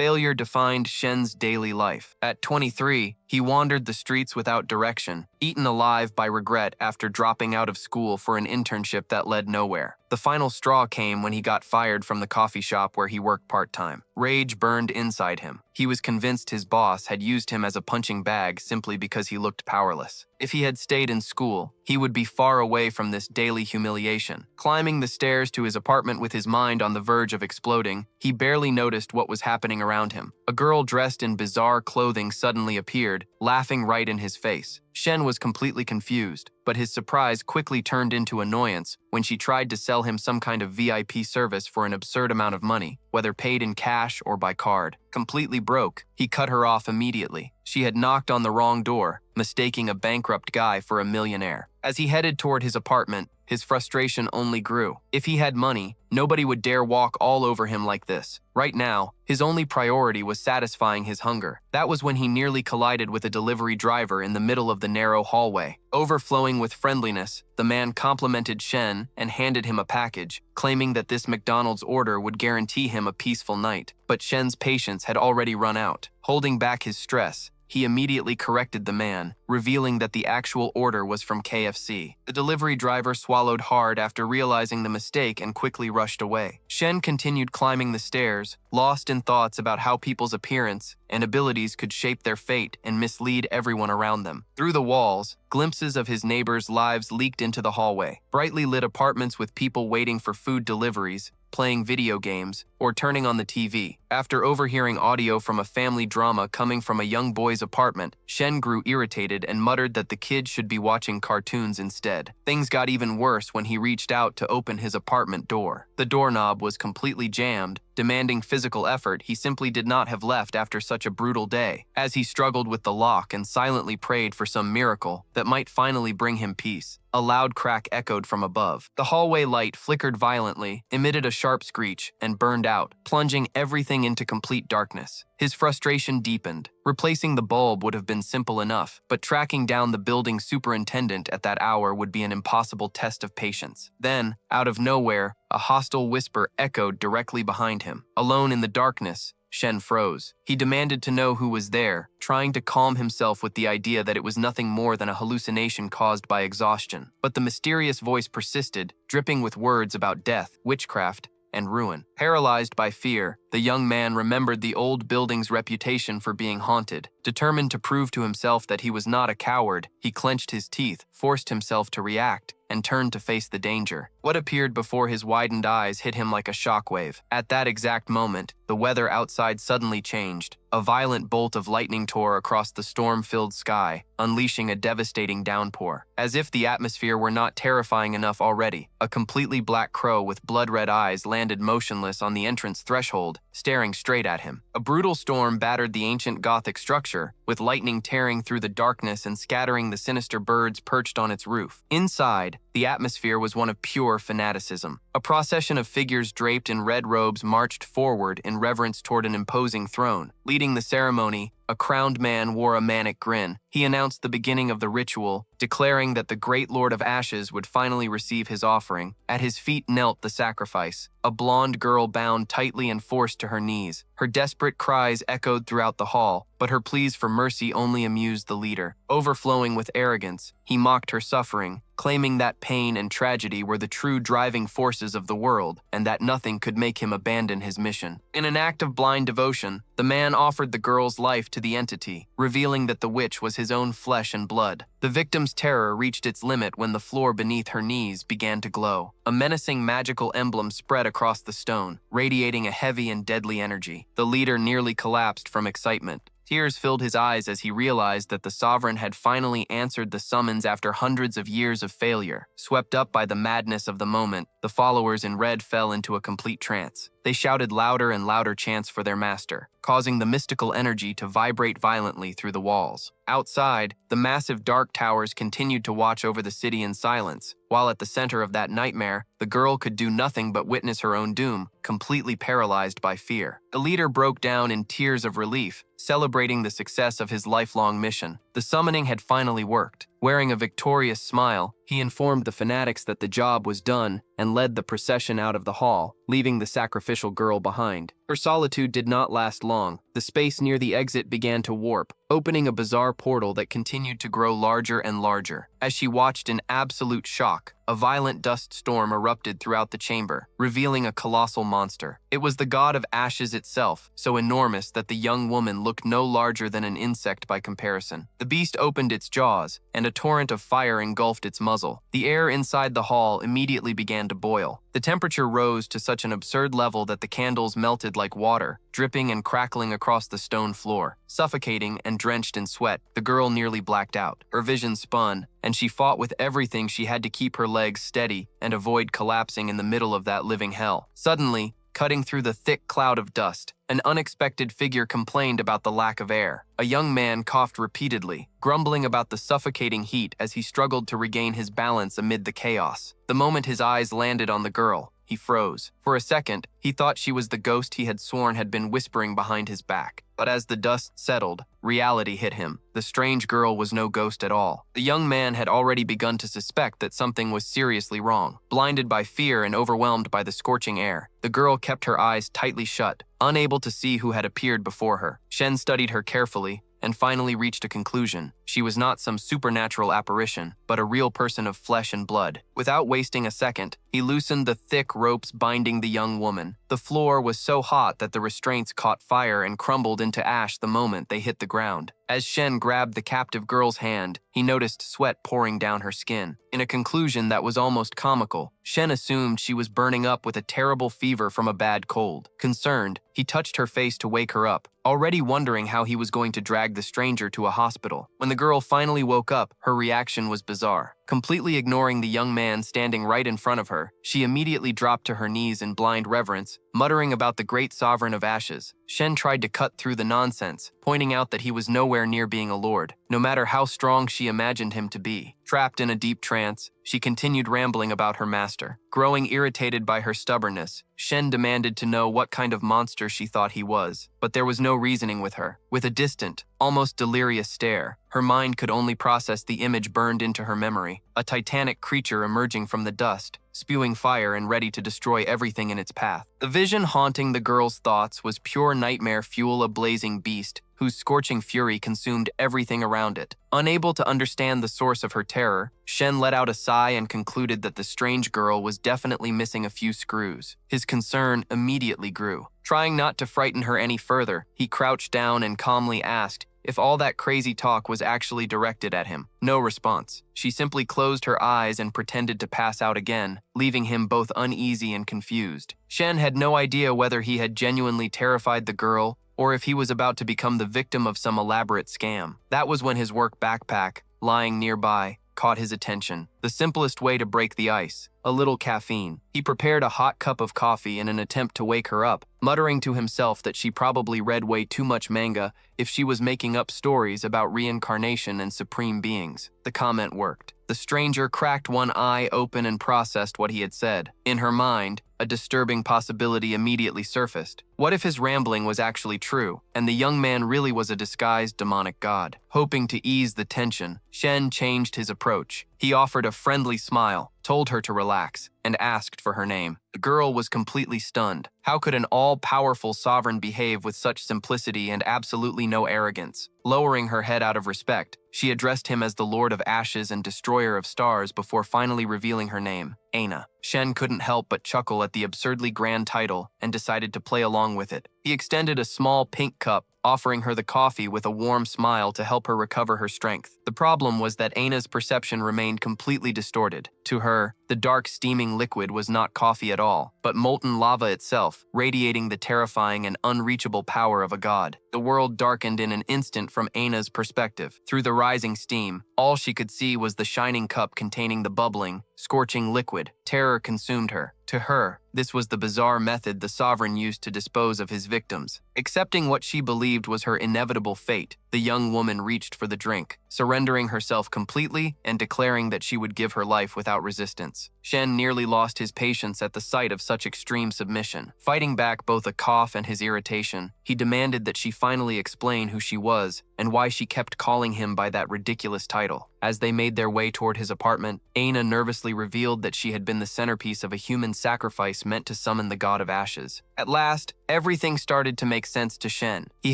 Failure defined Shen's daily life. At 23, he wandered the streets without direction, eaten alive by regret after dropping out of school for an internship that led nowhere. The final straw came when he got fired from the coffee shop where he worked part-time. Rage burned inside him. He was convinced his boss had used him as a punching bag simply because he looked powerless. If he had stayed in school, he would be far away from this daily humiliation. Climbing the stairs to his apartment with his mind on the verge of exploding, he barely noticed what was happening around him. A girl dressed in bizarre clothing suddenly appeared, laughing right in his face. Shen was completely confused, but his surprise quickly turned into annoyance when she tried to sell him some kind of VIP service for an absurd amount of money, whether paid in cash or by card. Completely broke, he cut her off immediately. She had knocked on the wrong door, mistaking a bankrupt guy for a millionaire. As he headed toward his apartment, his frustration only grew. If he had money, nobody would dare walk all over him like this. Right now, his only priority was satisfying his hunger. That was when he nearly collided with a delivery driver in the middle of the narrow hallway. Overflowing with friendliness, the man complimented Shen and handed him a package, claiming that this McDonald's order would guarantee him a peaceful night. But Shen's patience had already run out. Holding back his stress, he immediately corrected the man, revealing that the actual order was from KFC. The delivery driver swallowed hard after realizing the mistake and quickly rushed away. Shen continued climbing the stairs, lost in thoughts about how people's appearance and abilities could shape their fate and mislead everyone around them. Through the walls, glimpses of his neighbors' lives leaked into the hallway. Brightly lit apartments with people waiting for food deliveries, playing video games, or turning on the TV. After overhearing audio from a family drama coming from a young boy's apartment, Shen grew irritated and muttered that the kid should be watching cartoons instead. Things got even worse when he reached out to open his apartment door. The doorknob was completely jammed, demanding physical effort he simply did not have left after such a brutal day. As he struggled with the lock and silently prayed for some miracle that might finally bring him peace, a loud crack echoed from above. The hallway light flickered violently, emitted a sharp screech, and burned out, plunging everything into complete darkness. His frustration deepened. Replacing the bulb would have been simple enough, but tracking down the building superintendent at that hour would be an impossible test of patience. Then, out of nowhere, a hostile whisper echoed directly behind him. Alone in the darkness, Shen froze. He demanded to know who was there, trying to calm himself with the idea that it was nothing more than a hallucination caused by exhaustion. But the mysterious voice persisted, dripping with words about death, witchcraft, and ruin. Paralyzed by fear, the young man remembered the old building's reputation for being haunted. Determined to prove to himself that he was not a coward, he clenched his teeth, forced himself to react, and turned to face the danger. What appeared before his widened eyes hit him like a shockwave. At that exact moment, the weather outside suddenly changed. A violent bolt of lightning tore across the storm-filled sky, unleashing a devastating downpour. As if the atmosphere were not terrifying enough already, a completely black crow with blood-red eyes landed motionless on the entrance threshold, staring straight at him. A brutal storm battered the ancient Gothic structure, with lightning tearing through the darkness and scattering the sinister birds perched on its roof. Inside, the atmosphere was one of pure fanaticism. A procession of figures draped in red robes marched forward in reverence toward an imposing throne. Leading the ceremony, a crowned man wore a manic grin. He announced the beginning of the ritual, declaring that the great Lord of Ashes would finally receive his offering. At his feet knelt the sacrifice, a blonde girl bound tightly and forced to her knees. Her desperate cries echoed throughout the hall, but her pleas for mercy only amused the leader. Overflowing with arrogance, he mocked her suffering, claiming that pain and tragedy were the true driving forces of the world, and that nothing could make him abandon his mission. In an act of blind devotion, the man offered the girl's life to the entity, revealing that the witch was his own flesh and blood. The victim's terror reached its limit when the floor beneath her knees began to glow. A menacing magical emblem spread across the stone, radiating a heavy and deadly energy. The leader nearly collapsed from excitement. Tears filled his eyes as he realized that the sovereign had finally answered the summons after hundreds of years of failure. Swept up by the madness of the moment, the followers in red fell into a complete trance. They shouted louder and louder chants for their master, causing the mystical energy to vibrate violently through the walls. Outside, the massive dark towers continued to watch over the city in silence, while at the center of that nightmare, the girl could do nothing but witness her own doom, completely paralyzed by fear. The leader broke down in tears of relief, celebrating the success of his lifelong mission. The summoning had finally worked. Wearing a victorious smile, he informed the fanatics that the job was done and led the procession out of the hall, leaving the sacrificial girl behind. Her solitude did not last long. The space near the exit began to warp, opening a bizarre portal that continued to grow larger and larger. As she watched in absolute shock, a violent dust storm erupted throughout the chamber, revealing a colossal monster. It was the god of ashes itself, so enormous that the young woman looked no larger than an insect by comparison. The beast opened its jaws, and a torrent of fire engulfed its muzzle. The air inside the hall immediately began to boil. The temperature rose to such an absurd level that the candles melted like water, dripping and crackling across the stone floor. Suffocating and drenched in sweat, the girl nearly blacked out. Her vision spun, and she fought with everything she had to keep her legs steady and avoid collapsing in the middle of that living hell. Suddenly, cutting through the thick cloud of dust, an unexpected figure complained about the lack of air. A young man coughed repeatedly, grumbling about the suffocating heat as he struggled to regain his balance amid the chaos. The moment his eyes landed on the girl, he froze. For a second, he thought she was the ghost he had sworn had been whispering behind his back. But as the dust settled, reality hit him. The strange girl was no ghost at all. The young man had already begun to suspect that something was seriously wrong. Blinded by fear and overwhelmed by the scorching air, the girl kept her eyes tightly shut, unable to see who had appeared before her. Shen studied her carefully and finally reached a conclusion. She was not some supernatural apparition, but a real person of flesh and blood. Without wasting a second, he loosened the thick ropes binding the young woman. The floor was so hot that the restraints caught fire and crumbled into ash the moment they hit the ground. As Shen grabbed the captive girl's hand, he noticed sweat pouring down her skin. In a conclusion that was almost comical, Shen assumed she was burning up with a terrible fever from a bad cold. Concerned, he touched her face to wake her up, already wondering how he was going to drag the stranger to a hospital. When the girl finally woke up, her reaction was bizarre. Completely ignoring the young man standing right in front of her, she immediately dropped to her knees in blind reverence, muttering about the great sovereign of ashes. Shen tried to cut through the nonsense, pointing out that he was nowhere near being a lord, no matter how strong she imagined him to be. Trapped in a deep trance, she continued rambling about her master. Growing irritated by her stubbornness, Shen demanded to know what kind of monster she thought he was, but there was no reasoning with her. With a distant, almost delirious stare, her mind could only process the image burned into her memory, a titanic creature emerging from the dust, spewing fire and ready to destroy everything in its path. The vision haunting the girl's thoughts was pure nightmare fuel, a blazing beast whose scorching fury consumed everything around it. Unable to understand the source of her terror, Shen let out a sigh and concluded that the strange girl was definitely missing a few screws. His concern immediately grew. Trying not to frighten her any further, he crouched down and calmly asked if all that crazy talk was actually directed at him. No response. She simply closed her eyes and pretended to pass out again, leaving him both uneasy and confused. Shen had no idea whether he had genuinely terrified the girl or if he was about to become the victim of some elaborate scam. That was when his work backpack, lying nearby, caught his attention. The simplest way to break the ice, a little caffeine. He prepared a hot cup of coffee in an attempt to wake her up, muttering to himself that she probably read way too much manga if she was making up stories about reincarnation and supreme beings. The comment worked. The stranger cracked one eye open and processed what he had said. In her mind, a disturbing possibility immediately surfaced. What if his rambling was actually true, and the young man really was a disguised demonic god? Hoping to ease the tension, Shen changed his approach. He offered a friendly smile, told her to relax, and asked for her name. The girl was completely stunned. How could an all-powerful sovereign behave with such simplicity and absolutely no arrogance? Lowering her head out of respect, she addressed him as the Lord of Ashes and Destroyer of Stars before finally revealing her name, Aina. Shen couldn't help but chuckle at the absurdly grand title and decided to play along with it. He extended a small pink cup, offering her the coffee with a warm smile to help her recover her strength. The problem was that Aina's perception remained completely distorted. To her, the dark steaming liquid was not coffee at all, but molten lava itself, radiating the terrifying and unreachable power of a god. The world darkened in an instant from Aina's perspective. Through the rising steam, all she could see was the shining cup containing the bubbling, scorching liquid. Terror consumed her. To her, this was the bizarre method the sovereign used to dispose of his victims. Accepting what she believed was her inevitable fate, the young woman reached for the drink, surrendering herself completely and declaring that she would give her life without resistance. Shen nearly lost his patience at the sight of such extreme submission. Fighting back both a cough and his irritation, he demanded that she finally explain who she was and why she kept calling him by that ridiculous title. As they made their way toward his apartment, Aina nervously revealed that she had been the centerpiece of a human sacrifice meant to summon the god of ashes. At last, everything started to make sense to Shen. He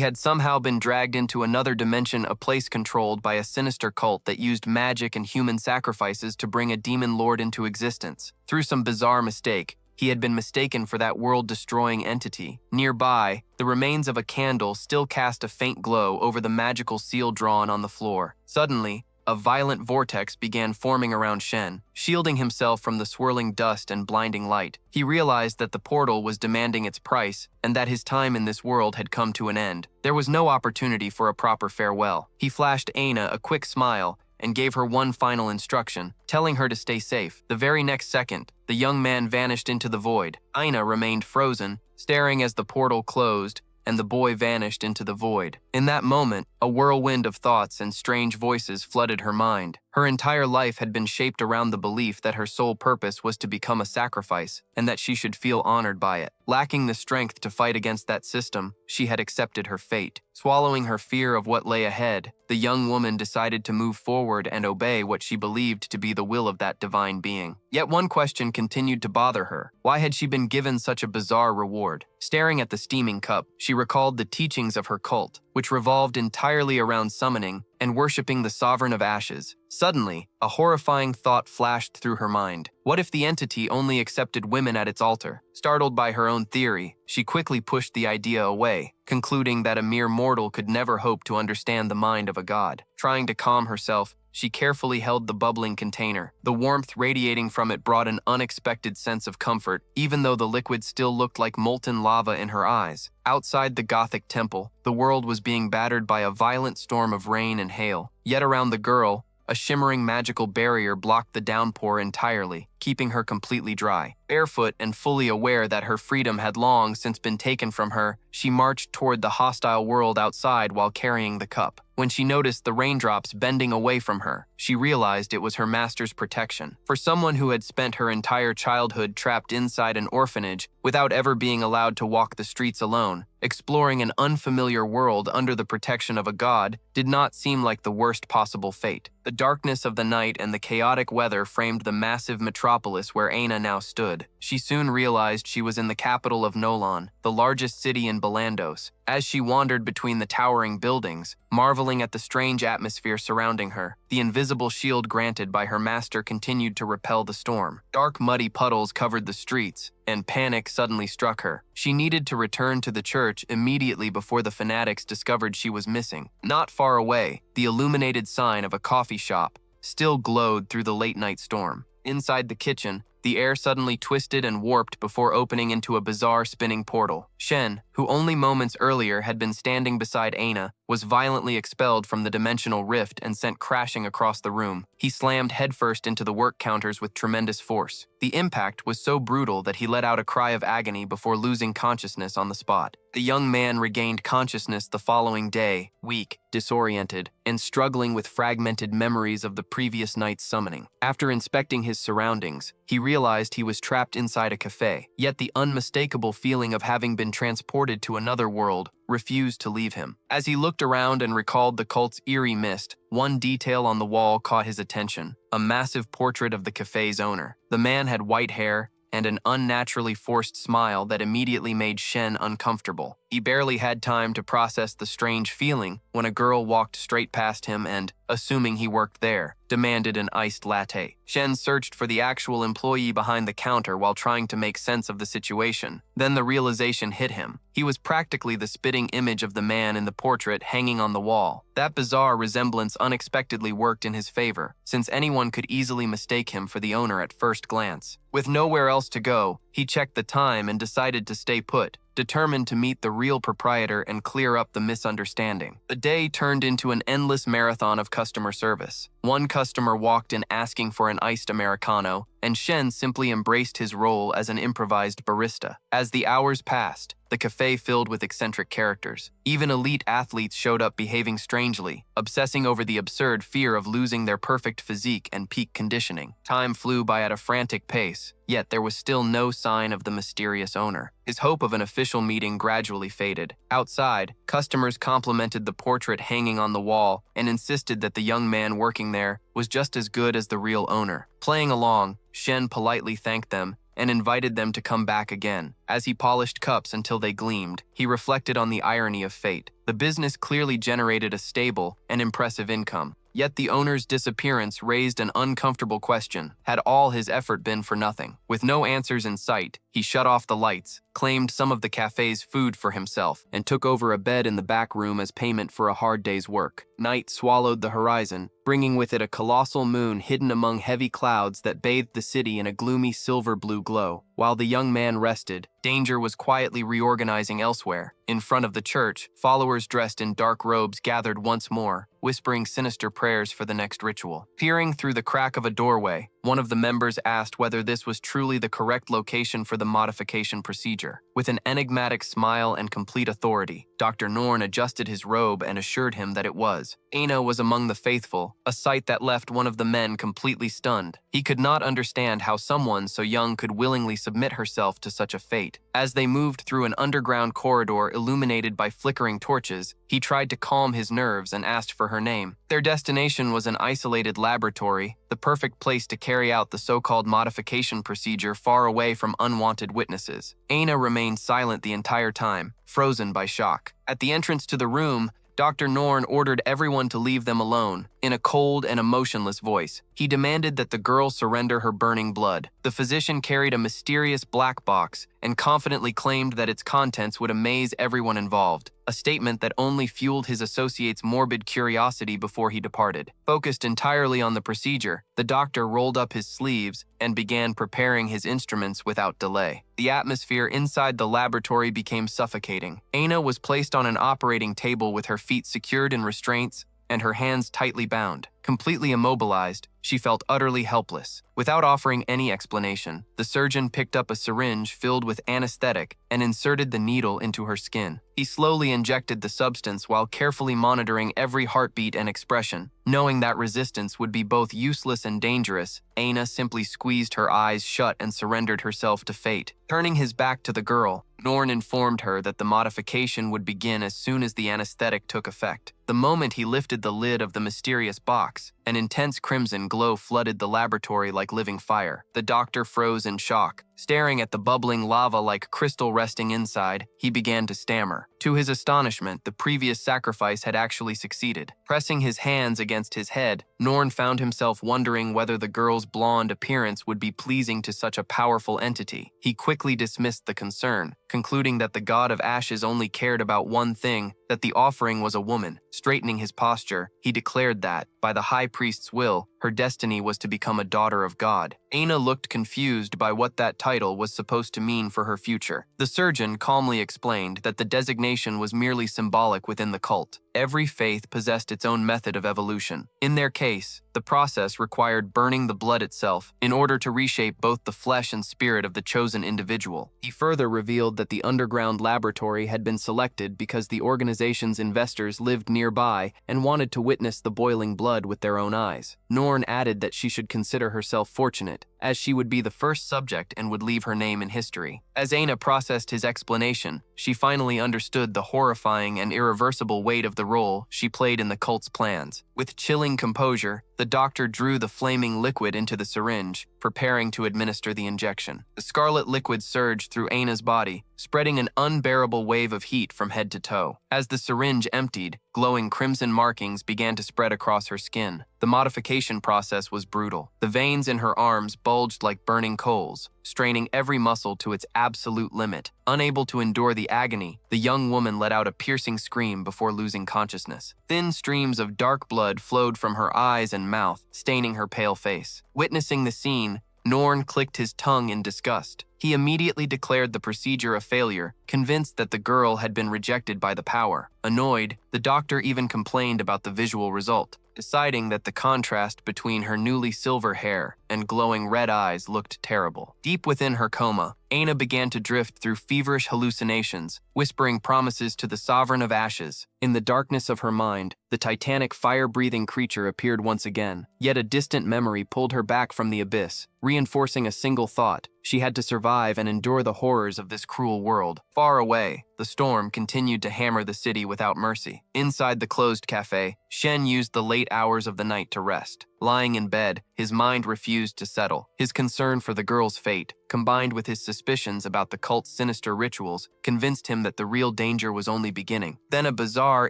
had somehow been dragged into another dimension, a place controlled by a sinister cult that used magic and human sacrifices to bring a demon lord into existence. Through some bizarre mistake, he had been mistaken for that world-destroying entity. Nearby, the remains of a candle still cast a faint glow over the magical seal drawn on the floor. Suddenly, a violent vortex began forming around Shen, shielding himself from the swirling dust and blinding light. He realized that the portal was demanding its price and that his time in this world had come to an end. There was no opportunity for a proper farewell. He flashed Aina a quick smile and gave her one final instruction, telling her to stay safe. The very next second, the young man vanished into the void. Aina remained frozen, staring as the portal closed and the boy vanished into the void. In that moment, a whirlwind of thoughts and strange voices flooded her mind. Her entire life had been shaped around the belief that her sole purpose was to become a sacrifice and that she should feel honored by it. Lacking the strength to fight against that system, she had accepted her fate. Swallowing her fear of what lay ahead, the young woman decided to move forward and obey what she believed to be the will of that divine being. Yet one question continued to bother her. Why had she been given such a bizarre reward? Staring at the steaming cup, she recalled the teachings of her cult, which revolved entirely around summoning and worshipping the sovereign of ashes. Suddenly, a horrifying thought flashed through her mind. What if the entity only accepted women at its altar? Startled by her own theory, she quickly pushed the idea away, concluding that a mere mortal could never hope to understand the mind of a god. Trying to calm herself, she carefully held the bubbling container. The warmth radiating from it brought an unexpected sense of comfort, even though the liquid still looked like molten lava in her eyes. Outside the Gothic temple, the world was being battered by a violent storm of rain and hail. Yet around the girl, a shimmering magical barrier blocked the downpour entirely, keeping her completely dry. Barefoot and fully aware that her freedom had long since been taken from her, she marched toward the hostile world outside while carrying the cup. When she noticed the raindrops bending away from her, she realized it was her master's protection. For someone who had spent her entire childhood trapped inside an orphanage without ever being allowed to walk the streets alone, exploring an unfamiliar world under the protection of a god did not seem like the worst possible fate. The darkness of the night and the chaotic weather framed the massive metropolis where Aina now stood. She soon realized she was in the capital of Nolan, the largest city in Balandos. As she wandered between the towering buildings, marveling at the strange atmosphere surrounding her, the invisible shield granted by her master continued to repel the storm. Dark, muddy puddles covered the streets, and panic suddenly struck her. She needed to return to the church immediately before the fanatics discovered she was missing. Not far away, the illuminated sign of a coffee shop still glowed through the late-night storm. Inside the kitchen, the air suddenly twisted and warped before opening into a bizarre spinning portal. Shen, who only moments earlier had been standing beside Aina, was violently expelled from the dimensional rift and sent crashing across the room. He slammed headfirst into the work counters with tremendous force. The impact was so brutal that he let out a cry of agony before losing consciousness on the spot. The young man regained consciousness the following day, weak, disoriented, and struggling with fragmented memories of the previous night's summoning. After inspecting his surroundings, he realized he was trapped inside a cafe, yet the unmistakable feeling of having been transported to another world refused to leave him. As he looked around and recalled the cult's eerie mist, one detail on the wall caught his attention: a massive portrait of the cafe's owner. The man had white hair and an unnaturally forced smile that immediately made Shen uncomfortable. He barely had time to process the strange feeling when a girl walked straight past him and, assuming he worked there, demanded an iced latte. Shen searched for the actual employee behind the counter while trying to make sense of the situation. Then the realization hit him. He was practically the spitting image of the man in the portrait hanging on the wall. That bizarre resemblance unexpectedly worked in his favor, since anyone could easily mistake him for the owner at first glance. With nowhere else to go, he checked the time and decided to stay put, determined to meet the real proprietor and clear up the misunderstanding. The day turned into an endless marathon of customer service. One customer walked in asking for an iced Americano, and Shen simply embraced his role as an improvised barista. As the hours passed, the cafe filled with eccentric characters. Even elite athletes showed up behaving strangely, obsessing over the absurd fear of losing their perfect physique and peak conditioning. Time flew by at a frantic pace, yet there was still no sign of the mysterious owner. His hope of an official meeting gradually faded. Outside, customers complimented the portrait hanging on the wall and insisted that the young man working there was just as good as the real owner. Playing along, Shen politely thanked them and invited them to come back again. As he polished cups until they gleamed, he reflected on the irony of fate. The business clearly generated a stable and impressive income. Yet the owner's disappearance raised an uncomfortable question. Had all his effort been for nothing? With no answers in sight, he shut off the lights, claimed some of the cafe's food for himself, and took over a bed in the back room as payment for a hard day's work. Night swallowed the horizon, bringing with it a colossal moon hidden among heavy clouds that bathed the city in a gloomy silver-blue glow. While the young man rested, danger was quietly reorganizing elsewhere. In front of the church, followers dressed in dark robes gathered once more, whispering sinister prayers for the next ritual. Peering through the crack of a doorway, one of the members asked whether this was truly the correct location for the modification procedure. With an enigmatic smile and complete authority, Dr. Norn adjusted his robe and assured him that it was. Aina was among the faithful, a sight that left one of the men completely stunned. He could not understand how someone so young could willingly submit herself to such a fate. As they moved through an underground corridor illuminated by flickering torches, he tried to calm his nerves and asked for her name. Their destination was an isolated laboratory, the perfect place to carry out the so-called modification procedure far away from unwanted witnesses. Aina remained silent the entire time, frozen by shock. At the entrance to the room, Dr. Norn ordered everyone to leave them alone. In a cold and emotionless voice, he demanded that the girl surrender her burning blood. The physician carried a mysterious black box and confidently claimed that its contents would amaze everyone involved, a statement that only fueled his associate's morbid curiosity before he departed. Focused entirely on the procedure, the doctor rolled up his sleeves and began preparing his instruments without delay. The atmosphere inside the laboratory became suffocating. Aina was placed on an operating table with her feet secured in restraints and her hands tightly bound. Completely immobilized, she felt utterly helpless. Without offering any explanation, the surgeon picked up a syringe filled with anesthetic and inserted the needle into her skin. He slowly injected the substance while carefully monitoring every heartbeat and expression. Knowing that resistance would be both useless and dangerous, Aina simply squeezed her eyes shut and surrendered herself to fate. Turning his back to the girl, Norn informed her that the modification would begin as soon as the anesthetic took effect. The moment he lifted the lid of the mysterious box, an intense crimson glow flooded the laboratory like living fire. The doctor froze in shock. Staring at the bubbling lava like crystal resting inside, he began to stammer. To his astonishment, the previous sacrifice had actually succeeded. Pressing his hands against his head, Norn found himself wondering whether the girl's blonde appearance would be pleasing to such a powerful entity. He quickly dismissed the concern, concluding that the god of ashes only cared about one thing, that the offering was a woman. Straightening his posture, he declared that, by the high priest's will, her destiny was to become a daughter of God. Aina looked confused by what that title was supposed to mean for her future. The surgeon calmly explained that the designation was merely symbolic within the cult. Every faith possessed its own method of evolution. In their case, the process required burning the blood itself in order to reshape both the flesh and spirit of the chosen individual. He further revealed that the underground laboratory had been selected because the organization's investors lived nearby and wanted to witness the boiling blood with their own eyes. Norn added that she should consider herself fortunate, as she would be the first subject and would leave her name in history. As Aina processed his explanation, she finally understood the horrifying and irreversible weight of the role she played in the cult's plans. With chilling composure, the doctor drew the flaming liquid into the syringe, preparing to administer the injection. The scarlet liquid surged through Aina's body, spreading an unbearable wave of heat from head to toe. As the syringe emptied, glowing crimson markings began to spread across her skin. The modification process was brutal. The veins in her arms bulged like burning coals, straining every muscle to its absolute limit. Unable to endure the agony, the young woman let out a piercing scream before losing consciousness. Thin streams of dark blood flowed from her eyes and mouth, staining her pale face. Witnessing the scene, Norn clicked his tongue in disgust. He immediately declared the procedure a failure, convinced that the girl had been rejected by the power. Annoyed, the doctor even complained about the visual result, deciding that the contrast between her newly silver hair and glowing red eyes looked terrible. Deep within her coma, Aina began to drift through feverish hallucinations, whispering promises to the Sovereign of Ashes. In the darkness of her mind, the titanic fire-breathing creature appeared once again, yet a distant memory pulled her back from the abyss, reinforcing a single thought: she had to survive and endure the horrors of this cruel world. Far away, the storm continued to hammer the city without mercy. Inside the closed cafe, Shen used the late hours of the night to rest. Lying in bed, his mind refused to settle. His concern for the girl's fate, combined with his suspicions about the cult's sinister rituals, convinced him that the real danger was only beginning. Then a bizarre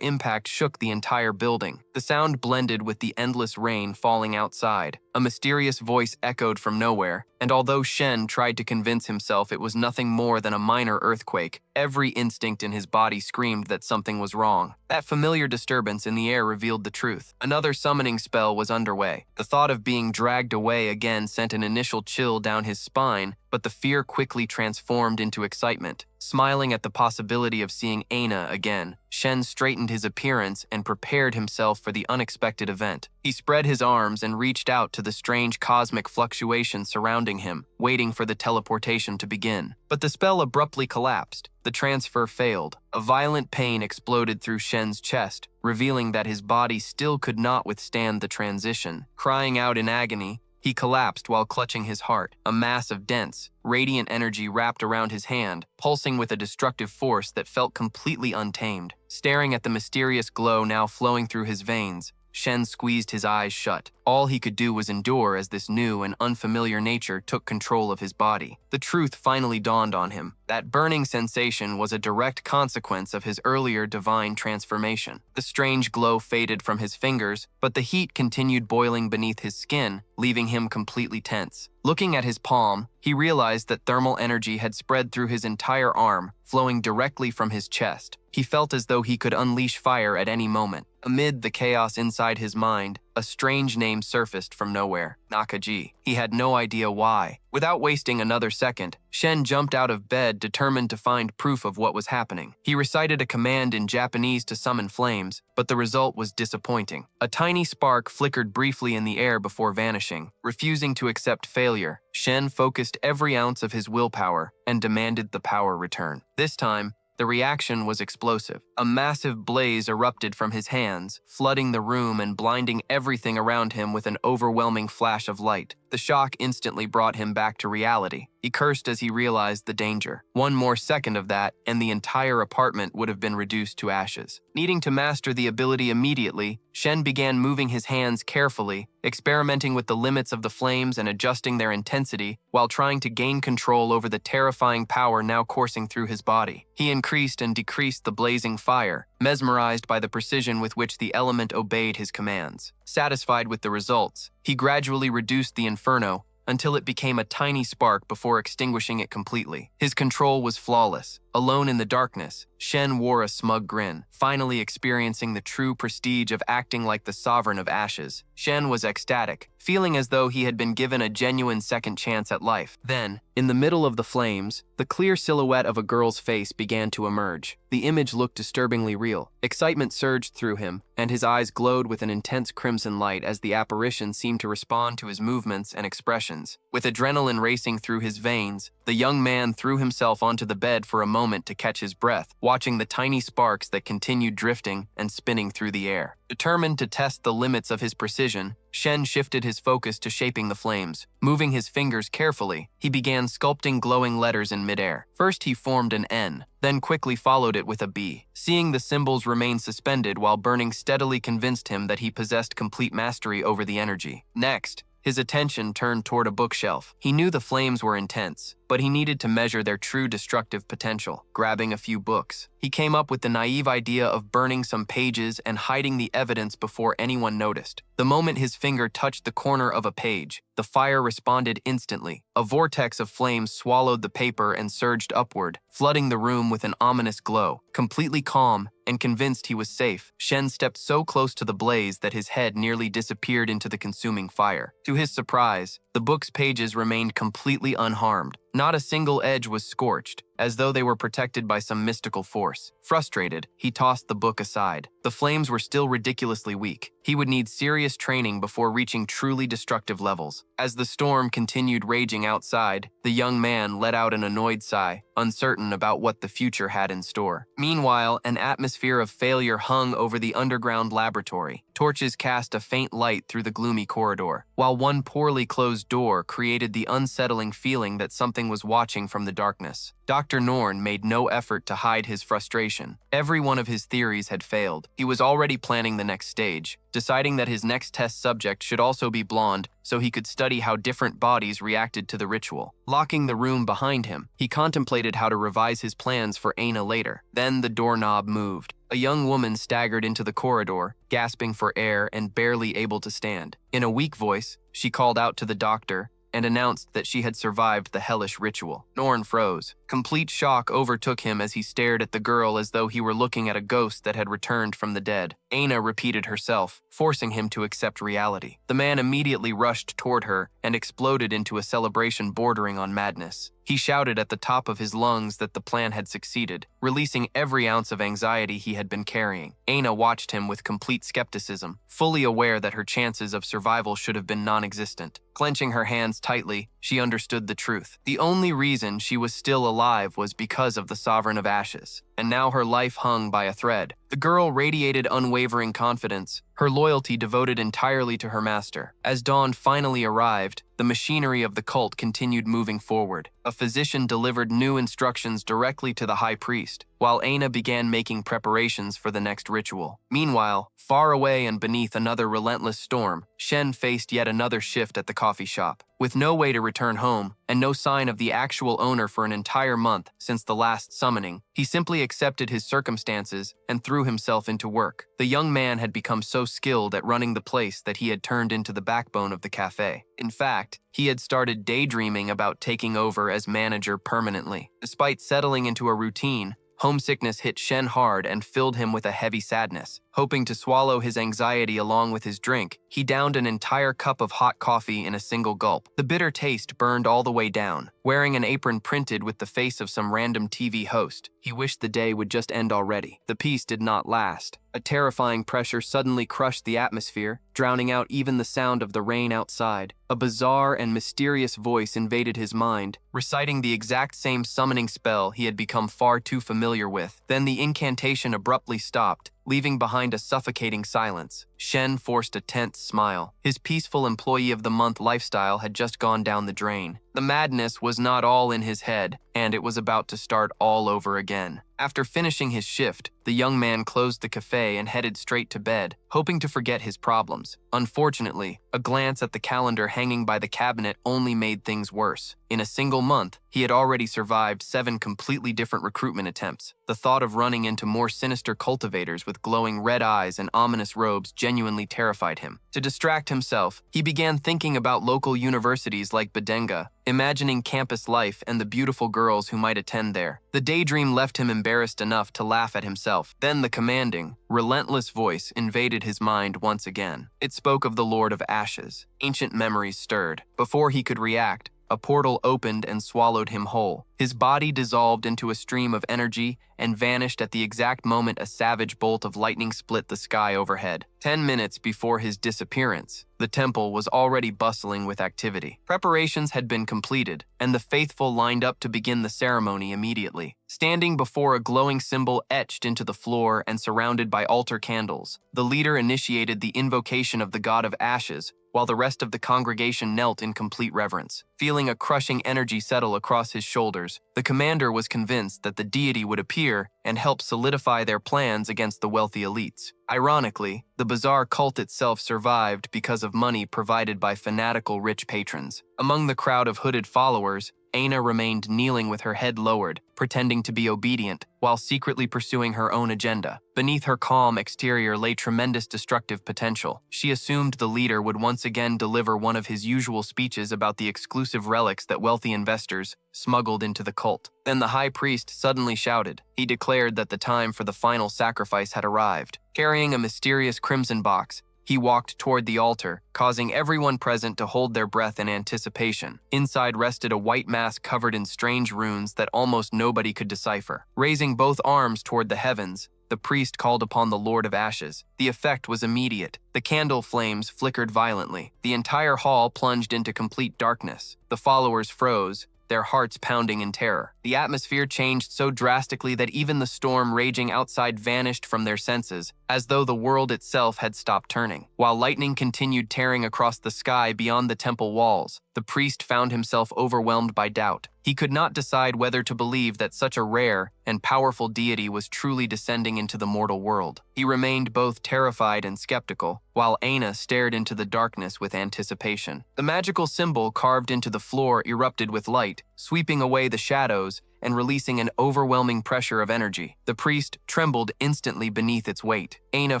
impact shook the entire building. The sound blended with the endless rain falling outside. A mysterious voice echoed from nowhere, and although Shen tried to convince himself it was nothing more than a minor earthquake, every instinct in his body screamed that something was wrong. That familiar disturbance in the air revealed the truth. Another summoning spell was underway. The thought of being dragged away again sent an initial chill down his spine, but the fear quickly transformed into excitement. Smiling at the possibility of seeing Aina again, Shen straightened his appearance and prepared himself for the unexpected event. He spread his arms and reached out to the strange cosmic fluctuation surrounding him, waiting for the teleportation to begin. But the spell abruptly collapsed. The transfer failed. A violent pain exploded through Shen's chest, revealing that his body still could not withstand the transition. Crying out in agony, he collapsed while clutching his heart. A mass of dense, radiant energy wrapped around his hand, pulsing with a destructive force that felt completely untamed. Staring at the mysterious glow now flowing through his veins, Shen squeezed his eyes shut. All he could do was endure as this new and unfamiliar nature took control of his body. The truth finally dawned on him. That burning sensation was a direct consequence of his earlier divine transformation. The strange glow faded from his fingers, but the heat continued boiling beneath his skin, leaving him completely tense. Looking at his palm, he realized that thermal energy had spread through his entire arm, flowing directly from his chest. He felt as though he could unleash fire at any moment. Amid the chaos inside his mind, a strange name surfaced from nowhere: Nakaji. He had no idea why. Without wasting another second, Shen jumped out of bed, determined to find proof of what was happening. He recited a command in Japanese to summon flames, but the result was disappointing. A tiny spark flickered briefly in the air before vanishing. Refusing to accept failure, Shen focused every ounce of his willpower and demanded the power return. This time, the reaction was explosive. A massive blaze erupted from his hands, flooding the room and blinding everything around him with an overwhelming flash of light. The shock instantly brought him back to reality. He cursed as he realized the danger. One more second of that, and the entire apartment would have been reduced to ashes. Needing to master the ability immediately, Shen began moving his hands carefully, experimenting with the limits of the flames and adjusting their intensity while trying to gain control over the terrifying power now coursing through his body. He increased and decreased the blazing fire, mesmerized by the precision with which the element obeyed his commands. Satisfied with the results, he gradually reduced the inferno until it became a tiny spark before extinguishing it completely. His control was flawless. Alone in the darkness, Shen wore a smug grin, finally experiencing the true prestige of acting like the Sovereign of Ashes. Shen was ecstatic, feeling as though he had been given a genuine second chance at life. Then, in the middle of the flames, the clear silhouette of a girl's face began to emerge. The image looked disturbingly real. Excitement surged through him, and his eyes glowed with an intense crimson light as the apparition seemed to respond to his movements and expressions. With adrenaline racing through his veins, the young man threw himself onto the bed for a moment to catch his breath, watching the tiny sparks that continued drifting and spinning through the air. Determined to test the limits of his precision, Shen shifted his focus to shaping the flames. Moving his fingers carefully, he began sculpting glowing letters in midair. First he formed an N, then quickly followed it with a B. Seeing the symbols remain suspended while burning steadily convinced him that he possessed complete mastery over the energy. Next, his attention turned toward a bookshelf. He knew the flames were intense, but he needed to measure their true destructive potential. Grabbing a few books, he came up with the naive idea of burning some pages and hiding the evidence before anyone noticed. The moment his finger touched the corner of a page, the fire responded instantly. A vortex of flames swallowed the paper and surged upward, flooding the room with an ominous glow. Completely calm and convinced he was safe, Shen stepped so close to the blaze that his head nearly disappeared into the consuming fire. To his surprise, the book's pages remained completely unharmed. Not a single edge was scorched. as though they were protected by some mystical force. Frustrated, he tossed the book aside. The flames were still ridiculously weak. He would need serious training before reaching truly destructive levels. As the storm continued raging outside, the young man let out an annoyed sigh, uncertain about what the future had in store. Meanwhile, an atmosphere of failure hung over the underground laboratory. Torches cast a faint light through the gloomy corridor, while one poorly closed door created the unsettling feeling that something was watching from the darkness. Dr. Norn made no effort to hide his frustration. Every one of his theories had failed. He was already planning the next stage, deciding that his next test subject should also be blonde so he could study how different bodies reacted to the ritual. Locking the room behind him, he contemplated how to revise his plans for Aina later. Then the doorknob moved. A young woman staggered into the corridor, gasping for air and barely able to stand. In a weak voice, she called out to the doctor and announced that she had survived the hellish ritual. Norn froze. Complete shock overtook him as he stared at the girl as though he were looking at a ghost that had returned from the dead. Aina repeated herself, forcing him to accept reality. The man immediately rushed toward her and exploded into a celebration bordering on madness. He shouted at the top of his lungs that the plan had succeeded, releasing every ounce of anxiety he had been carrying. Aina watched him with complete skepticism, fully aware that her chances of survival should have been non-existent. Clenching her hands tightly, she understood the truth. The only reason she was still alive was because of the Sovereign of Ashes, and now her life hung by a thread. The girl radiated unwavering confidence, her loyalty devoted entirely to her master. As dawn finally arrived, the machinery of the cult continued moving forward. A physician delivered new instructions directly to the high priest, while Aina began making preparations for the next ritual. Meanwhile, far away and beneath another relentless storm, Shen faced yet another shift at the coffee shop. With no way to return home, and no sign of the actual owner for an entire month since the last summoning, he simply accepted his circumstances and threw himself into work. The young man had become so skilled at running the place that he had turned into the backbone of the cafe. In fact, he had started daydreaming about taking over as manager permanently. Despite settling into a routine, homesickness hit Shen hard and filled him with a heavy sadness. Hoping to swallow his anxiety along with his drink, he downed an entire cup of hot coffee in a single gulp. The bitter taste burned all the way down. Wearing an apron printed with the face of some random TV host, he wished the day would just end already. The peace did not last. A terrifying pressure suddenly crushed the atmosphere, drowning out even the sound of the rain outside. A bizarre and mysterious voice invaded his mind, reciting the exact same summoning spell he had become far too familiar with. Then the incantation abruptly stopped, leaving behind a suffocating silence. Shen forced a tense smile. His peaceful employee of the month lifestyle had just gone down the drain. The madness was not all in his head, and it was about to start all over again. After finishing his shift, the young man closed the cafe and headed straight to bed, hoping to forget his problems. Unfortunately, a glance at the calendar hanging by the cabinet only made things worse. In a single month, he had already survived 7 completely different recruitment attempts. The thought of running into more sinister cultivators with glowing red eyes and ominous robes genuinely terrified him. To distract himself, he began thinking about local universities like Bedenga, imagining campus life and the beautiful girls who might attend there. The daydream left him embarrassed enough to laugh at himself. Then the commanding, relentless voice invaded his mind once again. It spoke of the Lord of Ashes. Ancient memories stirred. Before he could react, a portal opened and swallowed him whole. His body dissolved into a stream of energy and vanished at the exact moment a savage bolt of lightning split the sky overhead. 10 minutes before his disappearance, the temple was already bustling with activity. Preparations had been completed, and the faithful lined up to begin the ceremony immediately. Standing before a glowing symbol etched into the floor and surrounded by altar candles, the leader initiated the invocation of the god of ashes, while the rest of the congregation knelt in complete reverence. Feeling a crushing energy settle across his shoulders, the commander was convinced that the deity would appear and help solidify their plans against the wealthy elites. Ironically, the bizarre cult itself survived because of money provided by fanatical rich patrons. Among the crowd of hooded followers, Aina remained kneeling with her head lowered, pretending to be obedient, while secretly pursuing her own agenda. Beneath her calm exterior lay tremendous destructive potential. She assumed the leader would once again deliver one of his usual speeches about the exclusive relics that wealthy investors smuggled into the cult. Then the high priest suddenly shouted. He declared that the time for the final sacrifice had arrived. Carrying a mysterious crimson box, He walked toward the altar, causing everyone present to hold their breath in anticipation. Inside rested a white mask covered in strange runes that almost nobody could decipher. Raising both arms toward the heavens, the priest called upon the Lord of Ashes. The effect was immediate. The candle flames flickered violently. The entire hall plunged into complete darkness. The followers froze, their hearts pounding in terror. The atmosphere changed so drastically that even the storm raging outside vanished from their senses, as though the world itself had stopped turning. While lightning continued tearing across the sky beyond the temple walls, the priest found himself overwhelmed by doubt. He could not decide whether to believe that such a rare and powerful deity was truly descending into the mortal world. He remained both terrified and skeptical, while Aina stared into the darkness with anticipation. The magical symbol carved into the floor erupted with light, sweeping away the shadows and releasing an overwhelming pressure of energy. The priest trembled instantly beneath its weight. Aina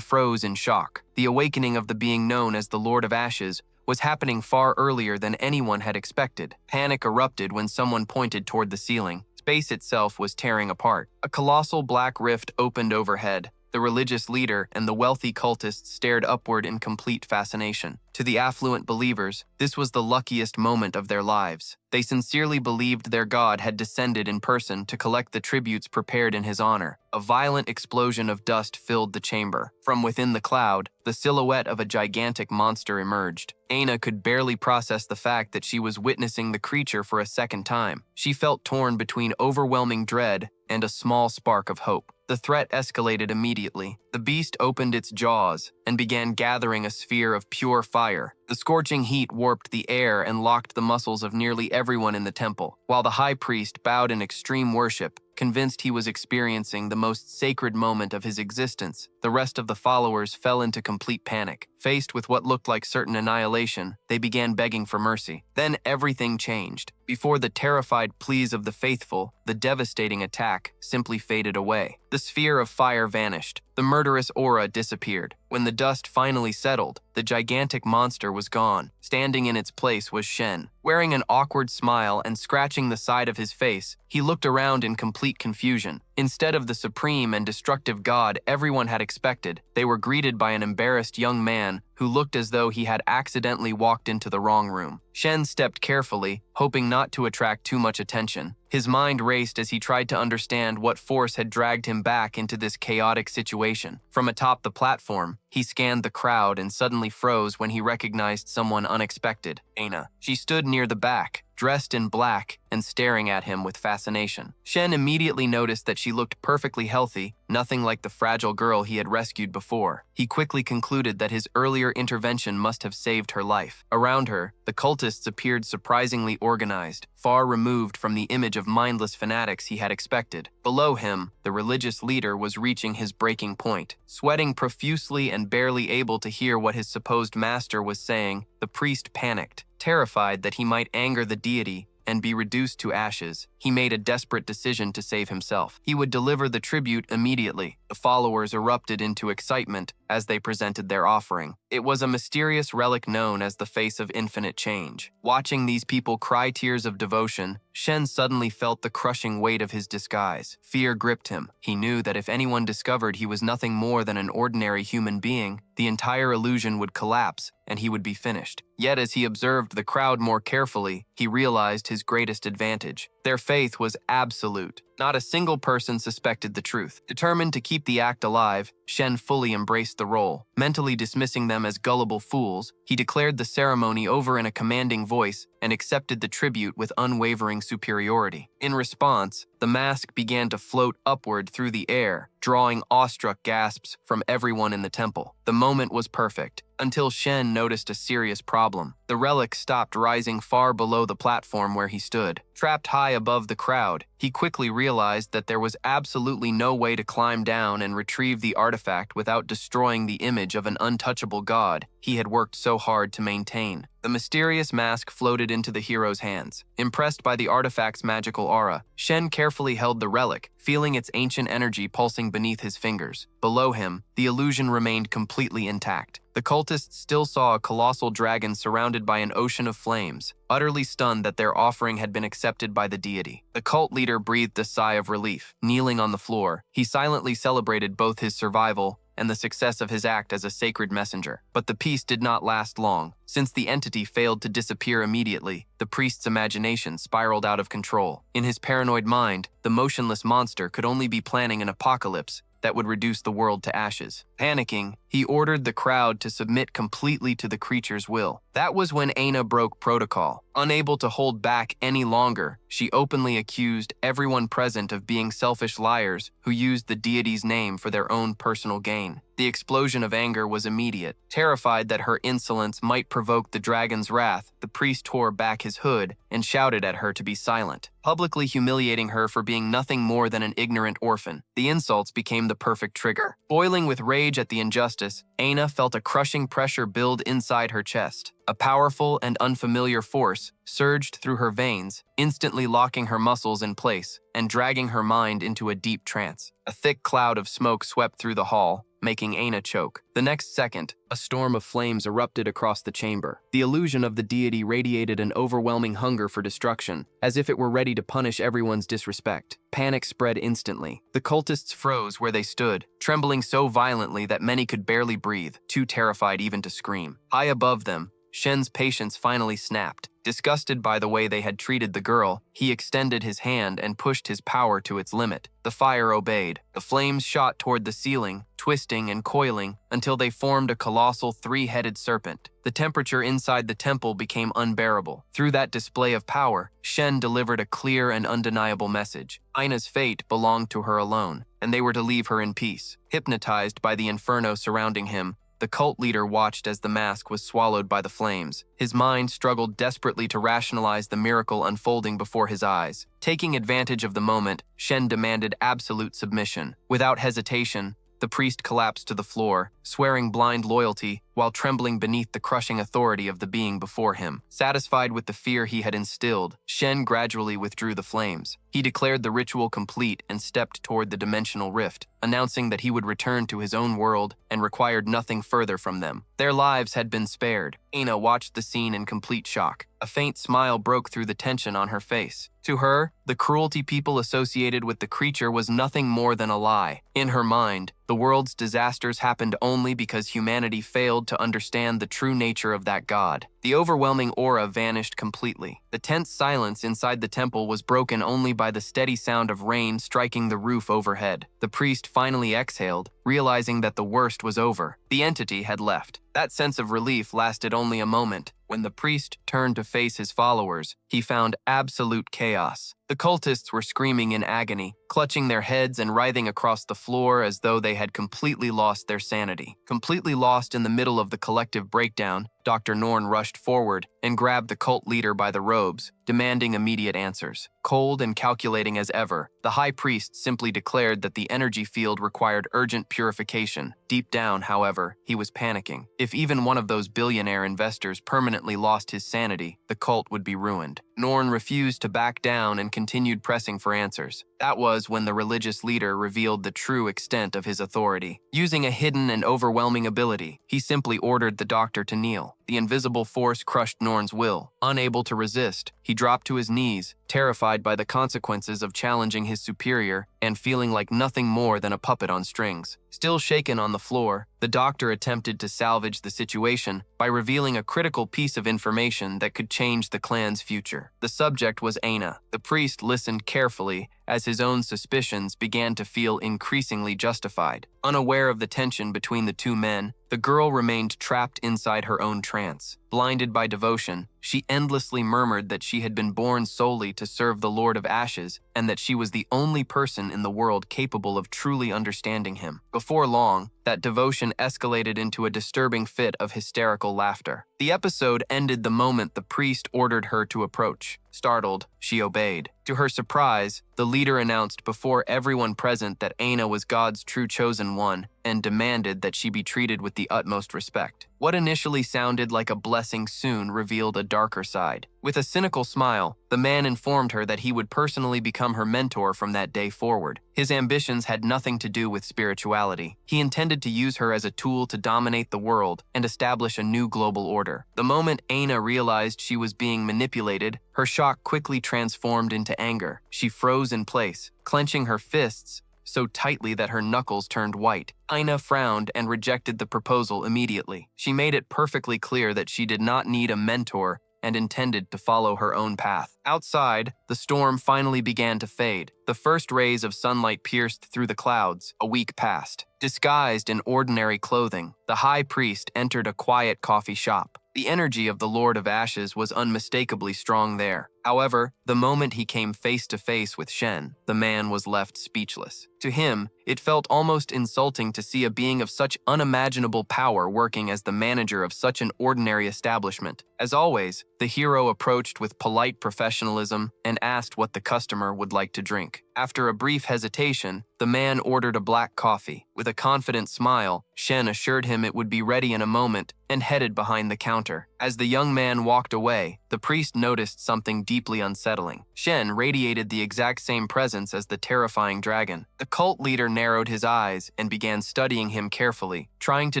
froze in shock. The awakening of the being known as the Lord of Ashes was happening far earlier than anyone had expected. Panic erupted when someone pointed toward the ceiling. Space itself was tearing apart. A colossal black rift opened overhead. The religious leader and the wealthy cultists stared upward in complete fascination. To the affluent believers, this was the luckiest moment of their lives. They sincerely believed their god had descended in person to collect the tributes prepared in his honor. A violent explosion of dust filled the chamber. From within the cloud, the silhouette of a gigantic monster emerged. Aina could barely process the fact that she was witnessing the creature for a second time. She felt torn between overwhelming dread and a small spark of hope. The threat escalated immediately. The beast opened its jaws and began gathering a sphere of pure fire. The scorching heat warped the air and locked the muscles of nearly everyone in the temple, while the high priest bowed in extreme worship, convinced he was experiencing the most sacred moment of his existence. The rest of the followers fell into complete panic. Faced with what looked like certain annihilation, they began begging for mercy. Then everything changed. Before the terrified pleas of the faithful, the devastating attack simply faded away. The sphere of fire vanished. The murderous aura disappeared. When the dust finally settled, the gigantic monster was gone. Standing in its place was Shen. Wearing an awkward smile and scratching the side of his face, he looked around in complete confusion. Instead of the supreme and destructive god everyone had expected, they were greeted by an embarrassed young man who looked as though he had accidentally walked into the wrong room. Shen stepped carefully, hoping not to attract too much attention. His mind raced as he tried to understand what force had dragged him back into this chaotic situation. From atop the platform, he scanned the crowd and suddenly froze when he recognized someone unexpected, Aina. She stood near the back, dressed in black and staring at him with fascination. Shen immediately noticed that she looked perfectly healthy, nothing like the fragile girl he had rescued before. He quickly concluded that his earlier intervention must have saved her life. Around her, the cultists appeared surprisingly organized, far removed from the image of mindless fanatics he had expected. Below him, the religious leader was reaching his breaking point. Sweating profusely and barely able to hear what his supposed master was saying, the priest panicked. Terrified that he might anger the deity and be reduced to ashes, he made a desperate decision to save himself. He would deliver the tribute immediately. The followers erupted into excitement as they presented their offering. It was a mysterious relic known as the Face of Infinite Change. Watching these people cry tears of devotion, Shen suddenly felt the crushing weight of his disguise. Fear gripped him. He knew that if anyone discovered he was nothing more than an ordinary human being, the entire illusion would collapse and he would be finished. Yet as he observed the crowd more carefully, he realized his greatest advantage. Their faith was absolute. Not a single person suspected the truth. Determined to keep the act alive, Shen fully embraced the role. Mentally dismissing them as gullible fools, he declared the ceremony over in a commanding voice and accepted the tribute with unwavering superiority. In response, the mask began to float upward through the air, drawing awestruck gasps from everyone in the temple. The moment was perfect, until Shen noticed a serious problem. The relic stopped rising far below the platform where he stood. Trapped high above the crowd, he quickly realized that there was absolutely no way to climb down and retrieve the artifact without destroying the image of an untouchable god he had worked so hard to maintain. The mysterious mask floated into the hero's hands. Impressed by the artifact's magical aura, Shen carefully held the relic, feeling its ancient energy pulsing beneath his fingers. Below him, the illusion remained completely intact. The cultists still saw a colossal dragon surrounded by an ocean of flames, utterly stunned that their offering had been accepted by the deity. The cult leader breathed a sigh of relief. Kneeling on the floor, he silently celebrated both his survival and the success of his act as a sacred messenger. But the peace did not last long. Since the entity failed to disappear immediately, the priest's imagination spiraled out of control. In his paranoid mind, the motionless monster could only be planning an apocalypse that would reduce the world to ashes. Panicking, he ordered the crowd to submit completely to the creature's will. That was when Aina broke protocol. Unable to hold back any longer, she openly accused everyone present of being selfish liars who used the deity's name for their own personal gain. The explosion of anger was immediate. Terrified that her insolence might provoke the dragon's wrath, the priest tore back his hood and shouted at her to be silent, publicly humiliating her for being nothing more than an ignorant orphan. The insults became the perfect trigger. Boiling with rage at the injustice, Aina felt a crushing pressure build inside her chest. A powerful and unfamiliar force surged through her veins, instantly locking her muscles in place and dragging her mind into a deep trance. A thick cloud of smoke swept through the hall, making Aina choke. The next second, a storm of flames erupted across the chamber. The illusion of the deity radiated an overwhelming hunger for destruction, as if it were ready to punish everyone's disrespect. Panic spread instantly. The cultists froze where they stood, trembling so violently that many could barely breathe, too terrified even to scream. High above them, Shen's patience finally snapped. Disgusted by the way they had treated the girl, he extended his hand and pushed his power to its limit. The fire obeyed. The flames shot toward the ceiling, twisting and coiling until they formed a colossal three-headed serpent. The temperature inside the temple became unbearable. Through that display of power, Shen delivered a clear and undeniable message. Aina's fate belonged to her alone, and they were to leave her in peace. Hypnotized by the inferno surrounding him, the cult leader watched as the mask was swallowed by the flames. His mind struggled desperately to rationalize the miracle unfolding before his eyes. Taking advantage of the moment, Shen demanded absolute submission. Without hesitation, the priest collapsed to the floor, swearing blind loyalty while trembling beneath the crushing authority of the being before him. Satisfied with the fear he had instilled, Shen gradually withdrew the flames. He declared the ritual complete and stepped toward the dimensional rift, announcing that he would return to his own world and required nothing further from them. Their lives had been spared. Aina watched the scene in complete shock. A faint smile broke through the tension on her face. To her, the cruelty people associated with the creature was nothing more than a lie. In her mind, the world's disasters happened only because humanity failed to understand the true nature of that god. The overwhelming aura vanished completely. The tense silence inside the temple was broken only by the steady sound of rain striking the roof overhead. The priest finally exhaled, realizing that the worst was over. The entity had left. That sense of relief lasted only a moment. When the priest turned to face his followers, he found absolute chaos. The cultists were screaming in agony, clutching their heads and writhing across the floor as though they had completely lost their sanity. Completely lost in the middle of the collective breakdown, Dr. Norn rushed forward and grabbed the cult leader by the robes, demanding immediate answers. Cold and calculating as ever, the high priest simply declared that the energy field required urgent purification. Deep down, however, he was panicking. If even one of those billionaire investors permanently lost his sanity, the cult would be ruined. Norn refused to back down and continued pressing for answers. That was when the religious leader revealed the true extent of his authority. Using a hidden and overwhelming ability, he simply ordered the doctor to kneel. The invisible force crushed Norn's will. Unable to resist, he dropped to his knees, terrified by the consequences of challenging his superior and feeling like nothing more than a puppet on strings. Still shaken on the floor, the doctor attempted to salvage the situation by revealing a critical piece of information that could change the clan's future. The subject was Aina. The priest listened carefully as his own suspicions began to feel increasingly justified. Unaware of the tension between the two men, the girl remained trapped inside her own trance. Blinded by devotion, she endlessly murmured that she had been born solely to serve the Lord of Ashes and that she was the only person in the world capable of truly understanding him. Before long, that devotion escalated into a disturbing fit of hysterical laughter. The episode ended the moment the priest ordered her to approach. Startled, she obeyed. To her surprise, the leader announced before everyone present that Aina was God's true chosen one and demanded that she be treated with the utmost respect. What initially sounded like a blessing soon revealed a darker side. With a cynical smile, the man informed her that he would personally become her mentor from that day forward. His ambitions had nothing to do with spirituality. He intended to use her as a tool to dominate the world and establish a new global order. The moment Aina realized she was being manipulated, her shock quickly transformed into anger. She froze in place, clenching her fists so tightly that her knuckles turned white. Ina frowned and rejected the proposal immediately. She made it perfectly clear that she did not need a mentor and intended to follow her own path. Outside, the storm finally began to fade. The first rays of sunlight pierced through the clouds. A week passed. Disguised in ordinary clothing, the high priest entered a quiet coffee shop. The energy of the Lord of Ashes was unmistakably strong there. However, the moment he came face to face with Shen, the man was left speechless. To him, it felt almost insulting to see a being of such unimaginable power working as the manager of such an ordinary establishment. As always, the hero approached with polite professionalism and asked what the customer would like to drink. After a brief hesitation, the man ordered a black coffee. With a confident smile, Shen assured him it would be ready in a moment and headed behind the counter. As the young man walked away, the priest noticed something deeply unsettling. Shen radiated the exact same presence as the terrifying dragon. The cult leader narrowed his eyes and began studying him carefully, trying to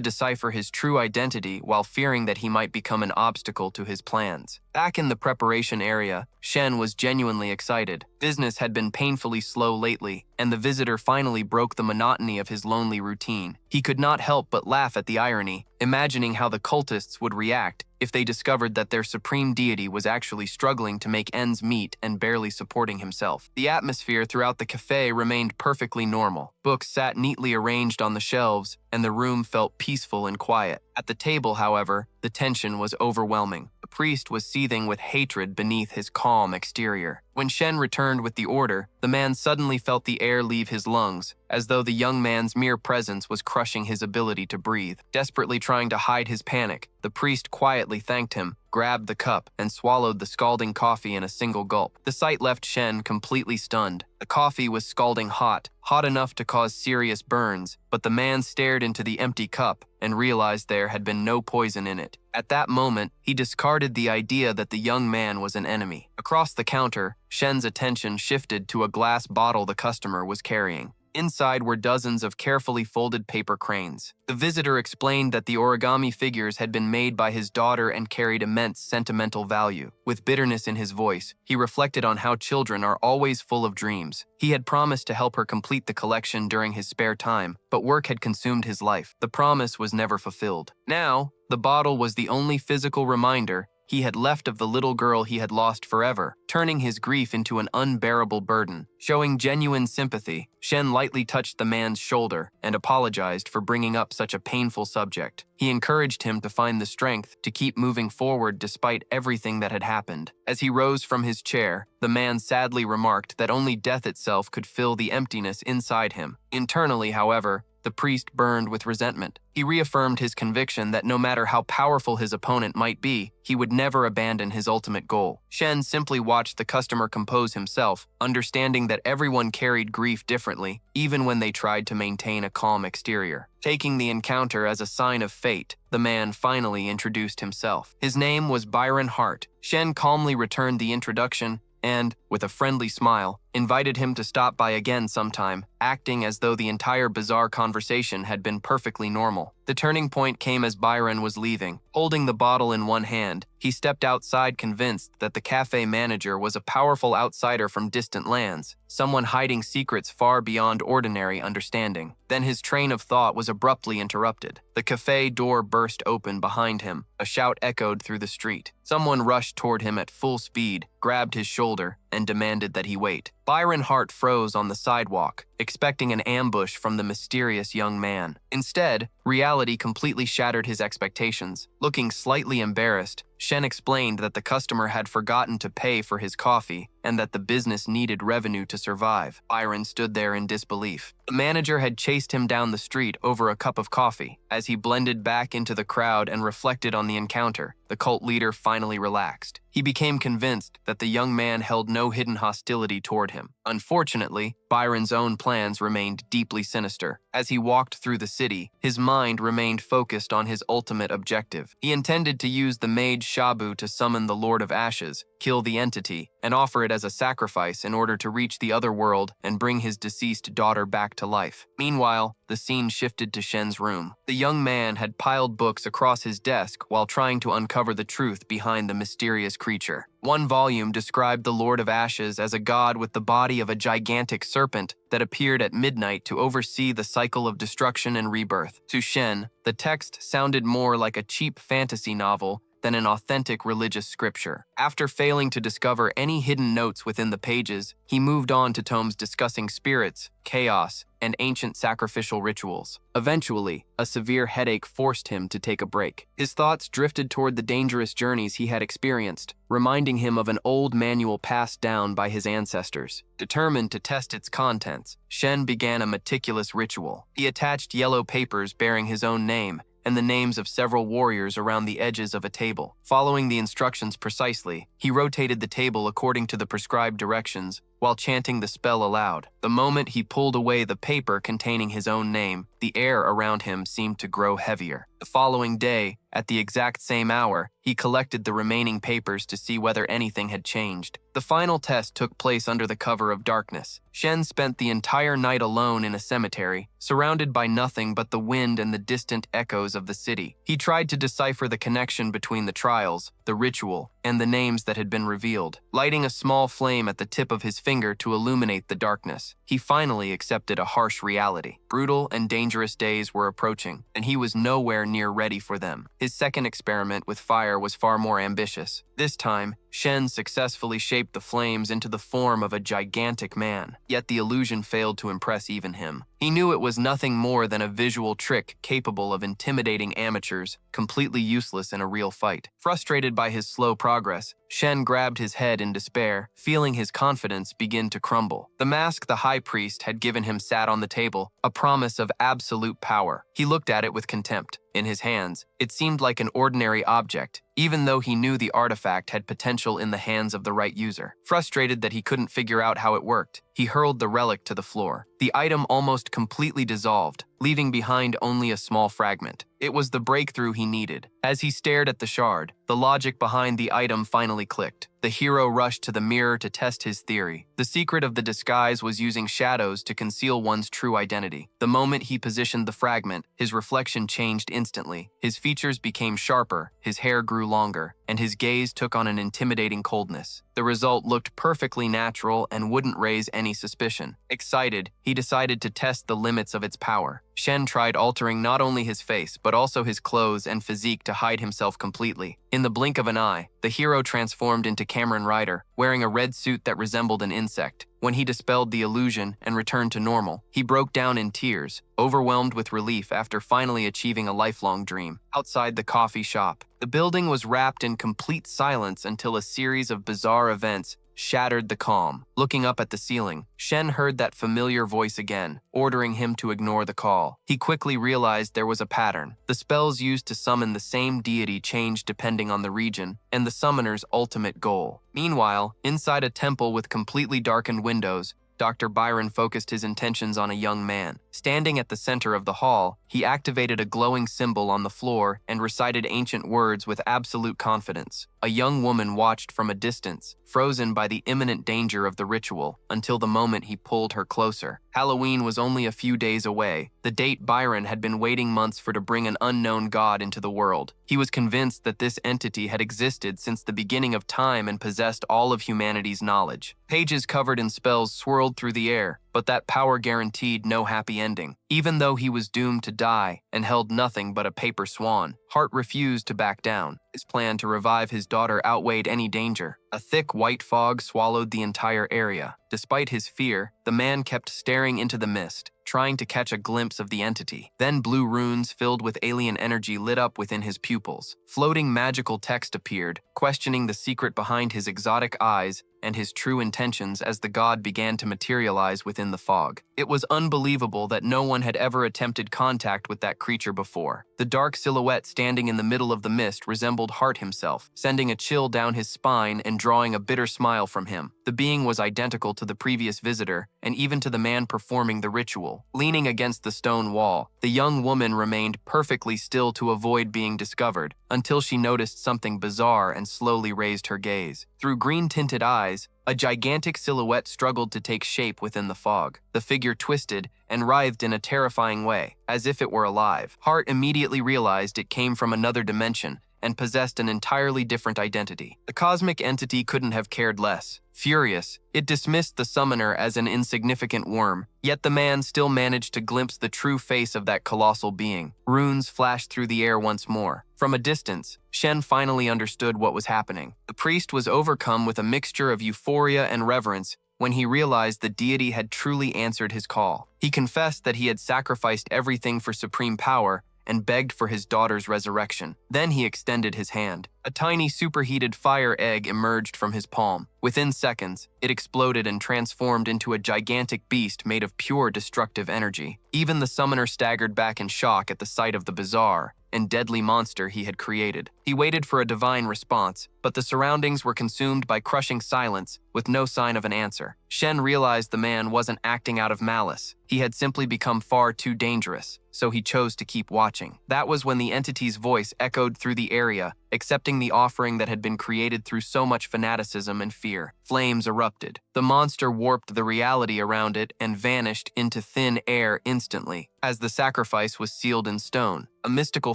decipher his true identity while fearing that he might become an obstacle to his plans. Back in the preparation area, Shen was genuinely excited. Business had been painfully slow lately, and the visitor finally broke the monotony of his lonely routine. He could not help but laugh at the irony, imagining how the cultists would react if they discovered that their supreme deity was actually struggling to make ends meet and barely supporting himself. The atmosphere throughout the cafe remained perfectly normal. Books sat neatly arranged on the shelves, and the room felt peaceful and quiet. At the table, however, the tension was overwhelming. The priest was seething with hatred beneath his calm exterior. When Shen returned with the order, the man suddenly felt the air leave his lungs, as though the young man's mere presence was crushing his ability to breathe. Desperately trying to hide his panic, the priest quietly thanked him, grabbed the cup, and swallowed the scalding coffee in a single gulp. The sight left Shen completely stunned. The coffee was scalding hot enough to cause serious burns, but the man stared into the empty cup and realized there had been no poison in it. At that moment, he discarded the idea that the young man was an enemy. Across the counter, Shen's attention shifted to a glass bottle the customer was carrying. Inside were dozens of carefully folded paper cranes. The visitor explained that the origami figures had been made by his daughter and carried immense sentimental value. With bitterness in his voice, he reflected on how children are always full of dreams. He had promised to help her complete the collection during his spare time, but work had consumed his life. The promise was never fulfilled. Now, the bottle was the only physical reminder he had left of the little girl he had lost forever, turning his grief into an unbearable burden. Showing genuine sympathy, Shen lightly touched the man's shoulder and apologized for bringing up such a painful subject. He encouraged him to find the strength to keep moving forward despite everything that had happened. As he rose from his chair, the man sadly remarked that only death itself could fill the emptiness inside him. Internally, however, the priest burned with resentment. He reaffirmed his conviction that no matter how powerful his opponent might be, he would never abandon his ultimate goal. Shen simply watched the customer compose himself, understanding that everyone carried grief differently, even when they tried to maintain a calm exterior. Taking the encounter as a sign of fate, the man finally introduced himself. His name was Byron Hart. Shen calmly returned the introduction and, with a friendly smile, invited him to stop by again sometime, acting as though the entire bizarre conversation had been perfectly normal. The turning point came as Byron was leaving. Holding the bottle in one hand, he stepped outside convinced that the cafe manager was a powerful outsider from distant lands, someone hiding secrets far beyond ordinary understanding. Then his train of thought was abruptly interrupted. The cafe door burst open behind him. A shout echoed through the street. Someone rushed toward him at full speed, grabbed his shoulder, and demanded that he wait. Byron Hart froze on the sidewalk, expecting an ambush from the mysterious young man. Instead, reality completely shattered his expectations. Looking slightly embarrassed, Shen explained that the customer had forgotten to pay for his coffee and that the business needed revenue to survive. Byron stood there in disbelief. The manager had chased him down the street over a cup of coffee. As he blended back into the crowd and reflected on the encounter, the cult leader finally relaxed. He became convinced that the young man held no hidden hostility toward him. Unfortunately, Byron's own plans remained deeply sinister. As he walked through the city, his mind remained focused on his ultimate objective. He intended to use the mage Shabu to summon the Lord of Ashes, kill the entity, and offer it as a sacrifice in order to reach the other world and bring his deceased daughter back to life. Meanwhile, the scene shifted to Shen's room. The young man had piled books across his desk while trying to uncover the truth behind the mysterious creature. One volume described the Lord of Ashes as a god with the body of a gigantic serpent that appeared at midnight to oversee the cycle of destruction and rebirth. To Shen, the text sounded more like a cheap fantasy novel than an authentic religious scripture. After failing to discover any hidden notes within the pages, he moved on to tomes discussing spirits, chaos, and ancient sacrificial rituals. Eventually, a severe headache forced him to take a break. His thoughts drifted toward the dangerous journeys he had experienced, reminding him of an old manual passed down by his ancestors. Determined to test its contents, Shen began a meticulous ritual. He attached yellow papers bearing his own name and the names of several warriors around the edges of a table. Following the instructions precisely, he rotated the table according to the prescribed directions while chanting the spell aloud. The moment he pulled away the paper containing his own name, the air around him seemed to grow heavier. The following day, at the exact same hour, he collected the remaining papers to see whether anything had changed. The final test took place under the cover of darkness. Shen spent the entire night alone in a cemetery, surrounded by nothing but the wind and the distant echoes of the city. He tried to decipher the connection between the trials, the ritual, and the names that had been revealed. Lighting a small flame at the tip of his finger to illuminate the darkness, he finally accepted a harsh reality. Brutal and dangerous days were approaching, and he was nowhere near ready for them. His second experiment with fire was far more ambitious. This time, Shen successfully shaped the flames into the form of a gigantic man, yet the illusion failed to impress even him. He knew it was nothing more than a visual trick capable of intimidating amateurs, completely useless in a real fight. Frustrated by his slow progress, Shen grabbed his head in despair, feeling his confidence begin to crumble. The mask the high priest had given him sat on the table, a promise of absolute power. He looked at it with contempt. In his hands, it seemed like an ordinary object, even though he knew the artifact had potential in the hands of the right user. Frustrated that he couldn't figure out how it worked, he hurled the relic to the floor. The item almost completely dissolved, leaving behind only a small fragment. It was the breakthrough he needed. As he stared at the shard, the logic behind the item finally clicked. The hero rushed to the mirror to test his theory. The secret of the disguise was using shadows to conceal one's true identity. The moment he positioned the fragment, his reflection changed instantly. His features became sharper, his hair grew longer, and his gaze took on an intimidating coldness. The result looked perfectly natural and wouldn't raise any suspicion. Excited, he decided to test the limits of its power. Shen tried altering not only his face, but also his clothes and physique to hide himself completely. In the blink of an eye, the hero transformed into Cameron Rider, wearing a red suit that resembled an insect. When he dispelled the illusion and returned to normal, he broke down in tears, overwhelmed with relief after finally achieving a lifelong dream. Outside the coffee shop, the building was wrapped in complete silence until a series of bizarre events shattered the calm. Looking up at the ceiling, Shen heard that familiar voice again, ordering him to ignore the call. He quickly realized there was a pattern. The spells used to summon the same deity changed depending on the region and the summoner's ultimate goal. Meanwhile, inside a temple with completely darkened windows, Dr. Byron focused his intentions on a young man. Standing at the center of the hall, he activated a glowing symbol on the floor and recited ancient words with absolute confidence. A young woman watched from a distance, frozen by the imminent danger of the ritual, until the moment he pulled her closer. Halloween was only a few days away, the date Byron had been waiting months for to bring an unknown god into the world. He was convinced that this entity had existed since the beginning of time and possessed all of humanity's knowledge. Pages covered in spells swirled through the air, but that power guaranteed no happy ending. Even though he was doomed to die and held nothing but a paper swan, Hart refused to back down. His plan to revive his daughter outweighed any danger. A thick white fog swallowed the entire area. Despite his fear, the man kept staring into the mist, trying to catch a glimpse of the entity. Then blue runes filled with alien energy lit up within his pupils. Floating magical text appeared, questioning the secret behind his exotic eyes and his true intentions as the god began to materialize within the fog. It was unbelievable that no one had ever attempted contact with that creature before. The dark silhouette standing in the middle of the mist resembled Hart himself, sending a chill down his spine and drawing a bitter smile from him. The being was identical to the previous visitor, and even to the man performing the ritual. Leaning against the stone wall, the young woman remained perfectly still to avoid being discovered, until she noticed something bizarre and slowly raised her gaze. Through green-tinted eyes, a gigantic silhouette struggled to take shape within the fog. The figure twisted and writhed in a terrifying way, as if it were alive. Hart immediately realized it came from another dimension and possessed an entirely different identity. The cosmic entity couldn't have cared less. Furious, it dismissed the summoner as an insignificant worm, yet the man still managed to glimpse the true face of that colossal being. Runes flashed through the air once more. From a distance, Shen finally understood what was happening. The priest was overcome with a mixture of euphoria and reverence when he realized the deity had truly answered his call. He confessed that he had sacrificed everything for supreme power and begged for his daughter's resurrection. Then he extended his hand. A tiny superheated fire egg emerged from his palm. Within seconds, it exploded and transformed into a gigantic beast made of pure destructive energy. Even the summoner staggered back in shock at the sight of the bizarre and deadly monster he had created. He waited for a divine response, but the surroundings were consumed by crushing silence with no sign of an answer. Shen realized the man wasn't acting out of malice. He had simply become far too dangerous, so he chose to keep watching. That was when the entity's voice echoed through the area, accepting the offering that had been created through so much fanaticism and fear. Flames erupted. The monster warped the reality around it and vanished into thin air instantly. As the sacrifice was sealed in stone, a mystical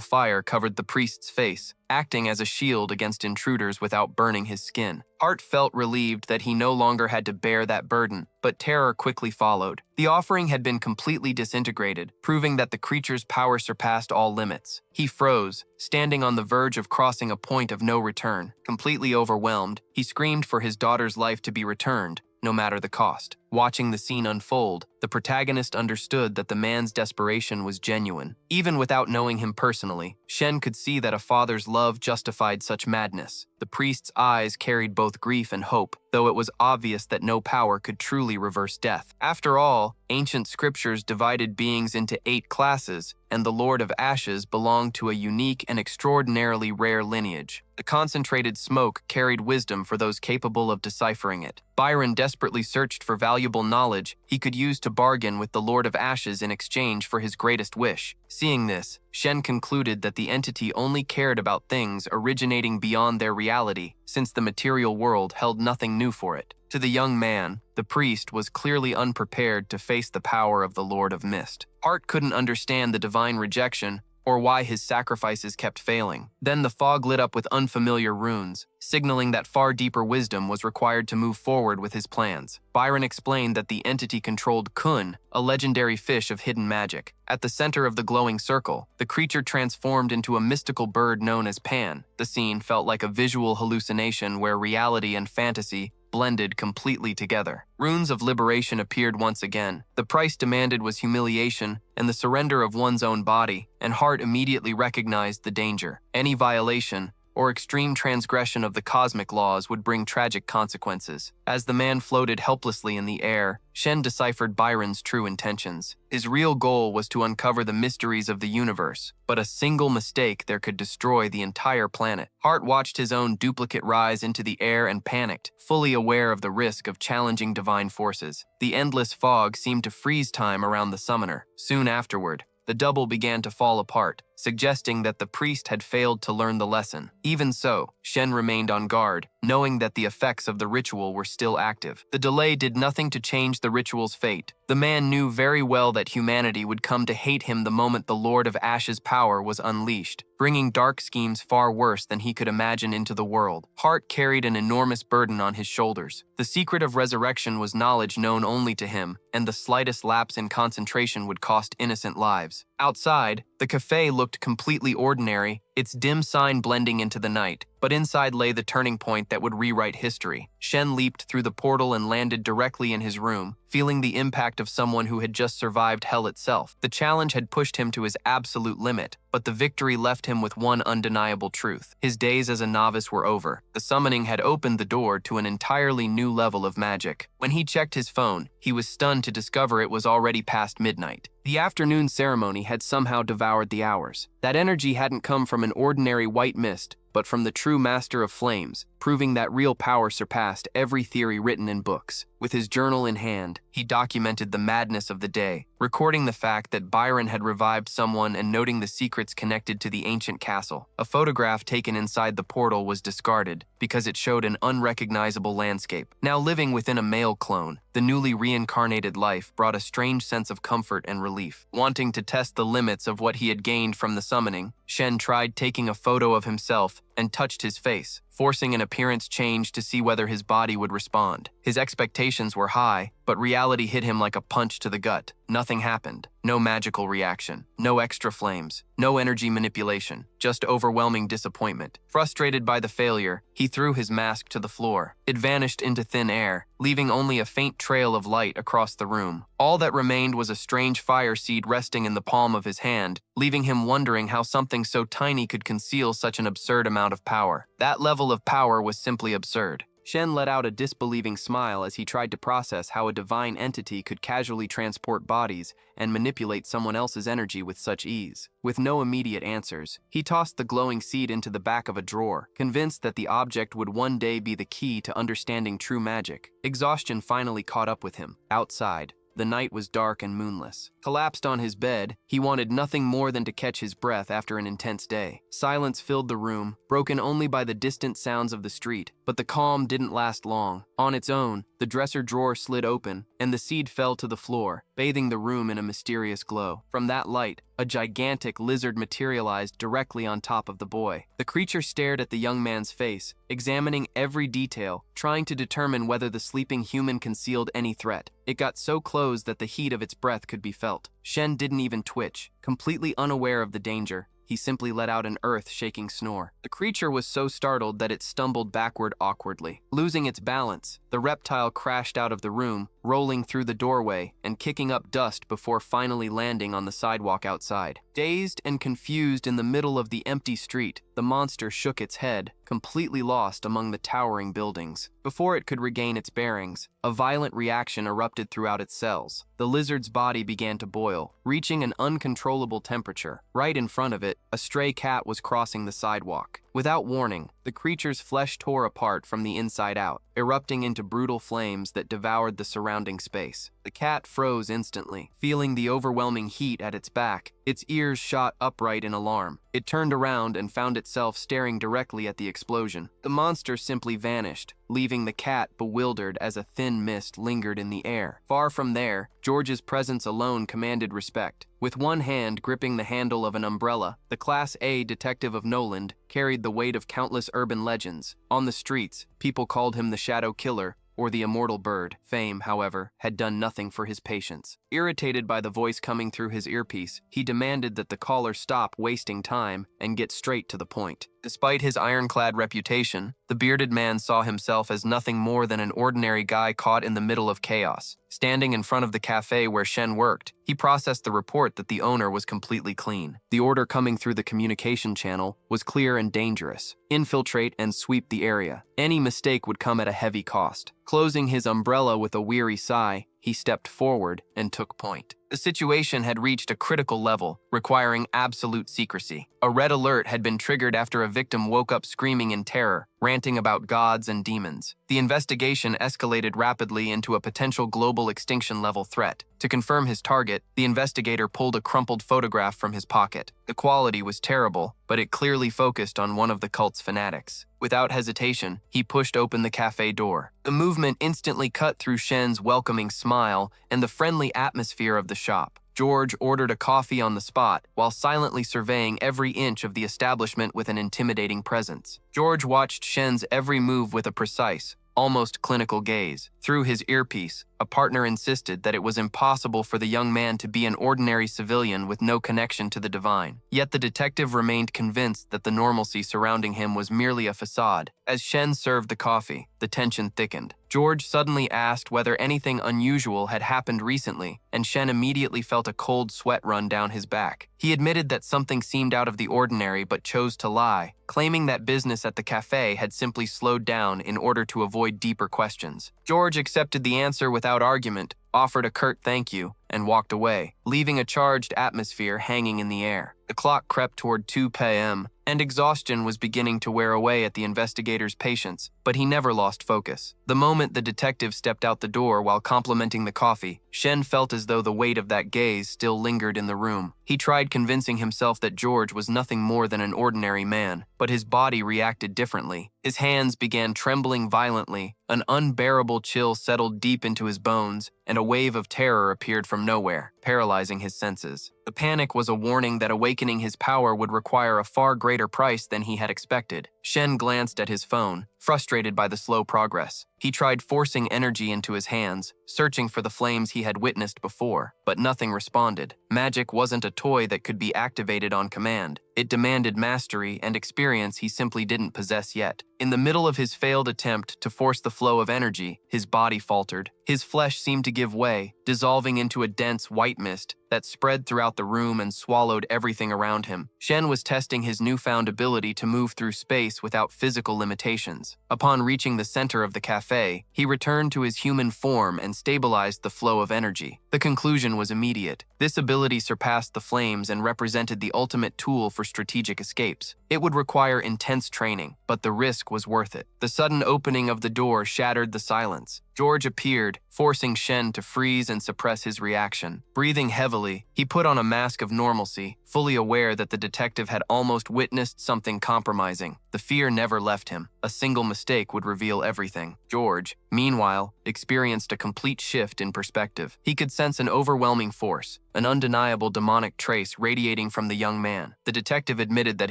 fire covered the priest's face, acting as a shield against intruders without burning his skin. Hart felt relieved that he no longer had to bear that burden, but terror quickly followed. The offering had been completely disintegrated, proving that the creature's power surpassed all limits. He froze, standing on the verge of crossing a point of no return. Completely overwhelmed, he screamed for his daughter's life to be returned, no matter the cost. Watching the scene unfold, the protagonist understood that the man's desperation was genuine. Even without knowing him personally, Shen could see that a father's love justified such madness. The priest's eyes carried both grief and hope, though it was obvious that no power could truly reverse death. After all, ancient scriptures divided beings into 8 classes, and the Lord of Ashes belonged to a unique and extraordinarily rare lineage. The concentrated smoke carried wisdom for those capable of deciphering it. Byron desperately searched for valuable knowledge he could use to bargain with the Lord of Ashes in exchange for his greatest wish. Seeing this, Shen concluded that the entity only cared about things originating beyond their reality, since the material world held nothing new for it. To the young man, the priest was clearly unprepared to face the power of the Lord of Mist. Hart couldn't understand the divine rejection or why his sacrifices kept failing. Then the fog lit up with unfamiliar runes, signaling that far deeper wisdom was required to move forward with his plans. Byron explained that the entity controlled Kun, a legendary fish of hidden magic. At the center of the glowing circle, the creature transformed into a mystical bird known as Pan. The scene felt like a visual hallucination where reality and fantasy blended completely together. Runes of liberation appeared once again. The price demanded was humiliation and the surrender of one's own body, and Hart immediately recognized the danger. Any violation or extreme transgression of the cosmic laws would bring tragic consequences. As the man floated helplessly in the air, Shen deciphered Byron's true intentions. His real goal was to uncover the mysteries of the universe, but a single mistake there could destroy the entire planet. Hart watched his own duplicate rise into the air and panicked, fully aware of the risk of challenging divine forces. The endless fog seemed to freeze time around the summoner. Soon afterward, the double began to fall apart, suggesting that the priest had failed to learn the lesson. Even so, Shen remained on guard, knowing that the effects of the ritual were still active. The delay did nothing to change the ritual's fate. The man knew very well that humanity would come to hate him the moment the Lord of Ashes' power was unleashed, bringing dark schemes far worse than he could imagine into the world. Hart carried an enormous burden on his shoulders. The secret of resurrection was knowledge known only to him, and the slightest lapse in concentration would cost innocent lives. Outside, the cafe looked completely ordinary, its dim sign blending into the night. But inside lay the turning point that would rewrite history. Shen leaped through the portal and landed directly in his room, feeling the impact of someone who had just survived hell itself. The challenge had pushed him to his absolute limit, but the victory left him with one undeniable truth. His days as a novice were over. The summoning had opened the door to an entirely new level of magic. When he checked his phone, he was stunned to discover it was already past midnight. The afternoon ceremony had somehow devoured the hours. That energy hadn't come from an ordinary white mist, but from the true master of flames, proving that real power surpassed every theory written in books. With his journal in hand, he documented the madness of the day, recording the fact that Byron had revived someone and noting the secrets connected to the ancient castle. A photograph taken inside the portal was discarded because it showed an unrecognizable landscape. Now living within a male clone, the newly reincarnated life brought a strange sense of comfort and relief. Wanting to test the limits of what he had gained from the summoning, Shen tried taking a photo of himself and touched his face, forcing an appearance change to see whether his body would respond. His expectations were high, but reality hit him like a punch to the gut. Nothing happened. No magical reaction, no extra flames, no energy manipulation, just overwhelming disappointment. Frustrated by the failure, he threw his mask to the floor. It vanished into thin air, leaving only a faint trail of light across the room. All that remained was a strange fire seed resting in the palm of his hand, leaving him wondering how something so tiny could conceal such an absurd amount of power. That level of power was simply absurd. Shen let out a disbelieving smile as he tried to process how a divine entity could casually transport bodies and manipulate someone else's energy with such ease. With no immediate answers, he tossed the glowing seed into the back of a drawer, convinced that the object would one day be the key to understanding true magic. Exhaustion finally caught up with him. Outside, the night was dark and moonless. Collapsed on his bed, he wanted nothing more than to catch his breath after an intense day. Silence filled the room, broken only by the distant sounds of the street. But the calm didn't last long. On its own, the dresser drawer slid open, and the seed fell to the floor, bathing the room in a mysterious glow. From that light, a gigantic lizard materialized directly on top of the boy. The creature stared at the young man's face, examining every detail, trying to determine whether the sleeping human concealed any threat. It got so close that the heat of its breath could be felt. Shen didn't even twitch. Completely unaware of the danger, he simply let out an earth-shaking snore. The creature was so startled that it stumbled backward awkwardly. Losing its balance, the reptile crashed out of the room, rolling through the doorway and kicking up dust before finally landing on the sidewalk outside. Dazed and confused in the middle of the empty street, the monster shook its head, completely lost among the towering buildings. Before it could regain its bearings, a violent reaction erupted throughout its cells. The lizard's body began to boil, reaching an uncontrollable temperature. Right in front of it, a stray cat was crossing the sidewalk. Without warning, the creature's flesh tore apart from the inside out, erupting into brutal flames that devoured the surrounding space. The cat froze instantly, feeling the overwhelming heat at its back. Its ears shot upright in alarm. It turned around and found itself staring directly at the explosion. The monster simply vanished, leaving the cat bewildered as a thin mist lingered in the air. Far from there, George's presence alone commanded respect. With one hand gripping the handle of an umbrella, the Class A detective of Noland carried the weight of countless urban legends. On the streets, people called him the Shadow Killer or the Immortal Bird. Fame, however, had done nothing for his patience. Irritated by the voice coming through his earpiece, he demanded that the caller stop wasting time and get straight to the point. Despite his ironclad reputation, the bearded man saw himself as nothing more than an ordinary guy caught in the middle of chaos. Standing in front of the cafe where Shen worked, he processed the report that the owner was completely clean. The order coming through the communication channel was clear and dangerous. Infiltrate and sweep the area. Any mistake would come at a heavy cost. Closing his umbrella with a weary sigh, he stepped forward and took point. The situation had reached a critical level, requiring absolute secrecy. A red alert had been triggered after a victim woke up screaming in terror, ranting about gods and demons. The investigation escalated rapidly into a potential global extinction-level threat. To confirm his target, the investigator pulled a crumpled photograph from his pocket. The quality was terrible, but it clearly focused on one of the cult's fanatics. Without hesitation, he pushed open the cafe door. The movement instantly cut through Shen's welcoming smile and the friendly atmosphere of the shop. George ordered a coffee on the spot, while silently surveying every inch of the establishment with an intimidating presence. George watched Shen's every move with a precise, almost clinical gaze. Through his earpiece, a partner insisted that it was impossible for the young man to be an ordinary civilian with no connection to the divine. Yet the detective remained convinced that the normalcy surrounding him was merely a facade. As Shen served the coffee, the tension thickened. George suddenly asked whether anything unusual had happened recently, and Shen immediately felt a cold sweat run down his back. He admitted that something seemed out of the ordinary but chose to lie, claiming that business at the cafe had simply slowed down in order to avoid deeper questions. George accepted the answer without argument, offered a curt thank you, and walked away, leaving a charged atmosphere hanging in the air. The clock crept toward 2 p.m., and exhaustion was beginning to wear away at the investigator's patience, but he never lost focus. The moment the detective stepped out the door while complimenting the coffee, Shen felt as though the weight of that gaze still lingered in the room. He tried convincing himself that George was nothing more than an ordinary man, but his body reacted differently. His hands began trembling violently, an unbearable chill settled deep into his bones, and a wave of terror appeared from nowhere, paralyzing his senses. The panic was a warning that awakening his power would require a far greater price than he had expected. Shen glanced at his phone, frustrated by the slow progress. He tried forcing energy into his hands, searching for the flames he had witnessed before, but nothing responded. Magic wasn't a toy that could be activated on command. It demanded mastery and experience he simply didn't possess yet. In the middle of his failed attempt to force the flow of energy, his body faltered. His flesh seemed to give way, dissolving into a dense white mist that spread throughout the room and swallowed everything around him. Shen was testing his newfound ability to move through space without physical limitations. Upon reaching the center of the cafe, he returned to his human form and stabilized the flow of energy. The conclusion was immediate. This ability surpassed the flames and represented the ultimate tool for strategic escapes. It would require intense training, but the risk was worth it. The sudden opening of the door shattered the silence. George appeared, forcing Shen to freeze and suppress his reaction. Breathing heavily, he put on a mask of normalcy, fully aware that the detective had almost witnessed something compromising. The fear never left him. A single mistake would reveal everything. George, meanwhile, experienced a complete shift in perspective. He could sense an overwhelming force, an undeniable demonic trace radiating from the young man. The detective admitted that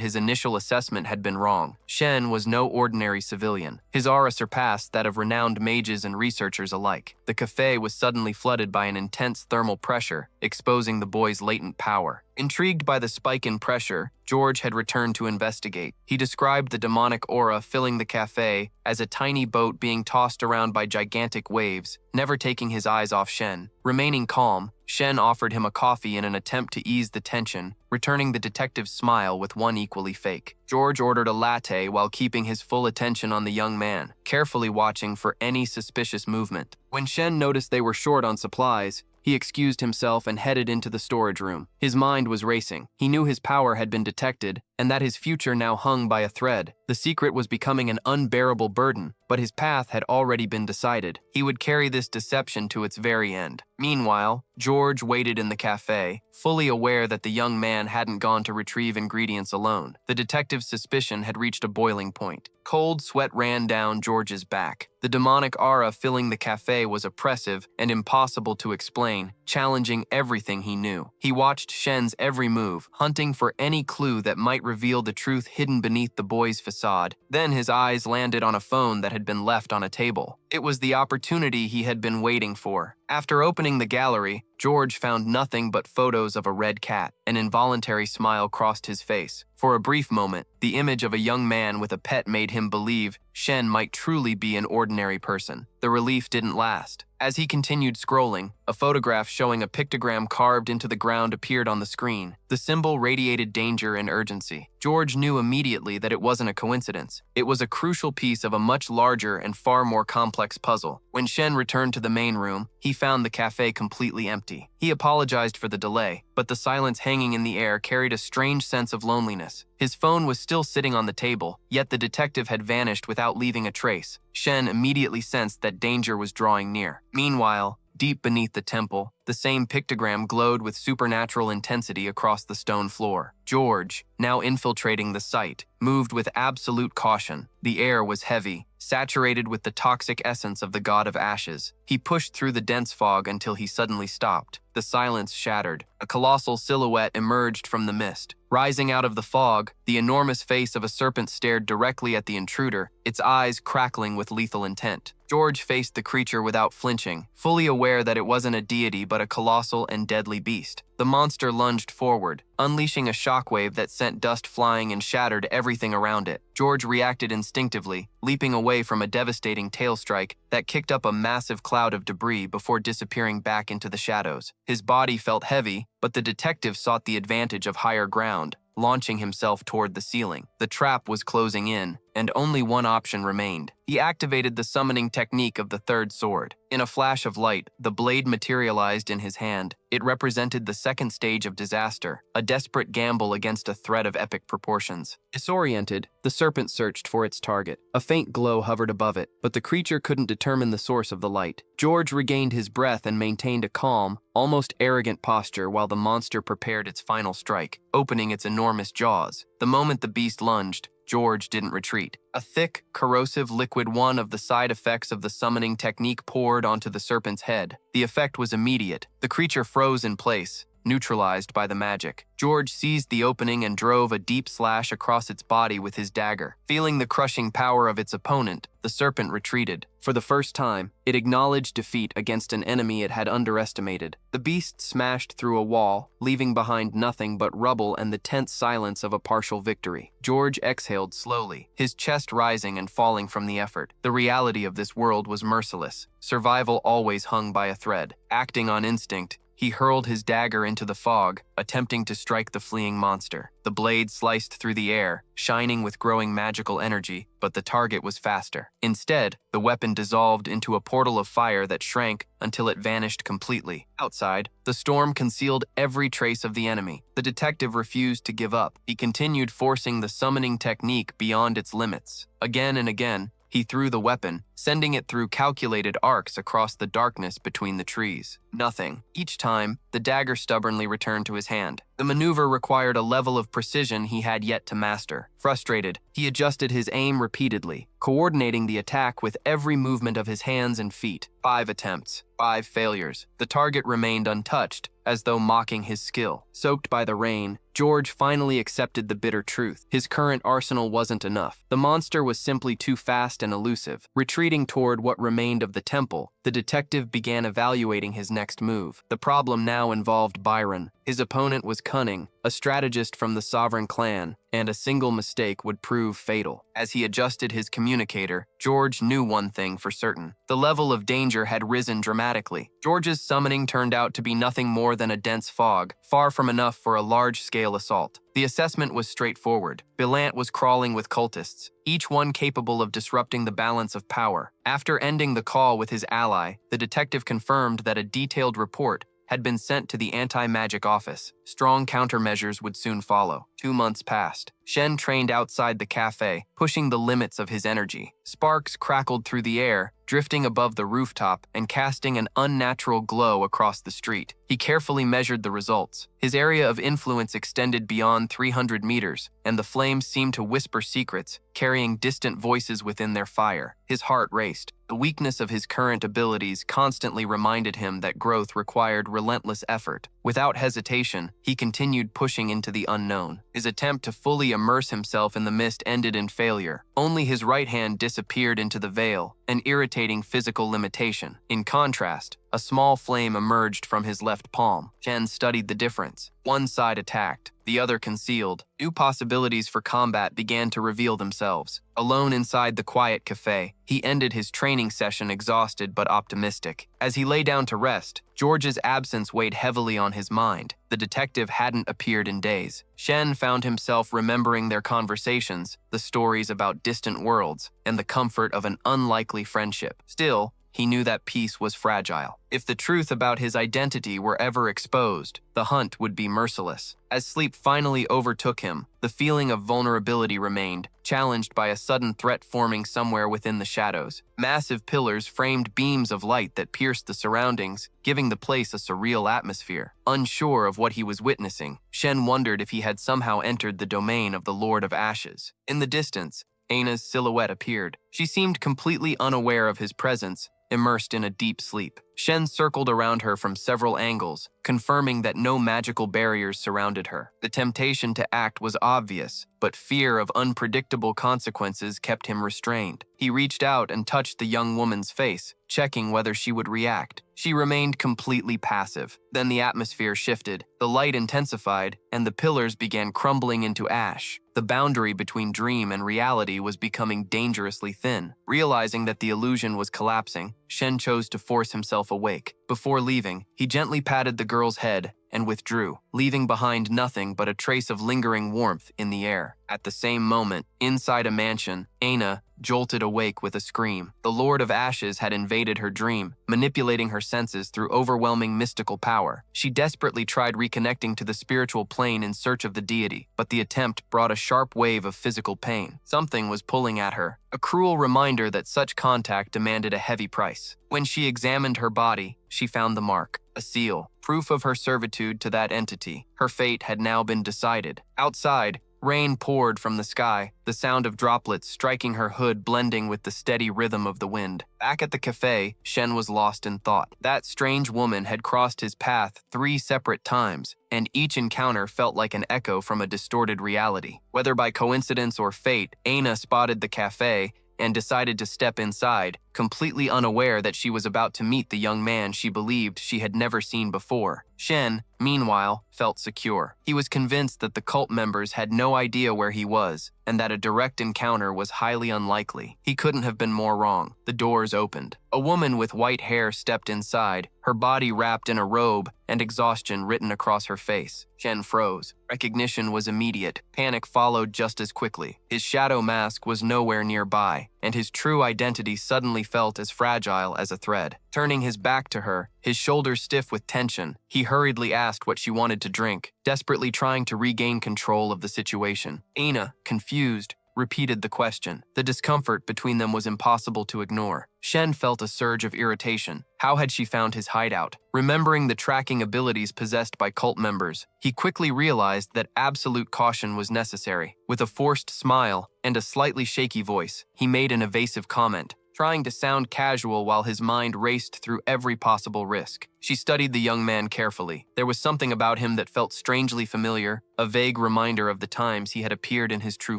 his initial assessment had been wrong. Shen was no ordinary civilian. His aura surpassed that of renowned mages and researchers alike. The cafe was suddenly flooded by an intense thermal pressure, exposing the boy's latent power. Intrigued by the spike in pressure, George had returned to investigate. He described the demonic aura filling the cafe as a tiny boat being tossed around by gigantic waves, never taking his eyes off Shen. Remaining calm, Shen offered him a coffee in an attempt to ease the tension, returning the detective's smile with one equally fake. George ordered a latte while keeping his full attention on the young man, carefully watching for any suspicious movement. When Shen noticed they were short on supplies, he excused himself and headed into the storage room. His mind was racing. He knew his power had been detected, and that his future now hung by a thread. The secret was becoming an unbearable burden, but his path had already been decided. He would carry this deception to its very end. Meanwhile, George waited in the cafe, fully aware that the young man hadn't gone to retrieve ingredients alone. The detective's suspicion had reached a boiling point. Cold sweat ran down George's back. The demonic aura filling the cafe was oppressive and impossible to explain, challenging everything he knew. He watched Shen's every move, hunting for any clue that might reveal the truth hidden beneath the boy's facade. Then his eyes landed on a phone that had been left on a table. It was the opportunity he had been waiting for. After opening the gallery, George found nothing but photos of a red cat. An involuntary smile crossed his face. For a brief moment, the image of a young man with a pet made him believe Shen might truly be an ordinary person. The relief didn't last. As he continued scrolling, a photograph showing a pictogram carved into the ground appeared on the screen. The symbol radiated danger and urgency. George knew immediately that it wasn't a coincidence. It was a crucial piece of a much larger and far more complex puzzle. When Shen returned to the main room, he found the cafe completely empty. He apologized for the delay, but the silence hanging in the air carried a strange sense of loneliness. His phone was still sitting on the table, yet the detective had vanished without leaving a trace. Shen immediately sensed that danger was drawing near. Meanwhile, deep beneath the temple, the same pictogram glowed with supernatural intensity across the stone floor. George, now infiltrating the site, moved with absolute caution. The air was heavy, saturated with the toxic essence of the god of ashes. He pushed through the dense fog until he suddenly stopped. The silence shattered. A colossal silhouette emerged from the mist. Rising out of the fog, the enormous face of a serpent stared directly at the intruder, its eyes crackling with lethal intent. George faced the creature without flinching, fully aware that it wasn't a deity but a colossal and deadly beast. The monster lunged forward, unleashing a shockwave that sent dust flying and shattered everything around it. George reacted instinctively, leaping away from a devastating tail strike that kicked up a massive cloud of debris before disappearing back into the shadows. His body felt heavy, but the detective sought the advantage of higher ground, launching himself toward the ceiling. The trap was closing in, and only one option remained: He activated the summoning technique of the third sword. In a flash of light, the blade materialized in his hand. It represented the second stage of disaster, a desperate gamble against a threat of epic proportions. Disoriented, the serpent searched for its target. A faint glow hovered above it, but the creature couldn't determine the source of the light. George regained his breath and maintained a calm, almost arrogant posture while the monster prepared its final strike, opening its enormous jaws. The moment the beast lunged, George didn't retreat. A thick, corrosive liquid, one of the side effects of the summoning technique, poured onto the serpent's head. The effect was immediate. The creature froze in place, neutralized by the magic. George seized the opening and drove a deep slash across its body with his dagger. Feeling the crushing power of its opponent, the serpent retreated. For the first time, it acknowledged defeat against an enemy it had underestimated. The beast smashed through a wall, leaving behind nothing but rubble and the tense silence of a partial victory. George exhaled slowly, his chest rising and falling from the effort. The reality of this world was merciless. Survival always hung by a thread. Acting on instinct, he hurled his dagger into the fog, attempting to strike the fleeing monster. The blade sliced through the air, shining with growing magical energy, but the target was faster. Instead, the weapon dissolved into a portal of fire that shrank until it vanished completely. Outside, the storm concealed every trace of the enemy. The detective refused to give up. He continued forcing the summoning technique beyond its limits. Again and again, he threw the weapon, sending it through calculated arcs across the darkness between the trees. Nothing. Each time, the dagger stubbornly returned to his hand. The maneuver required a level of precision he had yet to master. Frustrated, he adjusted his aim repeatedly, coordinating the attack with every movement of his hands and feet. 5 attempts, 5 failures. The target remained untouched, as though mocking his skill. Soaked by the rain, George finally accepted the bitter truth. His current arsenal wasn't enough. The monster was simply too fast and elusive. Retreating toward what remained of the temple, the detective began evaluating his next move. The problem now involved Byron. His opponent was cunning, a strategist from the Sovereign clan, and a single mistake would prove fatal. As he adjusted his communicator, George knew one thing for certain. The level of danger had risen dramatically. George's summoning turned out to be nothing more than a dense fog, far from enough for a large-scale assault. The assessment was straightforward. Belant was crawling with cultists, each one capable of disrupting the balance of power. After ending the call with his ally, the detective confirmed that a detailed report had been sent to the anti-magic office. Strong countermeasures would soon follow. 2 months passed. Shen trained outside the cafe, pushing the limits of his energy. Sparks crackled through the air, drifting above the rooftop and casting an unnatural glow across the street. He carefully measured the results. His area of influence extended beyond 300 meters, and the flames seemed to whisper secrets, carrying distant voices within their fire. His heart raced. The weakness of his current abilities constantly reminded him that growth required relentless effort. Without hesitation, he continued pushing into the unknown. His attempt to fully immerse himself in the mist ended in failure. Only his right hand disappeared into the veil, an irritating physical limitation. In contrast, a small flame emerged from his left palm. Shen studied the difference. One side attacked, the other concealed. New possibilities for combat began to reveal themselves. Alone inside the quiet cafe, he ended his training session exhausted but optimistic. As he lay down to rest, George's absence weighed heavily on his mind. The detective hadn't appeared in days. Shen found himself remembering their conversations, the stories about distant worlds, and the comfort of an unlikely friendship. Still, he knew that peace was fragile. If the truth about his identity were ever exposed, the hunt would be merciless. As sleep finally overtook him, the feeling of vulnerability remained, challenged by a sudden threat forming somewhere within the shadows. Massive pillars framed beams of light that pierced the surroundings, giving the place a surreal atmosphere. Unsure of what he was witnessing, Shen wondered if he had somehow entered the domain of the Lord of Ashes. In the distance, Aina's silhouette appeared. She seemed completely unaware of his presence, immersed in a deep sleep. Shen circled around her from several angles, confirming that no magical barriers surrounded her. The temptation to act was obvious, but fear of unpredictable consequences kept him restrained. He reached out and touched the young woman's face, checking whether she would react. She remained completely passive. Then the atmosphere shifted, the light intensified, and the pillars began crumbling into ash. The boundary between dream and reality was becoming dangerously thin. Realizing that the illusion was collapsing, Shen chose to force himself awake. Before leaving, he gently patted the girl's head and withdrew, leaving behind nothing but a trace of lingering warmth in the air. At the same moment, inside a mansion, Aina jolted awake with a scream. The Lord of Ashes had invaded her dream, manipulating her senses through overwhelming mystical power. She desperately tried reconnecting to the spiritual plane in search of the deity, but the attempt brought a sharp wave of physical pain. Something was pulling at her, a cruel reminder that such contact demanded a heavy price. When she examined her body, she found the mark, a seal, proof of her servitude to that entity. Her fate had now been decided. Outside, rain poured from the sky, the sound of droplets striking her hood blending with the steady rhythm of the wind. Back at the cafe, Shen was lost in thought. That strange woman had crossed his path 3 separate times, and each encounter felt like an echo from a distorted reality. Whether by coincidence or fate, Aina spotted the cafe and decided to step inside, completely unaware that she was about to meet the young man she believed she had never seen before. Shen, meanwhile, felt secure. He was convinced that the cult members had no idea where he was, and that a direct encounter was highly unlikely. He couldn't have been more wrong. The doors opened. A woman with white hair stepped inside, her body wrapped in a robe and exhaustion written across her face. Shen froze. Recognition was immediate. Panic followed just as quickly. His shadow mask was nowhere nearby, and his true identity suddenly felt as fragile as a thread. Turning his back to her, his shoulders stiff with tension, he hurriedly asked what she wanted to drink, desperately trying to regain control of the situation. Aina, confused, repeated the question. The discomfort between them was impossible to ignore. Shen felt a surge of irritation. How had she found his hideout? Remembering the tracking abilities possessed by cult members, he quickly realized that absolute caution was necessary. With a forced smile and a slightly shaky voice, he made an evasive comment, trying to sound casual while his mind raced through every possible risk. She studied the young man carefully. There was something about him that felt strangely familiar, a vague reminder of the times he had appeared in his true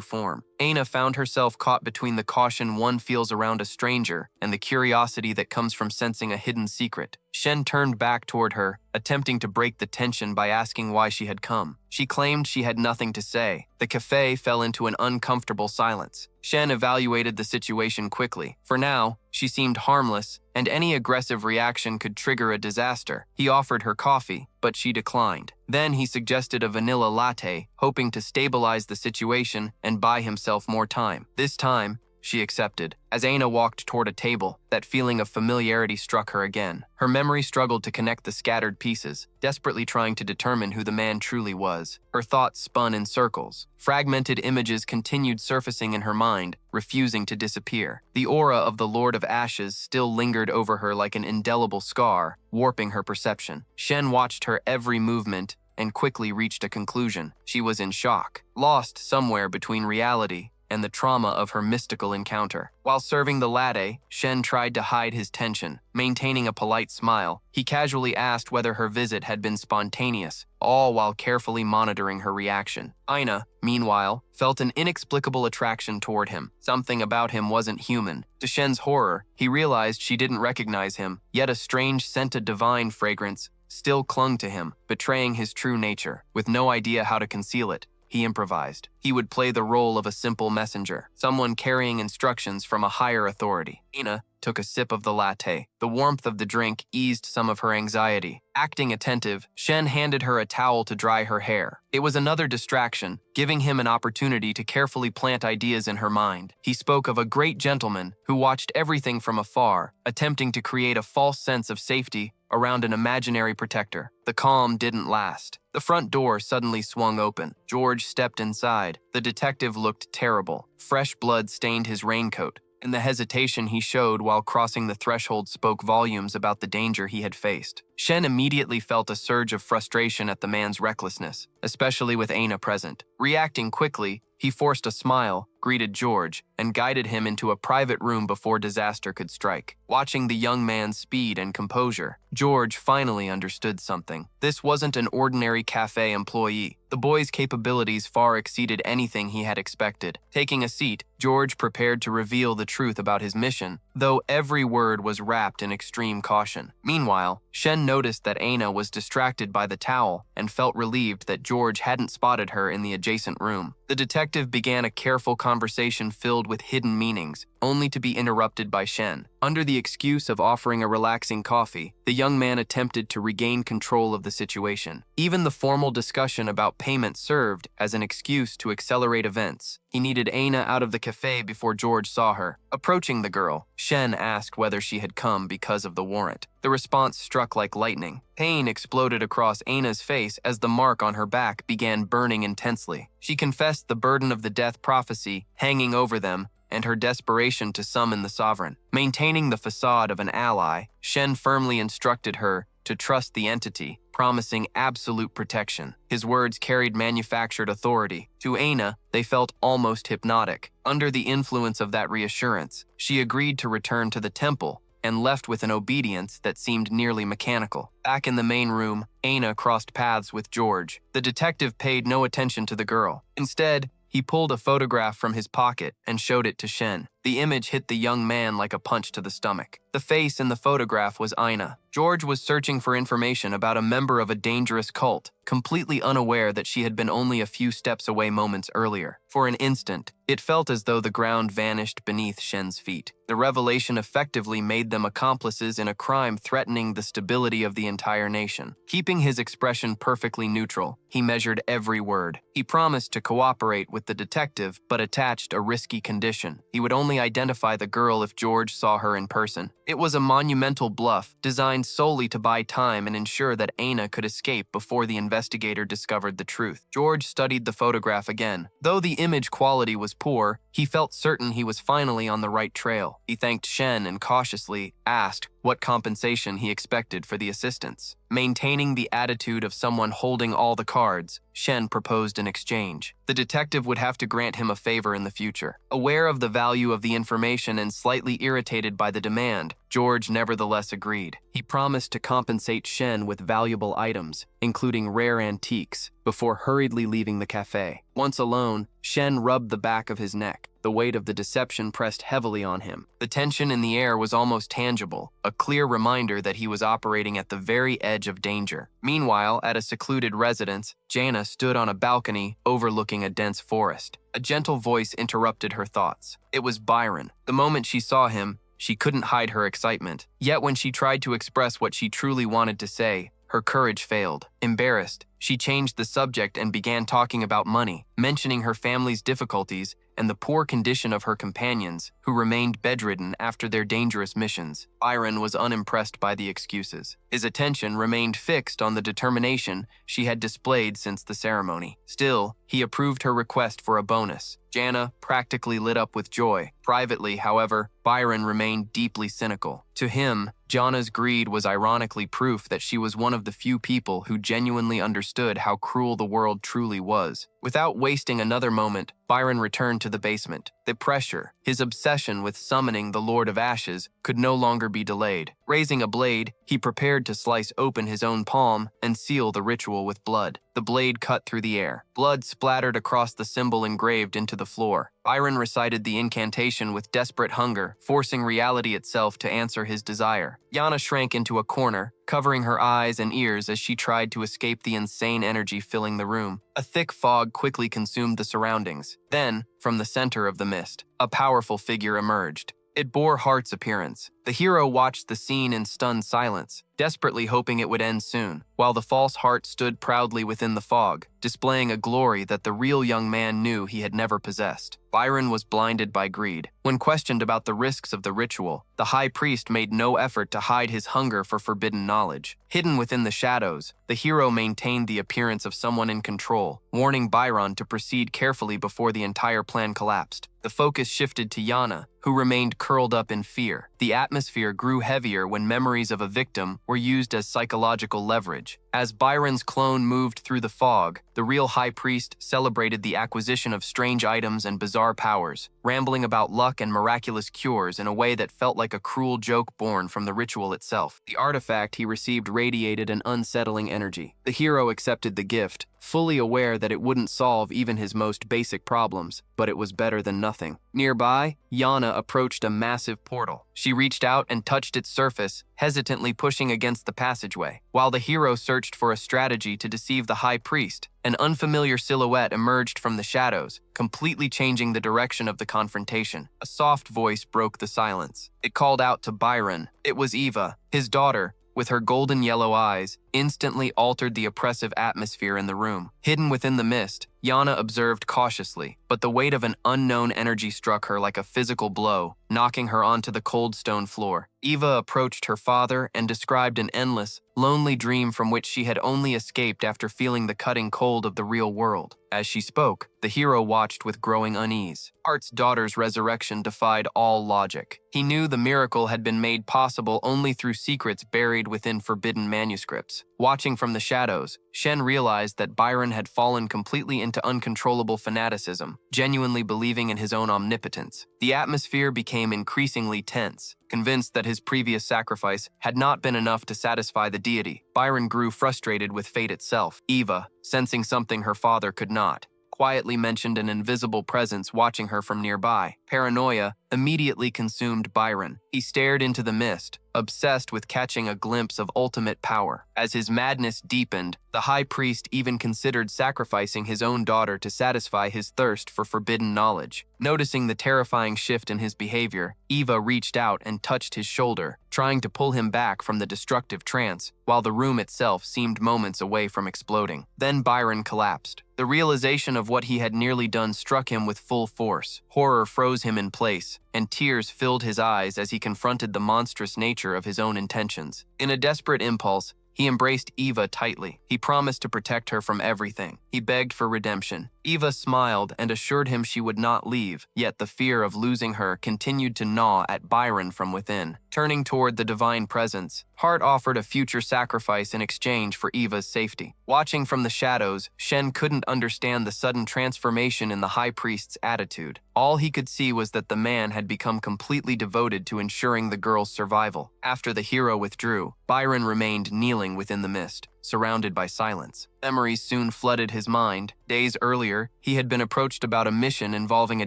form. Aina found herself caught between the caution one feels around a stranger and the curiosity that comes from sensing a hidden secret. Shen turned back toward her, attempting to break the tension by asking why she had come. She claimed she had nothing to say. The cafe fell into an uncomfortable silence. Shen evaluated the situation quickly. For now, she seemed harmless, and any aggressive reaction could trigger a disaster. He offered her coffee, but she declined. Then he suggested a vanilla latte, hoping to stabilize the situation and buy himself more time. This time, she accepted. As Aina walked toward a table, that feeling of familiarity struck her again. Her memory struggled to connect the scattered pieces, desperately trying to determine who the man truly was. Her thoughts spun in circles. Fragmented images continued surfacing in her mind, refusing to disappear. The aura of the Lord of Ashes still lingered over her like an indelible scar, warping her perception. Shen watched her every movement and quickly reached a conclusion. She was in shock, lost somewhere between reality and the trauma of her mystical encounter. While serving the latte, Shen tried to hide his tension. Maintaining a polite smile, he casually asked whether her visit had been spontaneous, all while carefully monitoring her reaction. Aina, meanwhile, felt an inexplicable attraction toward him. Something about him wasn't human. To Shen's horror, he realized she didn't recognize him, yet a strange scent of divine fragrance still clung to him, betraying his true nature. With no idea how to conceal it, he improvised. He would play the role of a simple messenger, someone carrying instructions from a higher authority. Aina took a sip of the latte. The warmth of the drink eased some of her anxiety. Acting attentive, Shen handed her a towel to dry her hair. It was another distraction, giving him an opportunity to carefully plant ideas in her mind. He spoke of a great gentleman who watched everything from afar, attempting to create a false sense of safety around an imaginary protector. The calm didn't last. The front door suddenly swung open. George stepped inside. The detective looked terrible. Fresh blood stained his raincoat, and the hesitation he showed while crossing the threshold spoke volumes about the danger he had faced. Shen immediately felt a surge of frustration at the man's recklessness, especially with Aina present. Reacting quickly, he forced a smile, greeted George, and guided him into a private room before disaster could strike. Watching the young man's speed and composure, George finally understood something. This wasn't an ordinary cafe employee. The boy's capabilities far exceeded anything he had expected. Taking a seat, George prepared to reveal the truth about his mission, though every word was wrapped in extreme caution. Meanwhile, Shen noticed that Aina was distracted by the towel and felt relieved that George hadn't spotted her in the adjacent room. The detective began a careful conversation filled with hidden meanings, only to be interrupted by Shen. Under the excuse of offering a relaxing coffee, the young man attempted to regain control of the situation. Even the formal discussion about payment served as an excuse to accelerate events. He needed Aina out of the cafe before George saw her. Approaching the girl, Shen asked whether she had come because of the warrant. The response struck like lightning. Pain exploded across Aina's face as the mark on her back began burning intensely. She confessed the burden of the death prophecy hanging over them and her desperation to summon the sovereign. Maintaining the facade of an ally, Shen firmly instructed her to trust the entity, promising absolute protection. His words carried manufactured authority. To Aina, they felt almost hypnotic. Under the influence of that reassurance, she agreed to return to the temple and left with an obedience that seemed nearly mechanical. Back in the main room, Aina crossed paths with George. The detective paid no attention to the girl. Instead, he pulled a photograph from his pocket and showed it to Shen. The image hit the young man like a punch to the stomach. The face in the photograph was Aina. George was searching for information about a member of a dangerous cult, completely unaware that she had been only a few steps away moments earlier. For an instant, it felt as though the ground vanished beneath Shen's feet. The revelation effectively made them accomplices in a crime threatening the stability of the entire nation. Keeping his expression perfectly neutral, he measured every word. He promised to cooperate with the detective, but attached a risky condition. He would only identify the girl if George saw her in person. It was a monumental bluff, designed solely to buy time and ensure that Aina could escape before the investigator discovered the truth. George studied the photograph again. Though the image quality was poor, he felt certain he was finally on the right trail. He thanked Shen and cautiously asked what compensation he expected for the assistance. Maintaining the attitude of someone holding all the cards, Shen proposed an exchange. The detective would have to grant him a favor in the future. Aware of the value of the information and slightly irritated by the demand, George nevertheless agreed. He promised to compensate Shen with valuable items, including rare antiques, before hurriedly leaving the cafe. Once alone, Shen rubbed the back of his neck. The weight of the deception pressed heavily on him. The tension in the air was almost tangible, a clear reminder that he was operating at the very edge of danger. Meanwhile, at a secluded residence, Jana stood on a balcony overlooking a dense forest. A gentle voice interrupted her thoughts. It was Byron. The moment she saw him, she couldn't hide her excitement. Yet when she tried to express what she truly wanted to say, her courage failed. Embarrassed, she changed the subject and began talking about money, mentioning her family's difficulties and the poor condition of her companions, who remained bedridden after their dangerous missions. Byron was unimpressed by the excuses. His attention remained fixed on the determination she had displayed since the ceremony. Still, he approved her request for a bonus. Jana practically lit up with joy. Privately, however, Byron remained deeply cynical. To him, Jana's greed was ironically proof that she was one of the few people who genuinely understood how cruel the world truly was. Without wasting another moment, Byron returned to the basement. The pressure, his obsession with summoning the Lord of Ashes, could no longer be delayed. Raising a blade, he prepared to slice open his own palm and seal the ritual with blood. The blade cut through the air. Blood splattered across the symbol engraved into the floor. Byron recited the incantation with desperate hunger, forcing reality itself to answer his desire. Yana shrank into a corner, covering her eyes and ears as she tried to escape the insane energy filling the room. A thick fog quickly consumed the surroundings. Then, from the center of the mist, a powerful figure emerged. It bore Hart's appearance. The hero watched the scene in stunned silence, desperately hoping it would end soon, while the false Hart stood proudly within the fog, displaying a glory that the real young man knew he had never possessed. Byron was blinded by greed. When questioned about the risks of the ritual, the high priest made no effort to hide his hunger for forbidden knowledge. Hidden within the shadows, the hero maintained the appearance of someone in control, warning Byron to proceed carefully before the entire plan collapsed. The focus shifted to Yana, who remained curled up in fear. The atmosphere grew heavier when memories of a victim were used as psychological leverage. As Byron's clone moved through the fog, the real high priest celebrated the acquisition of strange items and bizarre powers, rambling about luck and miraculous cures in a way that felt like a cruel joke born from the ritual itself. The artifact he received radiated an unsettling energy. The hero accepted the gift, fully aware that it wouldn't solve even his most basic problems, but it was better than nothing. Nearby, Yana approached a massive portal. She reached out and touched its surface, hesitantly pushing against the passageway. While the hero searched for a strategy to deceive the high priest, an unfamiliar silhouette emerged from the shadows, completely changing the direction of the confrontation. A soft voice broke the silence. It called out to Byron. It was Eva, his daughter, with her golden yellow eyes, instantly altered the oppressive atmosphere in the room. Hidden within the mist, Yana observed cautiously, but the weight of an unknown energy struck her like a physical blow, knocking her onto the cold stone floor. Eva approached her father and described an endless, lonely dream from which she had only escaped after feeling the cutting cold of the real world. As she spoke, the hero watched with growing unease. Art's daughter's resurrection defied all logic. He knew the miracle had been made possible only through secrets buried within forbidden manuscripts. Watching from the shadows, Shen realized that Byron had fallen completely into uncontrollable fanaticism, genuinely believing in his own omnipotence. The atmosphere became increasingly tense. Convinced that his previous sacrifice had not been enough to satisfy the deity, Byron grew frustrated with fate itself. Eva, sensing something her father could not, quietly mentioned an invisible presence watching her from nearby. Paranoia immediately consumed Byron. He stared into the mist, obsessed with catching a glimpse of ultimate power. As his madness deepened, the high priest even considered sacrificing his own daughter to satisfy his thirst for forbidden knowledge. Noticing the terrifying shift in his behavior, Eva reached out and touched his shoulder, trying to pull him back from the destructive trance, while the room itself seemed moments away from exploding. Then Byron collapsed. The realization of what he had nearly done struck him with full force. Horror froze him in place, and tears filled his eyes as he confronted the monstrous nature of his own intentions. In a desperate impulse, he embraced Eva tightly. He promised to protect her from everything. He begged for redemption. Eva smiled and assured him she would not leave, yet the fear of losing her continued to gnaw at Byron from within. Turning toward the divine presence, Hart offered a future sacrifice in exchange for Eva's safety. Watching from the shadows, Shen couldn't understand the sudden transformation in the high priest's attitude. All he could see was that the man had become completely devoted to ensuring the girl's survival. After the hero withdrew, Byron remained kneeling within the mist, surrounded by silence. Memories soon flooded his mind. Days earlier, he had been approached about a mission involving a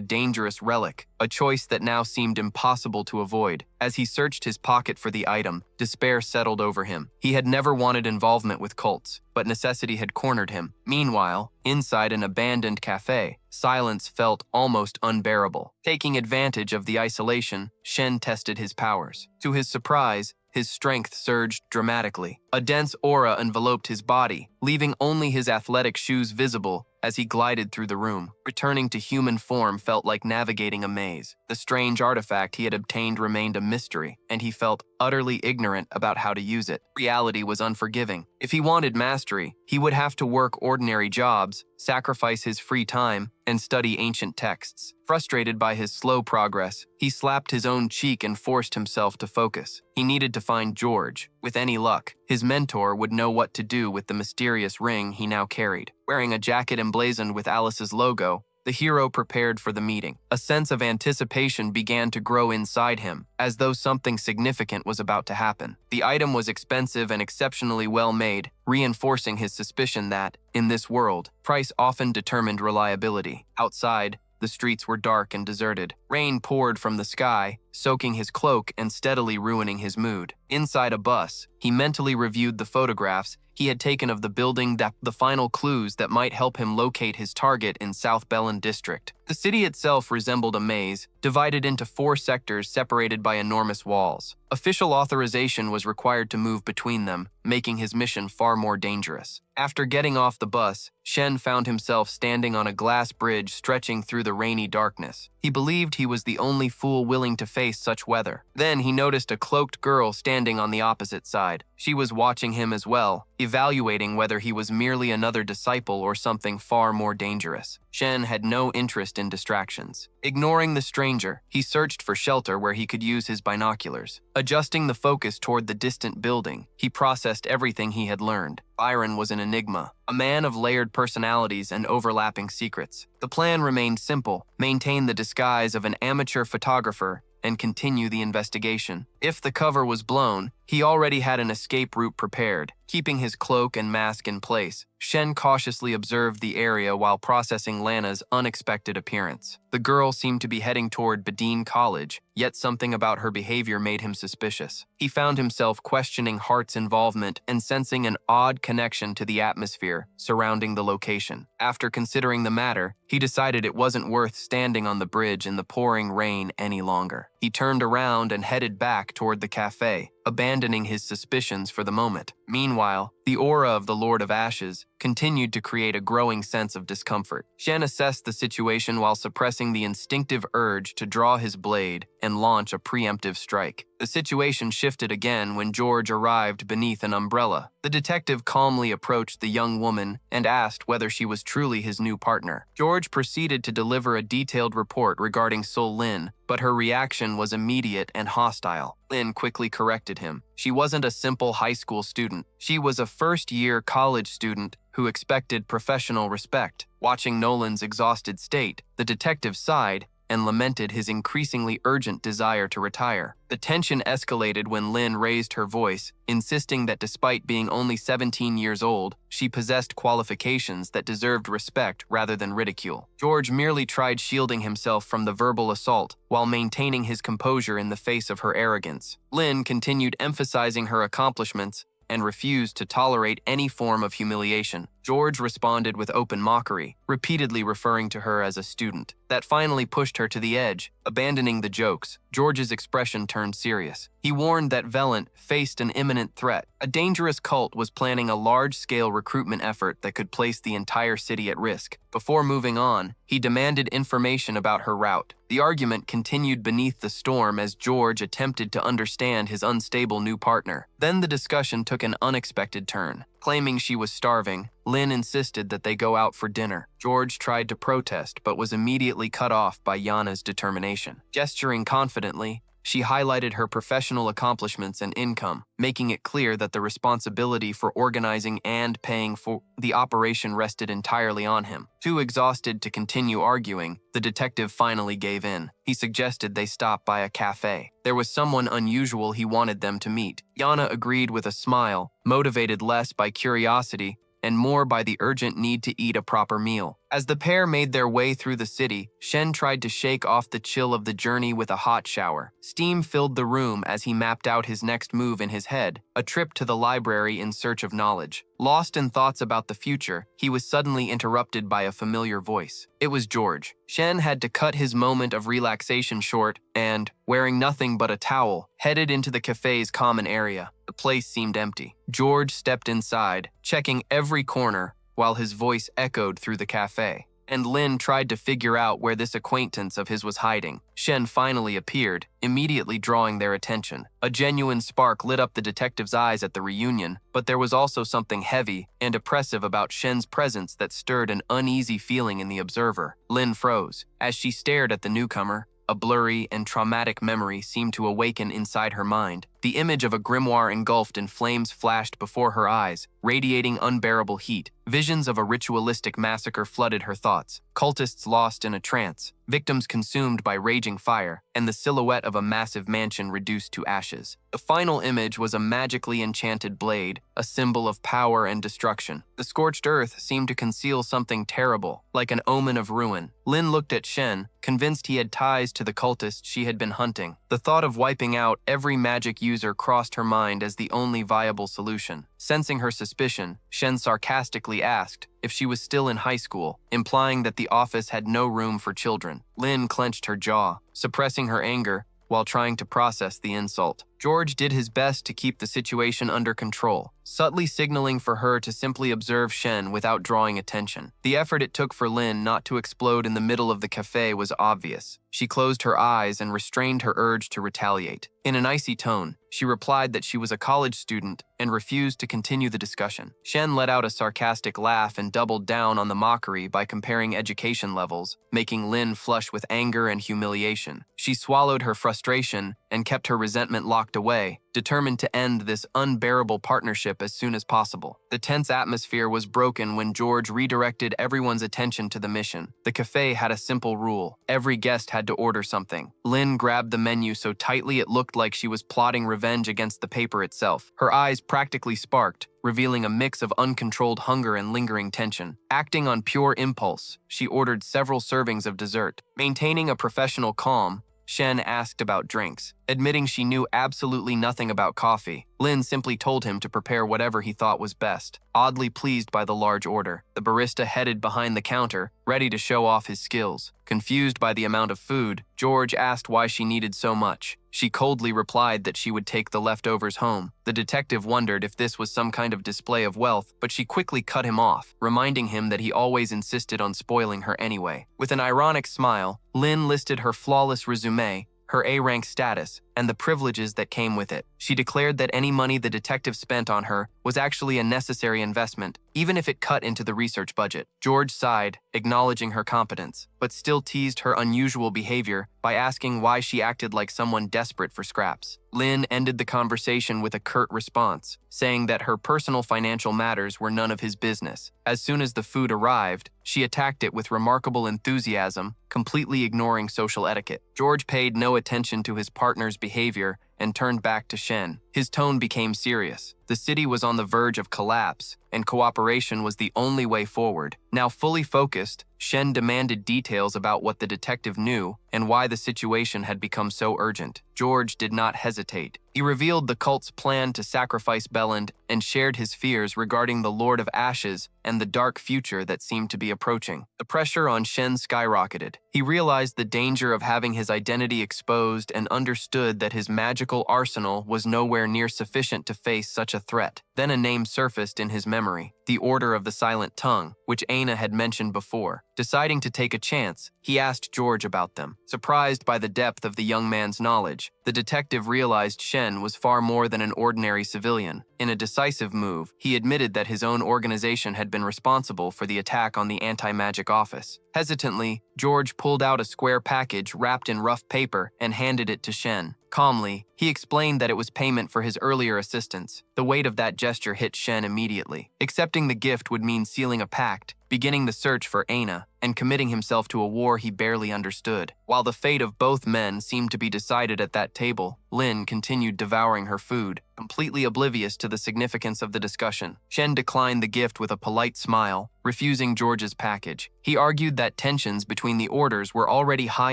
dangerous relic, a choice that now seemed impossible to avoid. As he searched his pocket for the item, despair settled over him. He had never wanted involvement with cults, but necessity had cornered him. Meanwhile, inside an abandoned cafe, silence felt almost unbearable. Taking advantage of the isolation, Shen tested his powers. To his surprise, his strength surged dramatically. A dense aura enveloped his body, leaving only his athletic shoes visible as he glided through the room. Returning to human form felt like navigating a maze. The strange artifact he had obtained remained a mystery, and he felt utterly ignorant about how to use it. Reality was unforgiving. If he wanted mastery, he would have to work ordinary jobs, sacrifice his free time, and study ancient texts. Frustrated by his slow progress, he slapped his own cheek and forced himself to focus. He needed to find George. With any luck, his mentor would know what to do with the mysterious ring he now carried. Wearing a jacket emblazoned with Alice's logo, the hero prepared for the meeting. A sense of anticipation began to grow inside him, as though something significant was about to happen. The item was expensive and exceptionally well made, reinforcing his suspicion that, in this world, price often determined reliability. Outside, the streets were dark and deserted. Rain poured from the sky, soaking his cloak and steadily ruining his mood. Inside a bus, he mentally reviewed the photographs he had taken of the building, the final clues that might help him locate his target in South Belen District. The city itself resembled a maze, divided into 4 sectors separated by enormous walls. Official authorization was required to move between them, making his mission far more dangerous. After getting off the bus, Shen found himself standing on a glass bridge stretching through the rainy darkness. He believed he was the only fool willing to face such weather. Then he noticed a cloaked girl standing on the opposite side. She was watching him as well, evaluating whether he was merely another disciple or something far more dangerous. Shen had no interest in distractions. Ignoring the stranger, he searched for shelter where he could use his binoculars. Adjusting the focus toward the distant building, he processed everything he had learned. Byron was an enigma, a man of layered personalities and overlapping secrets. The plan remained simple: maintain the disguise of an amateur photographer and continue the investigation. If the cover was blown, He already had an escape route prepared. Keeping his cloak and mask in place, Shen cautiously observed the area while processing Lana's unexpected appearance. The girl seemed to be heading toward Badine College, yet something about her behavior made him suspicious. He found himself questioning Hart's involvement and sensing an odd connection to the atmosphere surrounding the location. After considering the matter, he decided it wasn't worth standing on the bridge in the pouring rain any longer. He turned around and headed back toward the cafe, abandoning his suspicions for the moment. Meanwhile, the aura of the Lord of Ashes continued to create a growing sense of discomfort. Shen assessed the situation while suppressing the instinctive urge to draw his blade and launch a preemptive strike. The situation shifted again when George arrived beneath an umbrella. The detective calmly approached the young woman and asked whether she was truly his new partner. George proceeded to deliver a detailed report regarding Sol Lin, but her reaction was immediate and hostile. Lin quickly corrected him. She wasn't a simple high school student. She was a first-year college student who expected professional respect. Watching Nolan's exhausted state, the detective sighed and lamented his increasingly urgent desire to retire. The tension escalated when Lin raised her voice, insisting that despite being only 17 years old, she possessed qualifications that deserved respect rather than ridicule. George merely tried shielding himself from the verbal assault while maintaining his composure in the face of her arrogance. Lin continued emphasizing her accomplishments and refused to tolerate any form of humiliation. George responded with open mockery, repeatedly referring to her as a student. That finally pushed her to the edge. Abandoning the jokes, George's expression turned serious. He warned that Velant faced an imminent threat. A dangerous cult was planning a large-scale recruitment effort that could place the entire city at risk. Before moving on, he demanded information about her route. The argument continued beneath the storm as George attempted to understand his unstable new partner. Then the discussion took an unexpected turn. Claiming she was starving, Lin insisted that they go out for dinner. George tried to protest but was immediately cut off by Yana's determination. Gesturing confidently, she highlighted her professional accomplishments and income, making it clear that the responsibility for organizing and paying for the operation rested entirely on him. Too exhausted to continue arguing, the detective finally gave in. He suggested they stop by a cafe. There was someone unusual he wanted them to meet. Yana agreed with a smile, motivated less by curiosity and more by the urgent need to eat a proper meal. As the pair made their way through the city, Shen tried to shake off the chill of the journey with a hot shower. Steam filled the room as he mapped out his next move in his head, a trip to the library in search of knowledge. Lost in thoughts about the future, he was suddenly interrupted by a familiar voice. It was George. Shen had to cut his moment of relaxation short and, wearing nothing but a towel, headed into the cafe's common area. The place seemed empty. George stepped inside, checking every corner, while his voice echoed through the cafe. And Lin tried to figure out where this acquaintance of his was hiding. Shen finally appeared, immediately drawing their attention. A genuine spark lit up the detective's eyes at the reunion, but there was also something heavy and oppressive about Shen's presence that stirred an uneasy feeling in the observer. Lin froze. As she stared at the newcomer, a blurry and traumatic memory seemed to awaken inside her mind. The image of a grimoire engulfed in flames flashed before her eyes, radiating unbearable heat. Visions of a ritualistic massacre flooded her thoughts. Cultists lost in a trance, victims consumed by raging fire, and the silhouette of a massive mansion reduced to ashes. The final image was a magically enchanted blade, a symbol of power and destruction. The scorched earth seemed to conceal something terrible, like an omen of ruin. Lin looked at Shen, convinced he had ties to the cultists she had been hunting. The thought of wiping out every magic user crossed her mind as the only viable solution. Sensing her suspicion, Shen sarcastically asked if she was still in high school, implying that the office had no room for children. Lin clenched her jaw, suppressing her anger while trying to process the insult. George did his best to keep the situation under control, subtly signaling for her to simply observe Shen without drawing attention. The effort it took for Lin not to explode in the middle of the cafe was obvious. She closed her eyes and restrained her urge to retaliate. In an icy tone, she replied that she was a college student and refused to continue the discussion. Shen let out a sarcastic laugh and doubled down on the mockery by comparing education levels, making Lin flush with anger and humiliation. She swallowed her frustration and kept her resentment locked walked away, determined to end this unbearable partnership as soon as possible. The tense atmosphere was broken when George redirected everyone's attention to the mission. The cafe had a simple rule. Every guest had to order something. Lynn grabbed the menu so tightly it looked like she was plotting revenge against the paper itself. Her eyes practically sparked, revealing a mix of uncontrolled hunger and lingering tension. Acting on pure impulse, she ordered several servings of dessert. Maintaining a professional calm, Shen asked about drinks. Admitting she knew absolutely nothing about coffee, Lin simply told him to prepare whatever he thought was best. Oddly pleased by the large order, the barista headed behind the counter, ready to show off his skills. Confused by the amount of food, George asked why she needed so much. She coldly replied that she would take the leftovers home. The detective wondered if this was some kind of display of wealth, but she quickly cut him off, reminding him that he always insisted on spoiling her anyway. With an ironic smile, Lin listed her flawless resume, her A-rank status, and the privileges that came with it. She declared that any money the detective spent on her was actually a necessary investment, even if it cut into the research budget. George sighed, acknowledging her competence, but still teased her unusual behavior by asking why she acted like someone desperate for scraps. Lin ended the conversation with a curt response, saying that her personal financial matters were none of his business. As soon as the food arrived, she attacked it with remarkable enthusiasm, completely ignoring social etiquette. George paid no attention to his partner's behavior and turned back to Shen. His tone became serious. The city was on the verge of collapse, and cooperation was the only way forward. Now fully focused, Shen demanded details about what the detective knew and why the situation had become so urgent. George did not hesitate. He revealed the cult's plan to sacrifice Belland and shared his fears regarding the Lord of Ashes and the dark future that seemed to be approaching. The pressure on Shen skyrocketed. He realized the danger of having his identity exposed and understood that his magical arsenal was nowhere near sufficient to face such a threat. Then a name surfaced in his memory, the Order of the Silent Tongue, which Aina had mentioned before. Deciding to take a chance, he asked George about them. Surprised by the depth of the young man's knowledge, the detective realized Shen was far more than an ordinary civilian. In a decisive move, he admitted that his own organization had been responsible for the attack on the anti-magic office. Hesitantly, George pulled out a square package wrapped in rough paper and handed it to Shen. Calmly, he explained that it was payment for his earlier assistance. The weight of that gesture hit Shen immediately. Accepting the gift would mean sealing a pact, beginning the search for Aina, and committing himself to a war he barely understood. While the fate of both men seemed to be decided at that table, Lin continued devouring her food, completely oblivious to the significance of the discussion. Shen declined the gift with a polite smile, refusing George's package. He argued that tensions between the orders were already high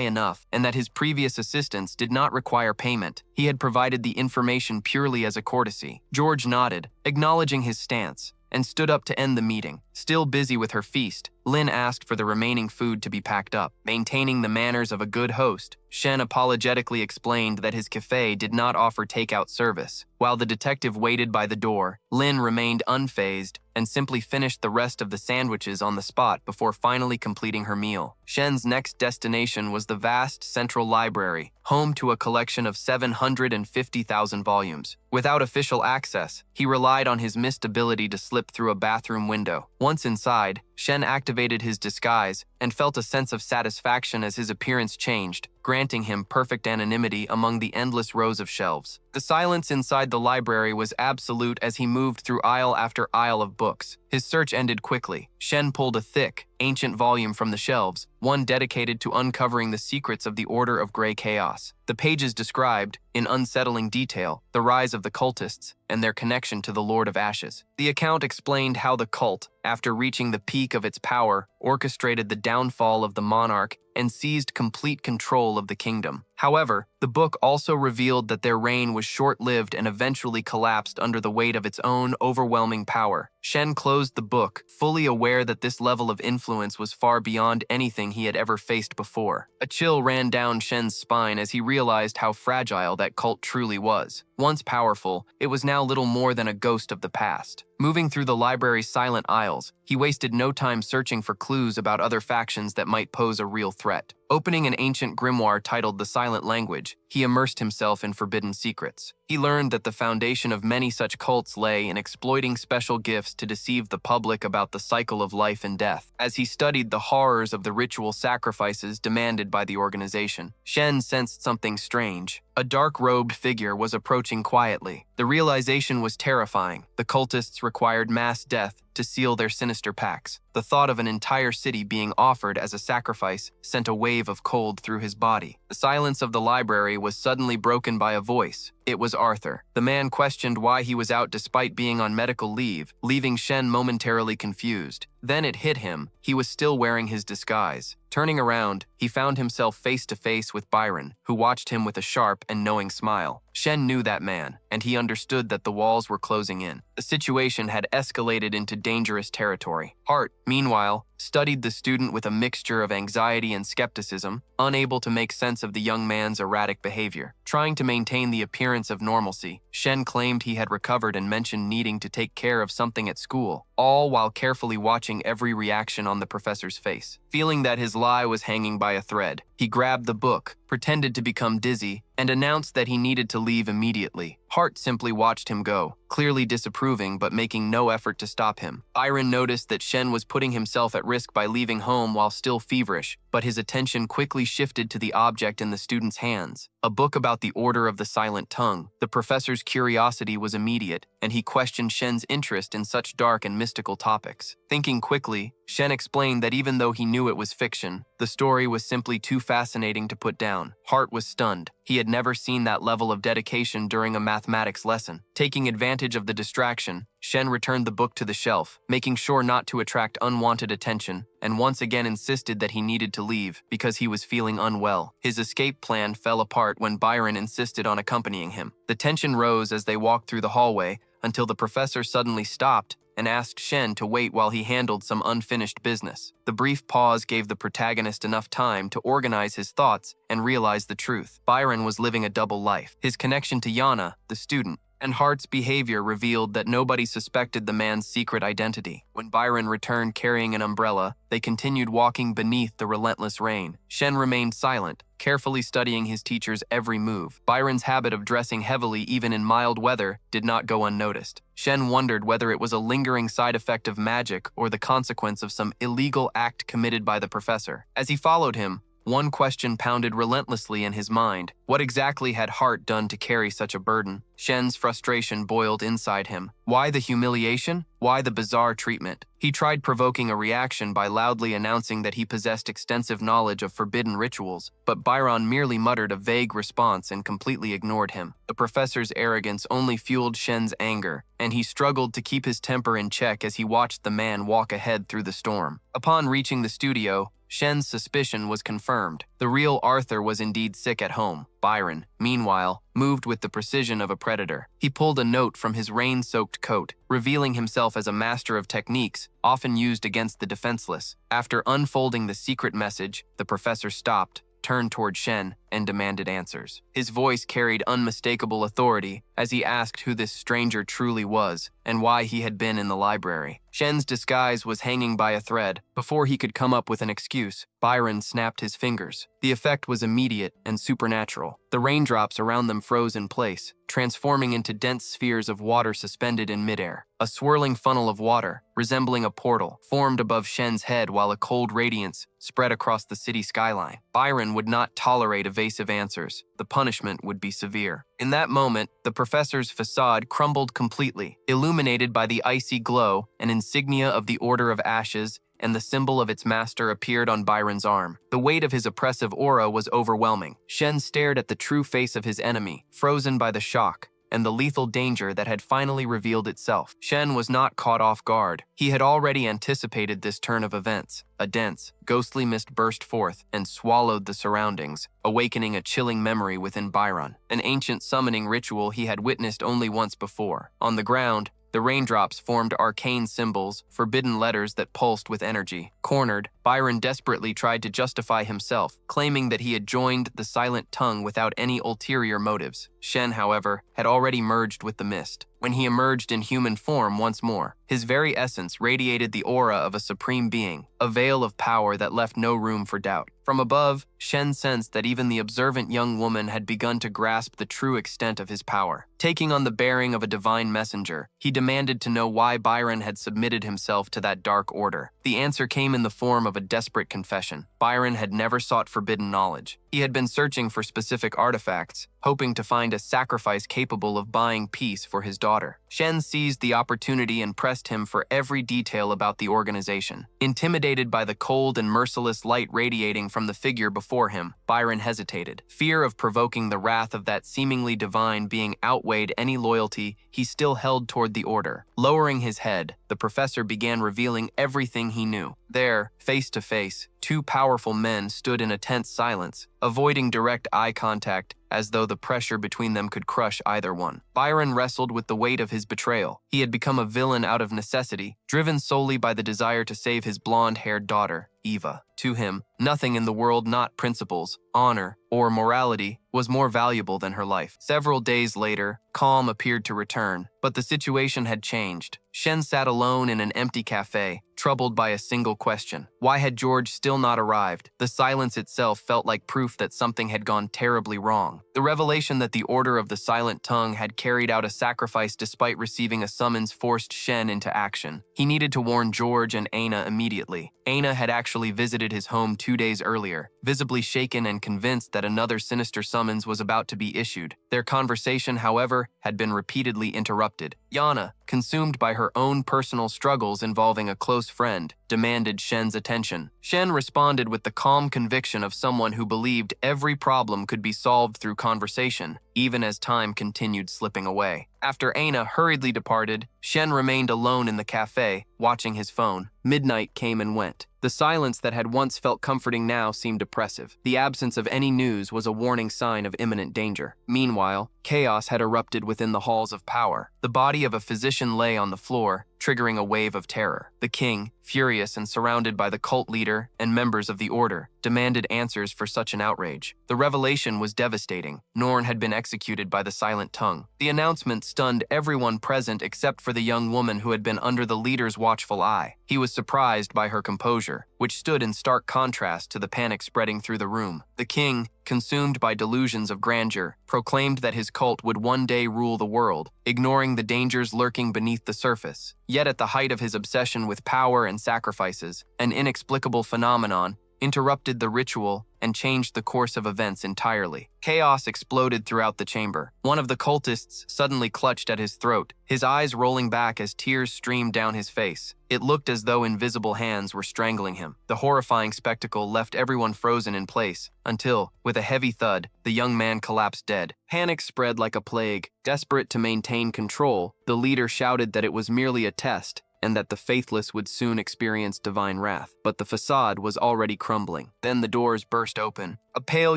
enough and that his previous assistance did not require payment. He had provided the information purely as a courtesy. George nodded, acknowledging his stance, and stood up to end the meeting. Still busy with her feast, Lin asked for the remaining food to be packed up. Maintaining the manners of a good host, Shen apologetically explained that his cafe did not offer takeout service. While the detective waited by the door, Lin remained unfazed and simply finished the rest of the sandwiches on the spot before finally completing her meal. Shen's next destination was the vast central library, home to a collection of 750,000 volumes. Without official access, he relied on his missed ability to slip through a bathroom window. Once inside, Shen activated his disguise and felt a sense of satisfaction as his appearance changed, granting him perfect anonymity among the endless rows of shelves. The silence inside the library was absolute as he moved through aisle after aisle of books. His search ended quickly. Shen pulled a thick, ancient volume from the shelves, one dedicated to uncovering the secrets of the Order of Grey Chaos. The pages described, in unsettling detail, the rise of the cultists and their connection to the Lord of Ashes. The account explained how the cult, after reaching the peak of its power, orchestrated the downfall of the monarch and seized complete control of the kingdom. However, the book also revealed that their reign was short-lived and eventually collapsed under the weight of its own overwhelming power. Shen closed the book, fully aware that this level of influence was far beyond anything he had ever faced before. A chill ran down Shen's spine as he realized how fragile that cult truly was. Once powerful, it was now little more than a ghost of the past. Moving through the library's silent aisles, he wasted no time searching for clues about other factions that might pose a real threat. Opening an ancient grimoire titled The Silent Language, he immersed himself in forbidden secrets. He learned that the foundation of many such cults lay in exploiting special gifts to deceive the public about the cycle of life and death. As he studied the horrors of the ritual sacrifices demanded by the organization, Shen sensed something strange. A dark-robed figure was approaching quietly. The realization was terrifying. The cultists required mass death to seal their sinister pacts. The thought of an entire city being offered as a sacrifice sent a wave of cold through his body. The silence of the library was suddenly broken by a voice. It was Arthur. The man questioned why he was out despite being on medical leave, leaving Shen momentarily confused. Then it hit him. He was still wearing his disguise. Turning around, he found himself face to face with Byron, who watched him with a sharp and knowing smile. Shen knew that man, and he understood that the walls were closing in. The situation had escalated into dangerous territory. Hart, meanwhile, studied the student with a mixture of anxiety and skepticism, unable to make sense of the young man's erratic behavior. Trying to maintain the appearance of normalcy, Shen claimed he had recovered and mentioned needing to take care of something at school, all while carefully watching every reaction on the professor's face. Feeling that his lie was hanging by a thread, he grabbed the book, pretended to become dizzy, and announced that he needed to leave immediately. Hart simply watched him go, clearly disapproving but making no effort to stop him. Byron noticed that Shen was putting himself at risk by leaving home while still feverish, but his attention quickly shifted to the object in the student's hands, a book about the Order of the Silent Tongue. The professor's curiosity was immediate, and he questioned Shen's interest in such dark and mystical topics. Thinking quickly, Shen explained that even though he knew it was fiction, the story was simply too fascinating to put down. Hart was stunned. He had never seen that level of dedication during a mathematics lesson. Taking advantage of the distraction, Shen returned the book to the shelf, making sure not to attract unwanted attention, and once again insisted that he needed to leave because he was feeling unwell. His escape plan fell apart when Byron insisted on accompanying him. The tension rose as they walked through the hallway until the professor suddenly stopped and asked Shen to wait while he handled some unfinished business. The brief pause gave the protagonist enough time to organize his thoughts and realize the truth. Byron was living a double life. His connection to Yana, the student, and Hart's behavior revealed that nobody suspected the man's secret identity. When Byron returned carrying an umbrella, they continued walking beneath the relentless rain. Shen remained silent, carefully studying his teacher's every move. Byron's habit of dressing heavily even in mild weather did not go unnoticed. Shen wondered whether it was a lingering side effect of magic or the consequence of some illegal act committed by the professor. As he followed him, one question pounded relentlessly in his mind. What exactly had Hart done to carry such a burden? Shen's frustration boiled inside him. Why the humiliation? Why the bizarre treatment? He tried provoking a reaction by loudly announcing that he possessed extensive knowledge of forbidden rituals, but Byron merely muttered a vague response and completely ignored him. The professor's arrogance only fueled Shen's anger, and he struggled to keep his temper in check as he watched the man walk ahead through the storm. Upon reaching the studio, Shen's suspicion was confirmed. The real Arthur was indeed sick at home. Byron, meanwhile, moved with the precision of a predator. He pulled a note from his rain-soaked coat, revealing himself as a master of techniques often used against the defenseless. After unfolding the secret message, the professor stopped, turned toward Shen, and demanded answers. His voice carried unmistakable authority as he asked who this stranger truly was and why he had been in the library. Shen's disguise was hanging by a thread. Before he could come up with an excuse, Byron snapped his fingers. The effect was immediate and supernatural. The raindrops around them froze in place, transforming into dense spheres of water suspended in midair. A swirling funnel of water, resembling a portal, formed above Shen's head while a cold radiance spread across the city skyline. Byron would not tolerate evasive answers. The punishment would be severe. In that moment, the professor's facade crumbled completely, illuminated by the icy glow. An insignia of the Order of Ashes and the symbol of its master appeared on Byron's arm. The weight of his oppressive aura was overwhelming. Shen stared at the true face of his enemy, frozen by the shock and the lethal danger that had finally revealed itself. Shen was not caught off guard. He had already anticipated this turn of events. A dense, ghostly mist burst forth and swallowed the surroundings, awakening a chilling memory within Byron, an ancient summoning ritual he had witnessed only once before. On the ground, the raindrops formed arcane symbols, forbidden letters that pulsed with energy. Cornered, Byron desperately tried to justify himself, claiming that he had joined the Silent Tongue without any ulterior motives. Shen, however, had already merged with the mist. When he emerged in human form once more, his very essence radiated the aura of a supreme being, a veil of power that left no room for doubt. From above, Shen sensed that even the observant young woman had begun to grasp the true extent of his power. Taking on the bearing of a divine messenger, he demanded to know why Byron had submitted himself to that dark order. The answer came in the form of a desperate confession. Byron had never sought forbidden knowledge. He had been searching for specific artifacts, hoping to find a sacrifice capable of buying peace for his daughter. Shen seized the opportunity and pressed him for every detail about the organization. Intimidated by the cold and merciless light radiating from the figure before him, Byron hesitated. Fear of provoking the wrath of that seemingly divine being outweighed any loyalty he still held toward the order. Lowering his head, the professor began revealing everything he knew. There, face to face, two powerful men stood in a tense silence, avoiding direct eye contact as though the pressure between them could crush either one. Byron wrestled with the weight of his betrayal. He had become a villain out of necessity, driven solely by the desire to save his blonde-haired daughter, Eva. To him, nothing in the world, not principles, honor, or morality, was more valuable than her life. Several days later, calm appeared to return, but the situation had changed. Shen sat alone in an empty cafe, troubled by a single question. Why had George still not arrived? The silence itself felt like proof that something had gone terribly wrong. The revelation that the Order of the Silent Tongue had carried out a sacrifice despite receiving a summons forced Shen into action. He needed to warn George and Aina immediately. Aina had actually visited his home 2 days earlier, visibly shaken and convinced that another sinister summons was about to be issued. Their conversation, however, had been repeatedly interrupted. Yana, consumed by her own personal struggles involving a close friend, demanded Shen's attention. Shen responded with the calm conviction of someone who believed every problem could be solved through conversation, even as time continued slipping away. After Aina hurriedly departed, Shen remained alone in the cafe, watching his phone. Midnight came and went. The silence that had once felt comforting now seemed oppressive. The absence of any news was a warning sign of imminent danger. Meanwhile, chaos had erupted within the halls of power. The body of a physician lay on the floor, triggering a wave of terror. The king, furious and surrounded by the cult leader and members of the order, demanded answers for such an outrage. The revelation was devastating. Norn had been executed by the Silent Tongue. The announcement stunned everyone present except for the young woman who had been under the leader's watchful eye. He was surprised by her composure, which stood in stark contrast to the panic spreading through the room. The king, consumed by delusions of grandeur, proclaimed that his cult would one day rule the world, ignoring the dangers lurking beneath the surface. Yet at the height of his obsession with power and sacrifices, an inexplicable phenomenon interrupted the ritual and changed the course of events entirely. Chaos exploded throughout the chamber. One of the cultists suddenly clutched at his throat, his eyes rolling back as tears streamed down his face. It looked as though invisible hands were strangling him. The horrifying spectacle left everyone frozen in place, until, with a heavy thud, the young man collapsed dead. Panic spread like a plague. Desperate to maintain control, the leader shouted that it was merely a test, and that the faithless would soon experience divine wrath. But the facade was already crumbling. Then the doors burst open. A pale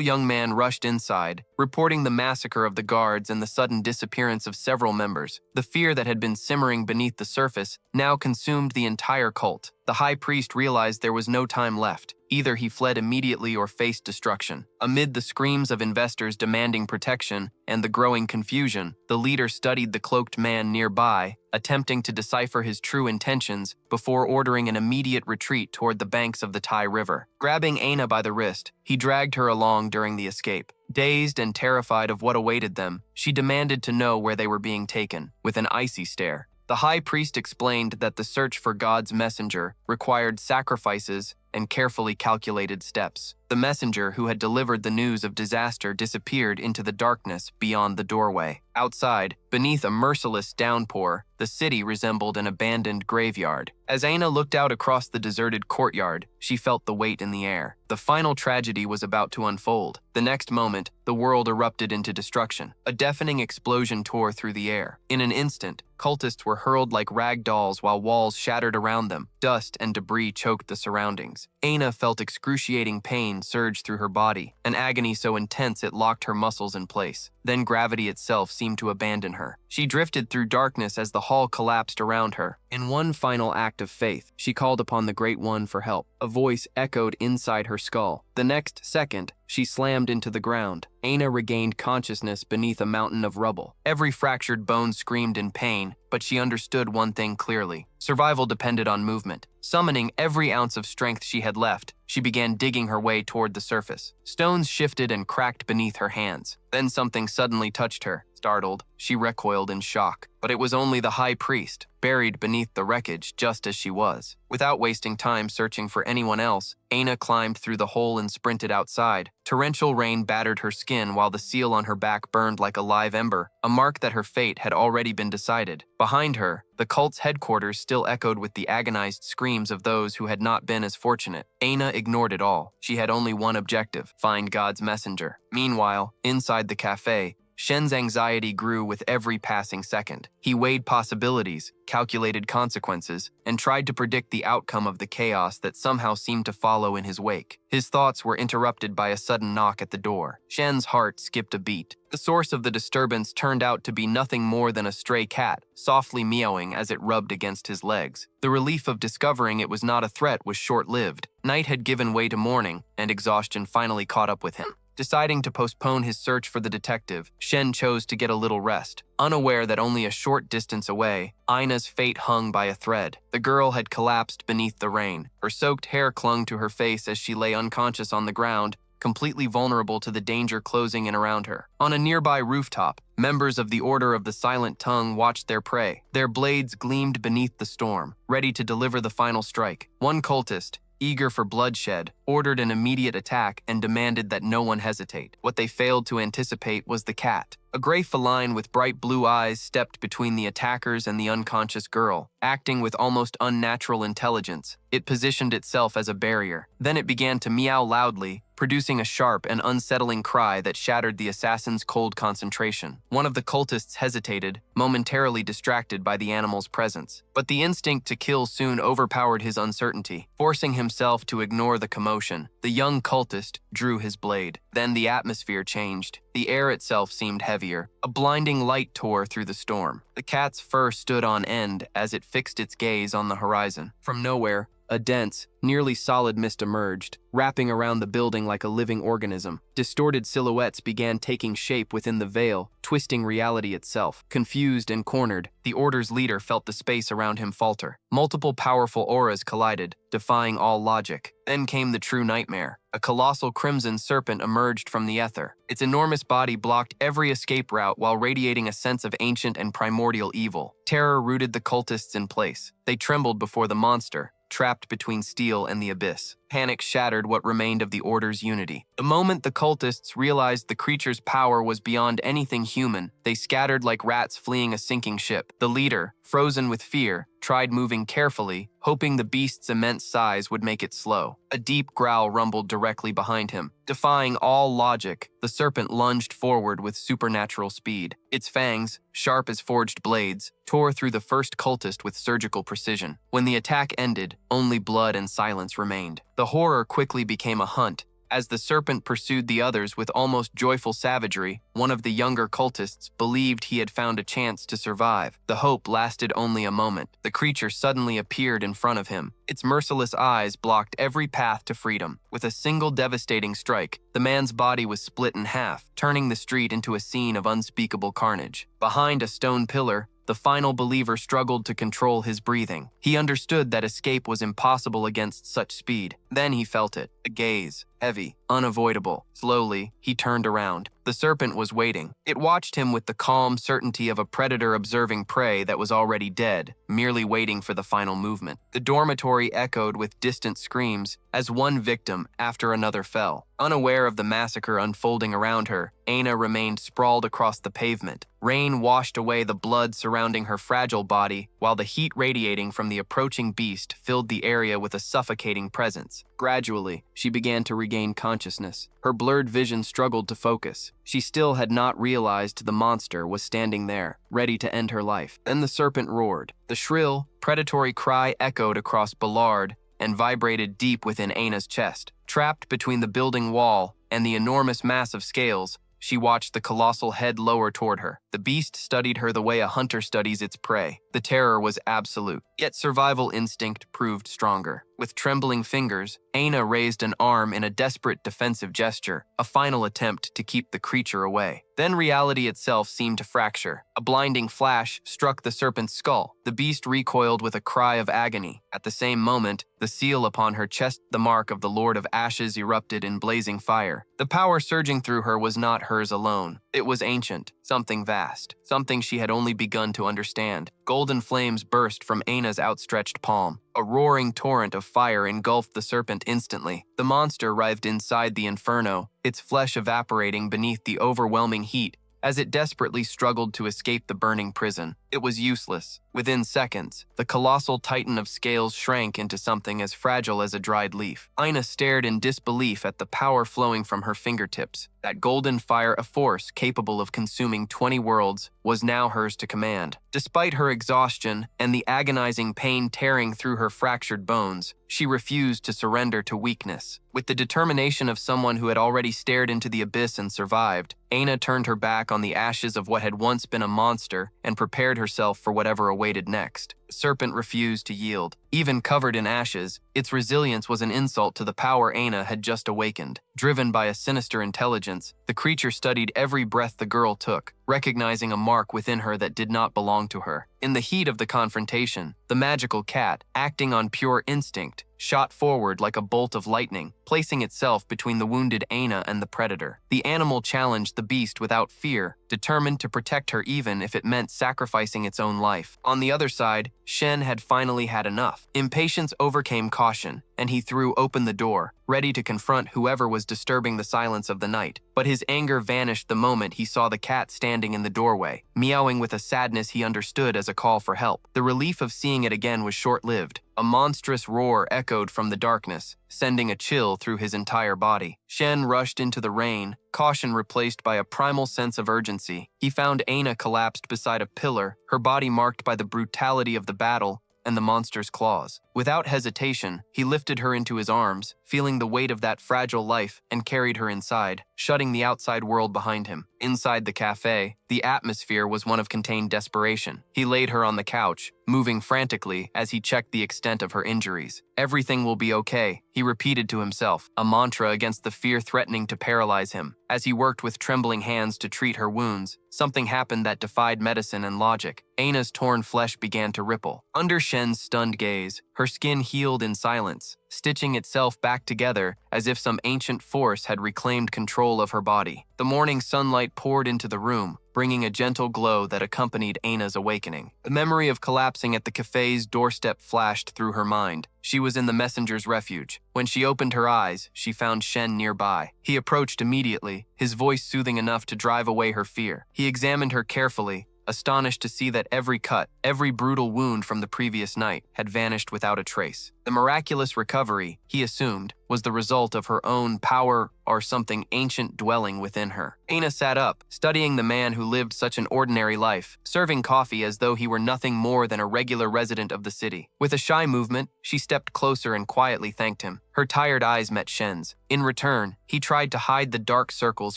young man rushed inside, reporting the massacre of the guards and the sudden disappearance of several members. The fear that had been simmering beneath the surface now consumed the entire cult. The high priest realized there was no time left. Either he fled immediately or faced destruction. Amid the screams of investors demanding protection and the growing confusion, the leader studied the cloaked man nearby, attempting to decipher his true intentions before ordering an immediate retreat toward the banks of the Tai River. Grabbing Aina by the wrist, he dragged her along during the escape. Dazed and terrified of what awaited them, she demanded to know where they were being taken. With an icy stare, the high priest explained that the search for God's messenger required sacrifices and carefully calculated steps. The messenger who had delivered the news of disaster disappeared into the darkness beyond the doorway. Outside, beneath a merciless downpour, the city resembled an abandoned graveyard. As Aina looked out across the deserted courtyard, she felt the weight in the air. The final tragedy was about to unfold. The next moment, the world erupted into destruction. A deafening explosion tore through the air. In an instant, cultists were hurled like rag dolls while walls shattered around them. Dust and debris choked the surroundings. Aina felt excruciating pain surge through her body, an agony so intense it locked her muscles in place. Then gravity itself seemed to abandon her. She drifted through darkness as the hall collapsed around her. In one final act of faith, she called upon the Great One for help. A voice echoed inside her skull. The next second, she slammed into the ground. Aina regained consciousness beneath a mountain of rubble. Every fractured bone screamed in pain, but she understood one thing clearly. Survival depended on movement. Summoning every ounce of strength she had left, she began digging her way toward the surface. Stones shifted and cracked beneath her hands. Then something suddenly touched her. Startled, she recoiled in shock. But it was only the high priest, buried beneath the wreckage just as she was. Without wasting time searching for anyone else, Aina climbed through the hole and sprinted outside. Torrential rain battered her skin while the seal on her back burned like a live ember, a mark that her fate had already been decided. Behind her, the cult's headquarters still echoed with the agonized screams of those who had not been as fortunate. Aina ignored it all. She had only one objective: find God's messenger. Meanwhile, inside the cafe, Shen's anxiety grew with every passing second. He weighed possibilities, calculated consequences, and tried to predict the outcome of the chaos that somehow seemed to follow in his wake. His thoughts were interrupted by a sudden knock at the door. Shen's heart skipped a beat. The source of the disturbance turned out to be nothing more than a stray cat, softly meowing as it rubbed against his legs. The relief of discovering it was not a threat was short-lived. Night had given way to morning, and exhaustion finally caught up with him. Deciding to postpone his search for the detective, Shen chose to get a little rest. Unaware that only a short distance away, Aina's fate hung by a thread. The girl had collapsed beneath the rain. Her soaked hair clung to her face as she lay unconscious on the ground, completely vulnerable to the danger closing in around her. On a nearby rooftop, members of the Order of the Silent Tongue watched their prey. Their blades gleamed beneath the storm, ready to deliver the final strike. One cultist, eager for bloodshed, ordered an immediate attack and demanded that no one hesitate. What they failed to anticipate was the cat. A gray feline with bright blue eyes stepped between the attackers and the unconscious girl. Acting with almost unnatural intelligence, it positioned itself as a barrier. Then it began to meow loudly, producing a sharp and unsettling cry that shattered the assassin's cold concentration. One of the cultists hesitated, momentarily distracted by the animal's presence. But the instinct to kill soon overpowered his uncertainty. Forcing himself to ignore the commotion, the young cultist drew his blade. Then the atmosphere changed. The air itself seemed heavier. A blinding light tore through the storm. The cat's fur stood on end as it fixed its gaze on the horizon. From nowhere, a dense, nearly solid mist emerged, wrapping around the building like a living organism. Distorted silhouettes began taking shape within the veil, twisting reality itself. Confused and cornered, the Order's leader felt the space around him falter. Multiple powerful auras collided, defying all logic. Then came the true nightmare. A colossal crimson serpent emerged from the ether. Its enormous body blocked every escape route while radiating a sense of ancient and primordial evil. Terror rooted the cultists in place. They trembled before the monster, trapped between steel and the abyss. Panic shattered what remained of the Order's unity. The moment the cultists realized the creature's power was beyond anything human, they scattered like rats fleeing a sinking ship. The leader, frozen with fear, tried moving carefully, hoping the beast's immense size would make it slow. A deep growl rumbled directly behind him. Defying all logic, the serpent lunged forward with supernatural speed. Its fangs, sharp as forged blades, tore through the first cultist with surgical precision. When the attack ended, only blood and silence remained. The horror quickly became a hunt. As the serpent pursued the others with almost joyful savagery, one of the younger cultists believed he had found a chance to survive. The hope lasted only a moment. The creature suddenly appeared in front of him. Its merciless eyes blocked every path to freedom. With a single devastating strike, the man's body was split in half, turning the street into a scene of unspeakable carnage. Behind a stone pillar, the final believer struggled to control his breathing. He understood that escape was impossible against such speed. Then he felt it. A gaze. Heavy. Unavoidable. Slowly, he turned around. The serpent was waiting. It watched him with the calm certainty of a predator observing prey that was already dead, merely waiting for the final movement. The dormitory echoed with distant screams as one victim after another fell. Unaware of the massacre unfolding around her, Aina remained sprawled across the pavement. Rain washed away the blood surrounding her fragile body, while the heat radiating from the approaching beast filled the area with a suffocating presence. Gradually, she began to regain consciousness. Her blurred vision struggled to focus. She still had not realized the monster was standing there, ready to end her life. Then the serpent roared. The shrill, predatory cry echoed across Ballard and vibrated deep within Aina's chest. Trapped between the building wall and the enormous mass of scales, she watched the colossal head lower toward her. The beast studied her the way a hunter studies its prey. The terror was absolute, yet survival instinct proved stronger. With trembling fingers, Aina raised an arm in a desperate defensive gesture, a final attempt to keep the creature away. Then reality itself seemed to fracture. A blinding flash struck the serpent's skull. The beast recoiled with a cry of agony. At the same moment, the seal upon her chest, the mark of the Lord of Ashes, erupted in blazing fire. The power surging through her was not hers alone. It was ancient, something vast, something she had only begun to understand. Golden flames burst from Aina's outstretched palm. A roaring torrent of fire engulfed the serpent instantly. The monster writhed inside the inferno, its flesh evaporating beneath the overwhelming heat as it desperately struggled to escape the burning prison. It was useless. Within seconds, the colossal titan of scales shrank into something as fragile as a dried leaf. Aina stared in disbelief at the power flowing from her fingertips. That golden fire, a force capable of consuming 20 worlds, was now hers to command. Despite her exhaustion and the agonizing pain tearing through her fractured bones, she refused to surrender to weakness. With the determination of someone who had already stared into the abyss and survived, Aina turned her back on the ashes of what had once been a monster and prepared herself for whatever awaited next. The serpent refused to yield. Even covered in ashes, its resilience was an insult to the power Aina had just awakened. Driven by a sinister intelligence, the creature studied every breath the girl took, recognizing a mark within her that did not belong to her. In the heat of the confrontation, the magical cat, acting on pure instinct, shot forward like a bolt of lightning, placing itself between the wounded Aina and the predator. The animal challenged the beast without fear, determined to protect her even if it meant sacrificing its own life. On the other side, Shen had finally had enough. Impatience overcame caution, and he threw open the door, ready to confront whoever was disturbing the silence of the night. But his anger vanished the moment he saw the cat standing in the doorway, meowing with a sadness he understood as a call for help. The relief of seeing it again was short-lived. A monstrous roar echoed from the darkness, sending a chill through his entire body. Shen rushed into the rain, caution replaced by a primal sense of urgency. He found Aina collapsed beside a pillar, her body marked by the brutality of the battle and the monster's claws. Without hesitation, he lifted her into his arms, feeling the weight of that fragile life, and carried her inside, shutting the outside world behind him. Inside the cafe, the atmosphere was one of contained desperation. He laid her on the couch, moving frantically as he checked the extent of her injuries. "Everything will be okay," he repeated to himself, a mantra against the fear threatening to paralyze him. As he worked with trembling hands to treat her wounds, something happened that defied medicine and logic. Aina's torn flesh began to ripple. Under Shen's stunned gaze, her skin healed in silence, stitching itself back together as if some ancient force had reclaimed control of her body. The morning sunlight poured into the room, bringing a gentle glow that accompanied Aina's awakening. The memory of collapsing at the cafe's doorstep flashed through her mind. She was in the messenger's refuge. When she opened her eyes, she found Shen nearby. He approached immediately, his voice soothing enough to drive away her fear. He examined her carefully, astonished to see that every cut, every brutal wound from the previous night had vanished without a trace. The miraculous recovery, he assumed, was the result of her own power or something ancient dwelling within her. Aina sat up, studying the man who lived such an ordinary life, serving coffee as though he were nothing more than a regular resident of the city. With a shy movement, she stepped closer and quietly thanked him. Her tired eyes met Shen's. In return, he tried to hide the dark circles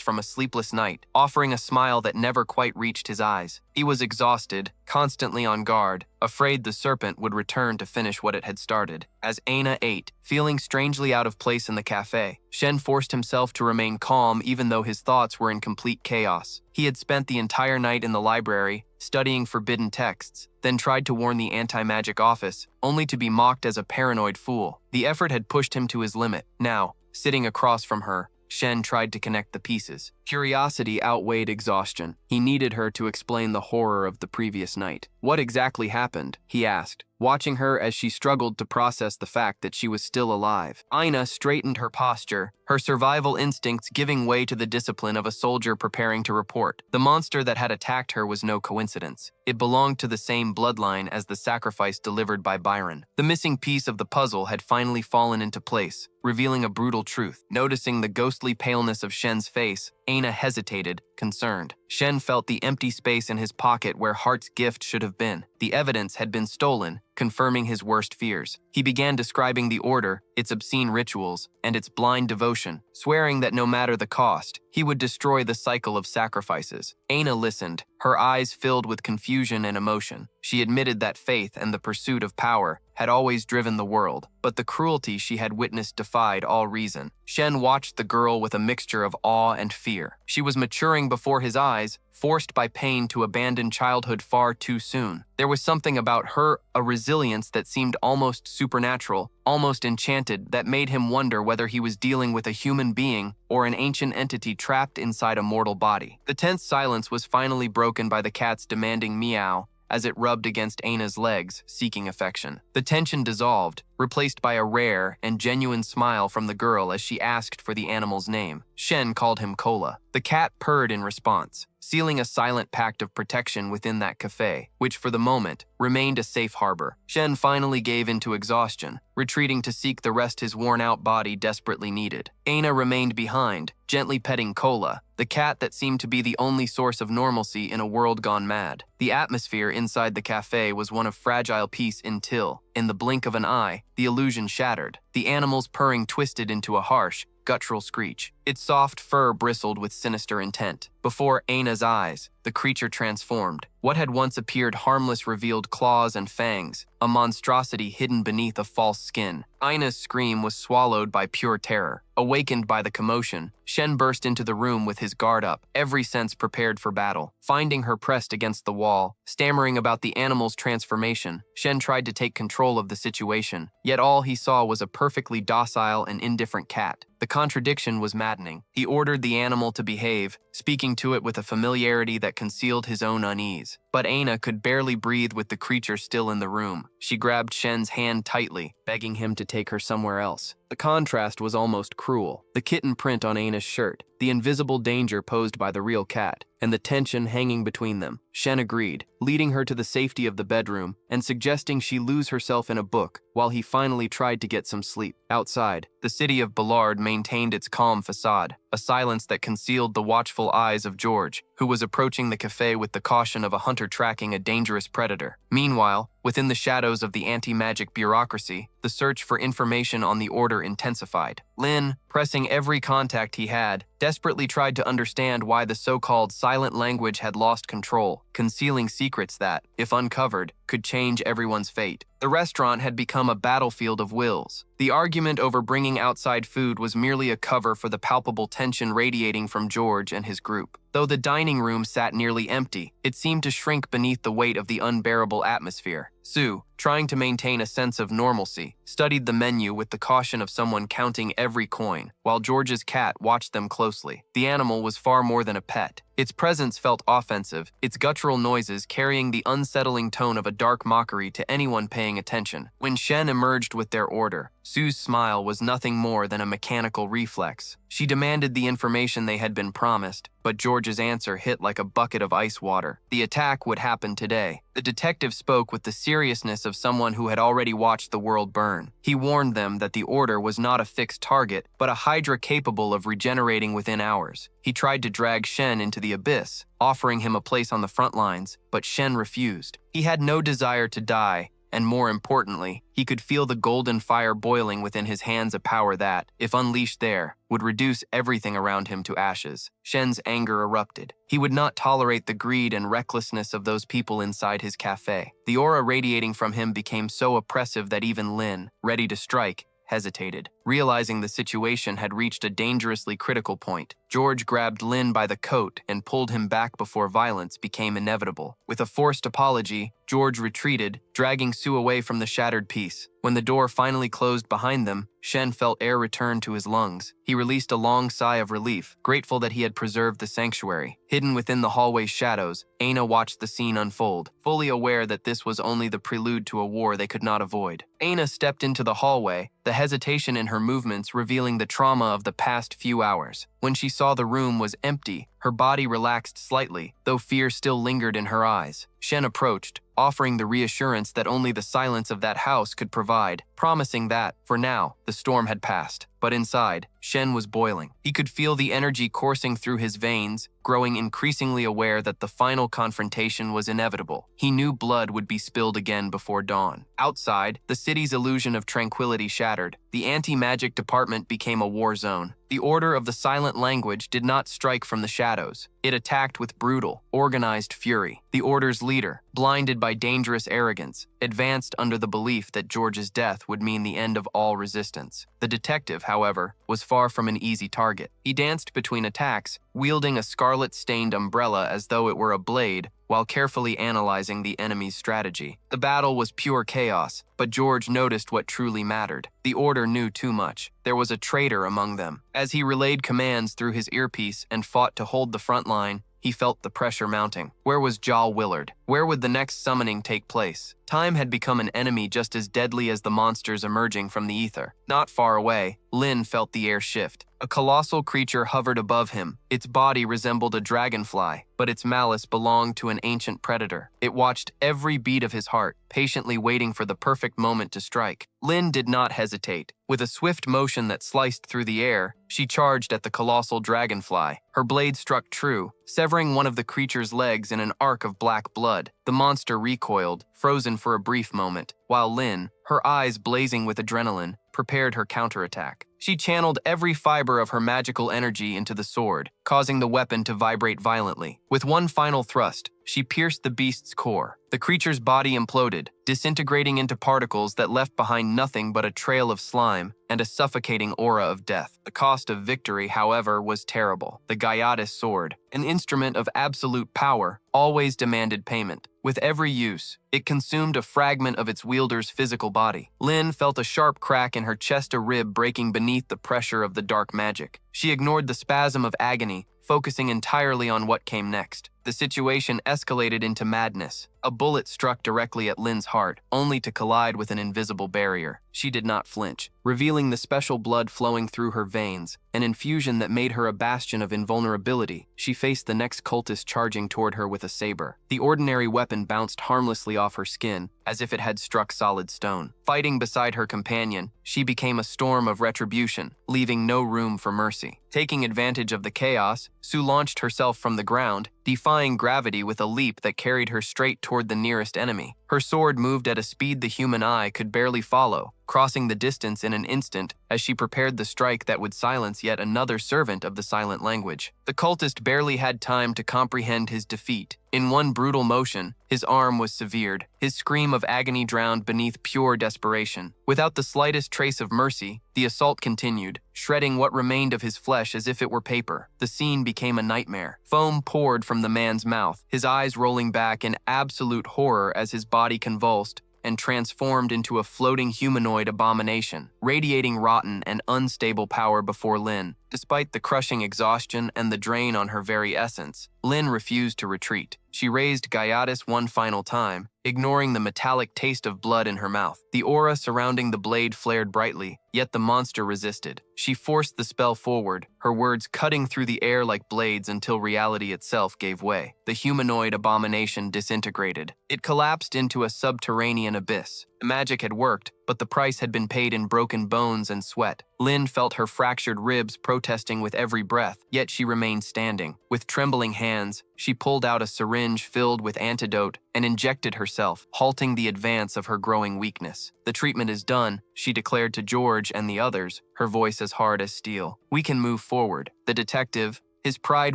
from a sleepless night, offering a smile that never quite reached his eyes. He was exhausted, constantly on guard, afraid the serpent would return to finish what it had started. As Aina ate, feeling strangely out of place in the cafe, Shen forced himself to remain calm even though his thoughts were in complete chaos. He had spent the entire night in the library, studying forbidden texts, then tried to warn the anti-magic office, only to be mocked as a paranoid fool. The effort had pushed him to his limit. Now, sitting across from her, Shen tried to connect the pieces. Curiosity outweighed exhaustion. He needed her to explain the horror of the previous night. "What exactly happened?" he asked, watching her as she struggled to process the fact that she was still alive. Aina straightened her posture, her survival instincts giving way to the discipline of a soldier preparing to report. The monster that had attacked her was no coincidence. It belonged to the same bloodline as the sacrifice delivered by Byron. The missing piece of the puzzle had finally fallen into place, revealing a brutal truth. Noticing the ghostly paleness of Shen's face, Aina hesitated, concerned. Shen felt the empty space in his pocket where Heart's gift should have been. The evidence had been stolen, confirming his worst fears. He began describing the order, its obscene rituals, and its blind devotion, swearing that no matter the cost, he would destroy the cycle of sacrifices. Aina listened, her eyes filled with confusion and emotion. She admitted that faith and the pursuit of power had always driven the world, but the cruelty she had witnessed defied all reason. Shen watched the girl with a mixture of awe and fear. She was maturing before his eyes, forced by pain to abandon childhood far too soon. There was something about her, a resilience that seemed almost supernatural, almost enchanted, that made him wonder whether he was dealing with a human being or an ancient entity trapped inside a mortal body. The tense silence was finally broken by the cat's demanding meow as it rubbed against Aina's legs, seeking affection. The tension dissolved, replaced by a rare and genuine smile from the girl as she asked for the animal's name. Shen called him Cola. The cat purred in response, sealing a silent pact of protection within that cafe, which for the moment remained a safe harbor. Shen finally gave into exhaustion, retreating to seek the rest his worn-out body desperately needed. Aina remained behind, gently petting Cola, the cat that seemed to be the only source of normalcy in a world gone mad. The atmosphere inside the cafe was one of fragile peace until, in the blink of an eye, the illusion shattered. The animal's purring twisted into a harsh, guttural screech. Its soft fur bristled with sinister intent. Before Aina's eyes, the creature transformed. What had once appeared harmless revealed claws and fangs, a monstrosity hidden beneath a false skin. Aina's scream was swallowed by pure terror. Awakened by the commotion, Shen burst into the room with his guard up, every sense prepared for battle. Finding her pressed against the wall, stammering about the animal's transformation, Shen tried to take control of the situation, yet all he saw was a perfectly docile and indifferent cat. The contradiction was maddening. He ordered the animal to behave, speaking to it with a familiarity that concealed his own unease. But Aina could barely breathe with the creature still in the room. She grabbed Shen's hand tightly, begging him to take her somewhere else. The contrast was almost cruel. The kitten print on Aina's shirt, the invisible danger posed by the real cat, and the tension hanging between them. Shen agreed, leading her to the safety of the bedroom and suggesting she lose herself in a book while he finally tried to get some sleep. Outside, the city of Ballard maintained its calm facade, a silence that concealed the watchful eyes of George, who was approaching the cafe with the caution of a hunter tracking a dangerous predator. Meanwhile, within the shadows of the anti-magic bureaucracy, the search for information on the order intensified. Lin, pressing every contact he had, desperately tried to understand why the so-called silent language had lost control, concealing secrets that, if uncovered, could change everyone's fate. The restaurant had become a battlefield of wills. The argument over bringing outside food was merely a cover for the palpable tension radiating from George and his group. Though the dining room sat nearly empty, it seemed to shrink beneath the weight of the unbearable atmosphere. Sue, trying to maintain a sense of normalcy, studied the menu with the caution of someone counting every coin, while George's cat watched them closely. The animal was far more than a pet. Its presence felt offensive, its guttural noises carrying the unsettling tone of a dark mockery to anyone paying attention. When Shen emerged with their order, Sue's smile was nothing more than a mechanical reflex. She demanded the information they had been promised, but George's answer hit like a bucket of ice water. The attack would happen today. The detective spoke with the seriousness of someone who had already watched the world burn. He warned them that the order was not a fixed target, but a hydra capable of regenerating within hours. He tried to drag Shen into the abyss, offering him a place on the front lines, but Shen refused. He had no desire to die, and more importantly, he could feel the golden fire boiling within his hands, a power that, if unleashed there, would reduce everything around him to ashes. Shen's anger erupted. He would not tolerate the greed and recklessness of those people inside his cafe. The aura radiating from him became so oppressive that even Lin, ready to strike, hesitated. Realizing the situation had reached a dangerously critical point, George grabbed Lin by the coat and pulled him back before violence became inevitable. With a forced apology, George retreated, dragging Sue away from the shattered piece. When the door finally closed behind them, Shen felt air return to his lungs. He released a long sigh of relief, grateful that he had preserved the sanctuary. Hidden within the hallway's shadows, Aina watched the scene unfold, fully aware that this was only the prelude to a war they could not avoid. Aina stepped into the hallway, the hesitation in her movements revealing the trauma of the past few hours. When she saw the room was empty, her body relaxed slightly, though fear still lingered in her eyes. Shen approached, offering the reassurance that only the silence of that house could provide, promising that, for now, the storm had passed. But inside, Shen was boiling. He could feel the energy coursing through his veins, growing increasingly aware that the final confrontation was inevitable. He knew blood would be spilled again before dawn. Outside, the city's illusion of tranquility shattered. The anti-magic department became a war zone. The Order of the Silent Language did not strike from the shadows. It attacked with brutal, organized fury. The Order's leader, blinded by dangerous arrogance, advanced under the belief that George's death would mean the end of all resistance. The detective, however, was far from an easy target. He danced between attacks, wielding a scarlet-stained umbrella as though it were a blade, while carefully analyzing the enemy's strategy. The battle was pure chaos, but George noticed what truly mattered. The Order knew too much. There was a traitor among them. As he relayed commands through his earpiece and fought to hold the front line, he felt the pressure mounting. Where was Jal Willard? Where would the next summoning take place? Time had become an enemy just as deadly as the monsters emerging from the ether. Not far away, Lin felt the air shift. A colossal creature hovered above him. Its body resembled a dragonfly, but its malice belonged to an ancient predator. It watched every beat of his heart, patiently waiting for the perfect moment to strike. Lin did not hesitate. With a swift motion that sliced through the air, she charged at the colossal dragonfly. Her blade struck true, severing one of the creature's legs in an arc of black blood. The monster recoiled, frozen for a brief moment, while Lin, her eyes blazing with adrenaline, prepared her counterattack. She channeled every fiber of her magical energy into the sword, causing the weapon to vibrate violently. With one final thrust, she pierced the beast's core. The creature's body imploded, disintegrating into particles that left behind nothing but a trail of slime and a suffocating aura of death. The cost of victory, however, was terrible. The Gaiatis sword, an instrument of absolute power, always demanded payment. With every use, it consumed a fragment of its wielder's physical body. Lin felt a sharp crack in her chest, a rib breaking beneath the pressure of the dark magic. She ignored the spasm of agony, focusing entirely on what came next. The situation escalated into madness. A bullet struck directly at Lin's heart, only to collide with an invisible barrier. She did not flinch, revealing the special blood flowing through her veins, an infusion that made her a bastion of invulnerability. She faced the next cultist charging toward her with a saber. The ordinary weapon bounced harmlessly off her skin, as if it had struck solid stone. Fighting beside her companion, she became a storm of retribution, leaving no room for mercy. Taking advantage of the chaos, Sue launched herself from the ground, defying gravity with a leap that carried her straight toward the nearest enemy. Her sword moved at a speed the human eye could barely follow, crossing the distance in an instant as she prepared the strike that would silence yet another servant of the silent language. The cultist barely had time to comprehend his defeat. In one brutal motion, his arm was severed, his scream of agony drowned beneath pure desperation. Without the slightest trace of mercy, the assault continued, shredding what remained of his flesh as if it were paper. The scene became a nightmare. Foam poured from the man's mouth, his eyes rolling back in absolute horror as his body convulsed and transformed into a floating humanoid abomination, radiating rotten and unstable power before Lin. Despite the crushing exhaustion and the drain on her very essence, Lin refused to retreat. She raised Gaiatis one final time, ignoring the metallic taste of blood in her mouth. The aura surrounding the blade flared brightly, yet the monster resisted. She forced the spell forward, her words cutting through the air like blades until reality itself gave way. The humanoid abomination disintegrated. It collapsed into a subterranean abyss. The magic had worked, but the price had been paid in broken bones and sweat. Lin felt her fractured ribs protesting with every breath, yet she remained standing. With trembling hands, she pulled out a syringe filled with antidote and injected herself, halting the advance of her growing weakness. "The treatment is done," she declared to George and the others, her voice as hard as steel. "We can move forward." The detective, his pride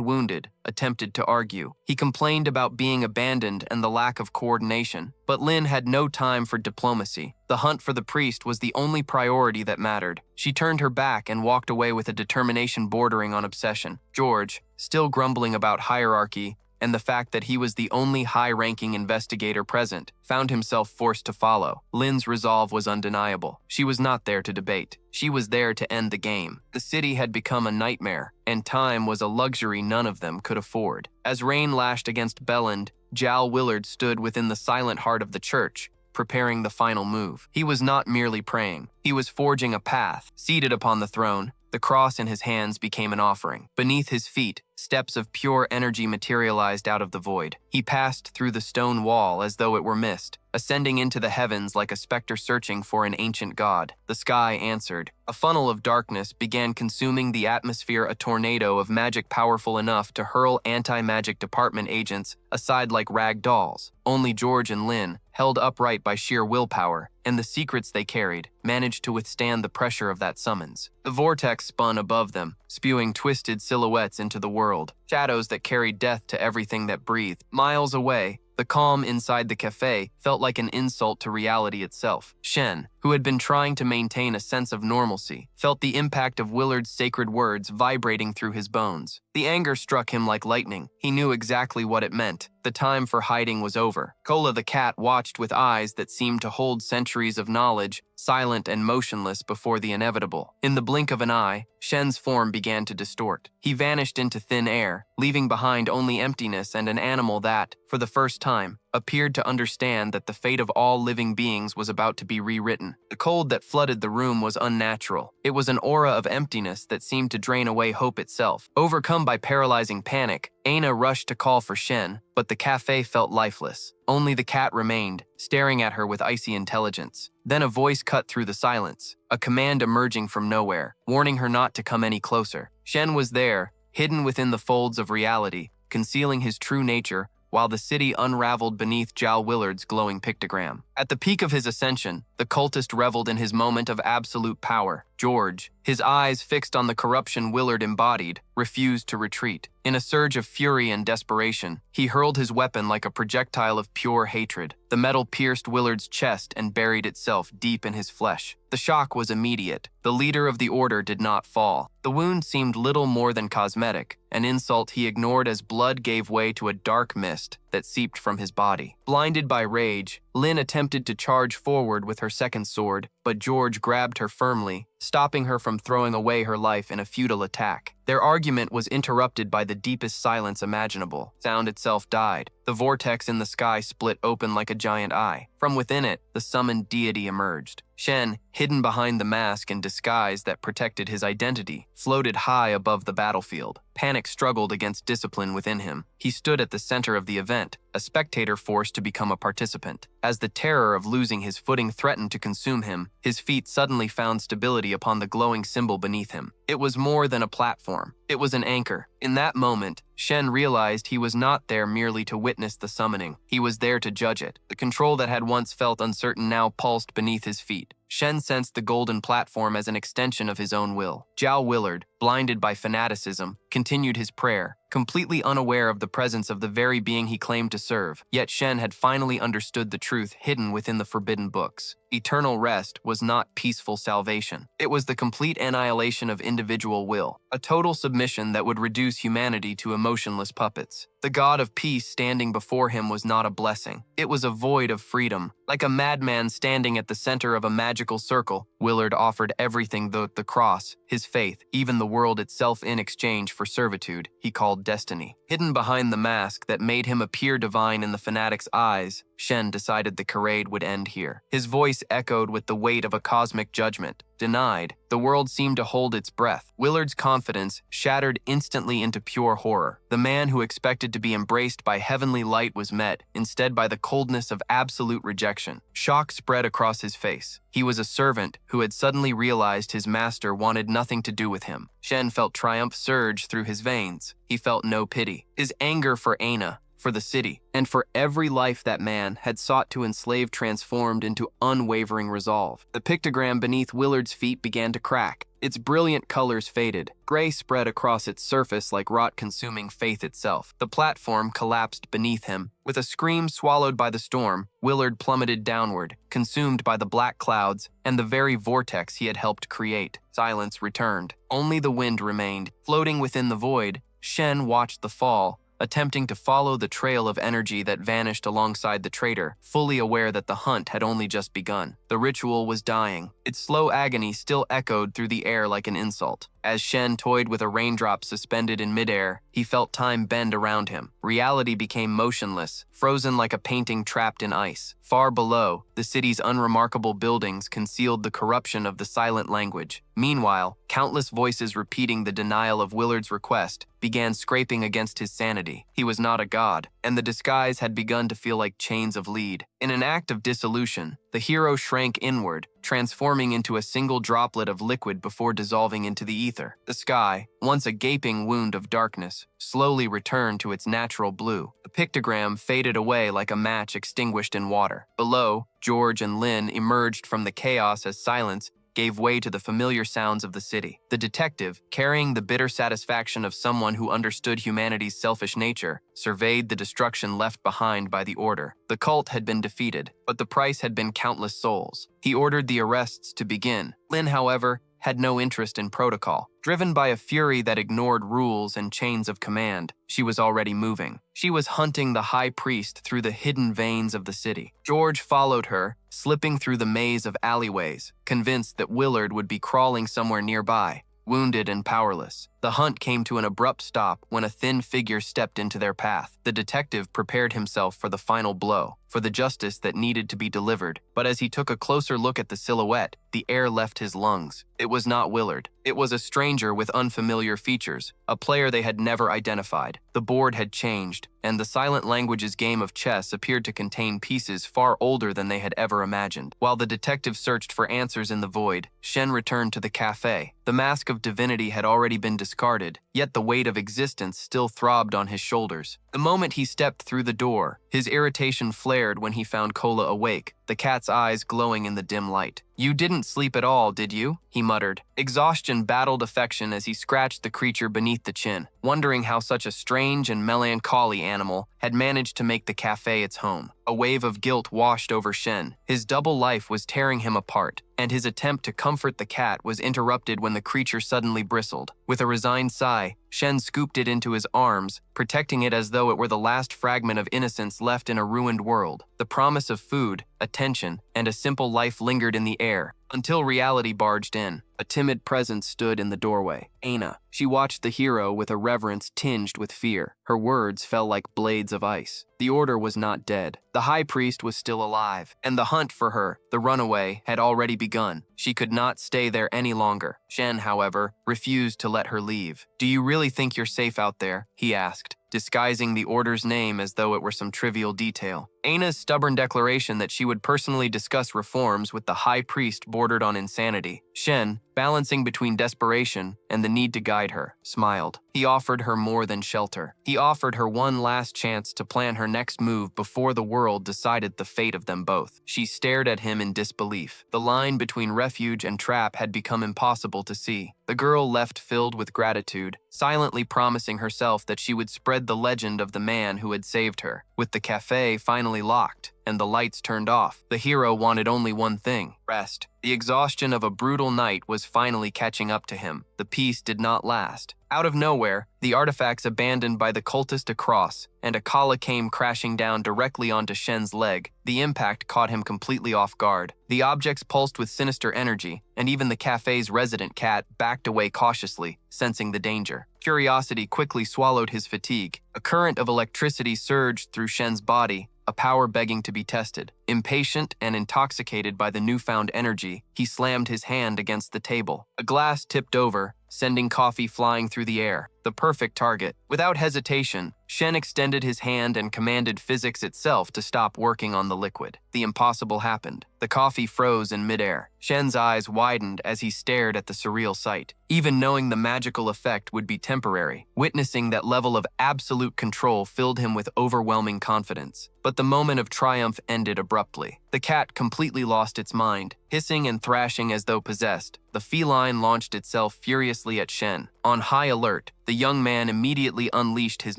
wounded, attempted to argue. He complained about being abandoned and the lack of coordination, but Lin had no time for diplomacy. The hunt for the priest was the only priority that mattered. She turned her back and walked away with a determination bordering on obsession. George, still grumbling about hierarchy and the fact that he was the only high-ranking investigator present, found himself forced to follow. Lin's resolve was undeniable. She was not there to debate. She was there to end the game. The city had become a nightmare, and time was a luxury none of them could afford. As rain lashed against Belland, Jal Willard stood within the silent heart of the church, preparing the final move. He was not merely praying. He was forging a path. Seated upon the throne, The cross in his hands became an offering. Beneath his feet, steps of pure energy materialized out of the void. He passed through the stone wall as though it were mist, ascending into the heavens like a specter searching for an ancient god. The sky answered. A funnel of darkness began consuming the atmosphere, a tornado of magic powerful enough to hurl anti-magic department agents aside like rag dolls. Only George and Lynn, held upright by sheer willpower, and the secrets they carried, managed to withstand the pressure of that summons. The vortex spun above them, spewing twisted silhouettes into the world, shadows that carried death to everything that breathed. Miles away, the calm inside the cafe felt like an insult to reality itself. Shen, who had been trying to maintain a sense of normalcy, felt the impact of Willard's sacred words vibrating through his bones. The anger struck him like lightning. He knew exactly what it meant. The time for hiding was over. Kola the cat watched with eyes that seemed to hold centuries of knowledge, silent and motionless before the inevitable. In the blink of an eye, Shen's form began to distort. He vanished into thin air, leaving behind only emptiness and an animal that, for the first time, appeared to understand that the fate of all living beings was about to be rewritten. The cold that flooded the room was unnatural. It was an aura of emptiness that seemed to drain away hope itself. Overcome by paralyzing panic, Aina rushed to call for Shen, but the cafe felt lifeless. Only the cat remained, staring at her with icy intelligence. Then a voice cut through the silence, a command emerging from nowhere, warning her not to come any closer. Shen was there, hidden within the folds of reality, concealing his true nature, while the city unraveled beneath Jal Willard's glowing pictogram. At the peak of his ascension, the cultist reveled in his moment of absolute power. George, his eyes fixed on the corruption Willard embodied, refused to retreat. In a surge of fury and desperation, he hurled his weapon like a projectile of pure hatred. The metal pierced Willard's chest and buried itself deep in his flesh. The shock was immediate. The leader of the order did not fall. The wound seemed little more than cosmetic, an insult he ignored as blood gave way to a dark mist that seeped from his body. Blinded by rage, Lynn attempted to charge forward with her second sword, but George grabbed her firmly, stopping her from throwing away her life in a futile attack. Their argument was interrupted by the deepest silence imaginable. Sound itself died. The vortex in the sky split open like a giant eye. From within it, the summoned deity emerged. Shen, hidden behind the mask and disguise that protected his identity, floated high above the battlefield. Panic struggled against discipline within him. He stood at the center of the event, a spectator forced to become a participant. As the terror of losing his footing threatened to consume him, his feet suddenly found stability upon the glowing symbol beneath him. It was more than a platform. It was an anchor. In that moment, Shen realized he was not there merely to witness the summoning. He was there to judge it. The control that had once felt uncertain now pulsed beneath his feet. Shen sensed the golden platform as an extension of his own will. Jal Willard, blinded by fanaticism, continued his prayer, completely unaware of the presence of the very being he claimed to serve. Yet Shen had finally understood the truth hidden within the forbidden books. Eternal rest was not peaceful salvation. It was the complete annihilation of individual will, a total submission that would reduce humanity to emotionless puppets. The god of peace standing before him was not a blessing. It was a void of freedom. Like a madman standing at the center of a magical circle, Willard offered everything: the cross, his faith, even the world itself in exchange for servitude he called destiny. Hidden behind the mask that made him appear divine in the fanatic's eyes, Shen decided the charade would end here. His voice echoed with the weight of a cosmic judgment. Denied, the world seemed to hold its breath. Willard's confidence shattered instantly into pure horror. The man who expected to be embraced by heavenly light was met, instead, by the coldness of absolute rejection. Shock spread across his face. He was a servant who had suddenly realized his master wanted nothing to do with him. Shen felt triumph surge through his veins. He felt no pity. His anger for Aina, for the city, and for every life that man had sought to enslave transformed into unwavering resolve. The pictogram beneath Willard's feet began to crack. Its brilliant colors faded. Gray spread across its surface like rot-consuming faith itself. The platform collapsed beneath him. With a scream swallowed by the storm, Willard plummeted downward, consumed by the black clouds and the very vortex he had helped create. Silence returned. Only the wind remained. Floating within the void, Shen watched the fall, attempting to follow the trail of energy that vanished alongside the traitor, fully aware that the hunt had only just begun. The The ritual was dying. Its slow agony still echoed through the air like an insult. As Shen toyed with a raindrop suspended in midair, he felt time bend around him. Reality became motionless, frozen like a painting trapped in ice. Far below, the city's unremarkable buildings concealed the corruption of the silent language. Meanwhile, countless voices repeating the denial of Willard's request began scraping against his sanity. He was not a god, and the disguise had begun to feel like chains of lead. In an act of dissolution, the hero shrank inward, transforming into a single droplet of liquid before dissolving into the ether. The sky, once a gaping wound of darkness, slowly returned to its natural blue. The pictogram faded away like a match extinguished in water. Below, George and Lynn emerged from the chaos as silence gave way to the familiar sounds of the city. The detective, carrying the bitter satisfaction of someone who understood humanity's selfish nature, surveyed the destruction left behind by the Order. The cult had been defeated, but the price had been countless souls. He ordered the arrests to begin. Lynn, however, had no interest in protocol. Driven by a fury that ignored rules and chains of command, she was already moving. She was hunting the high priest through the hidden veins of the city. George followed her, slipping through the maze of alleyways, convinced that Willard would be crawling somewhere nearby, wounded and powerless. The hunt came to an abrupt stop when a thin figure stepped into their path. The detective prepared himself for the final blow, for the justice that needed to be delivered. But as he took a closer look at the silhouette, the air left his lungs. It was not Willard. It was a stranger with unfamiliar features, a player they had never identified. The board had changed, and the silent language's game of chess appeared to contain pieces far older than they had ever imagined. While the detective searched for answers in the void, Shen returned to the cafe. The mask of divinity had already been discarded, yet the weight of existence still throbbed on his shoulders. The moment he stepped through the door, his irritation flared when he found Kola awake, the cat's eyes glowing in the dim light. "You didn't sleep at all, did you?" he muttered. Exhaustion battled affection as he scratched the creature beneath the chin, wondering how such a strange and melancholy animal had managed to make the cafe its home. A wave of guilt washed over Shen. His double life was tearing him apart, and his attempt to comfort the cat was interrupted when the creature suddenly bristled. With a resigned sigh, Shen scooped it into his arms, protecting it as though it were the last fragment of innocence left in a ruined world. The promise of food, attention, and a simple life lingered in the air, until reality barged in. A timid presence stood in the doorway. Aina. She watched the hero with a reverence tinged with fear. Her words fell like blades of ice. The Order was not dead. The High Priest was still alive, and the hunt for her, the runaway, had already begun. She could not stay there any longer. Shen, however, refused to let her leave. "Do you really think you're safe out there?" he asked, disguising the Order's name as though it were some trivial detail. Aina's stubborn declaration that she would personally discuss reforms with the High Priest bordered on insanity. Shen, balancing between desperation and the need to guide her, smiled. He offered her more than shelter. He offered her one last chance to plan her next move before the world decided the fate of them both. She stared at him in disbelief. The line between refuge and trap had become impossible to see. The girl left filled with gratitude, silently promising herself that she would spread the legend of the man who had saved her. With the cafe finally locked and the lights turned off, the hero wanted only one thing: rest. The exhaustion of a brutal night was finally catching up to him. The peace did not last. Out of nowhere, the artifacts abandoned by the cultist across, and a kala came crashing down directly onto Shen's leg. The impact caught him completely off guard. The objects pulsed with sinister energy, and even the cafe's resident cat backed away cautiously, sensing the danger. Curiosity quickly swallowed his fatigue. A current of electricity surged through Shen's body, a power begging to be tested. Impatient and intoxicated by the newfound energy, he slammed his hand against the table. A glass tipped over, sending coffee flying through the air. The perfect target. Without hesitation, Shen extended his hand and commanded physics itself to stop working on the liquid. The impossible happened. The coffee froze in midair. Shen's eyes widened as he stared at the surreal sight. Even knowing the magical effect would be temporary, witnessing that level of absolute control filled him with overwhelming confidence. But the moment of triumph ended abruptly. The cat completely lost its mind, hissing and thrashing as though possessed. The feline launched itself furiously at Shen. On high alert, the young man immediately unleashed his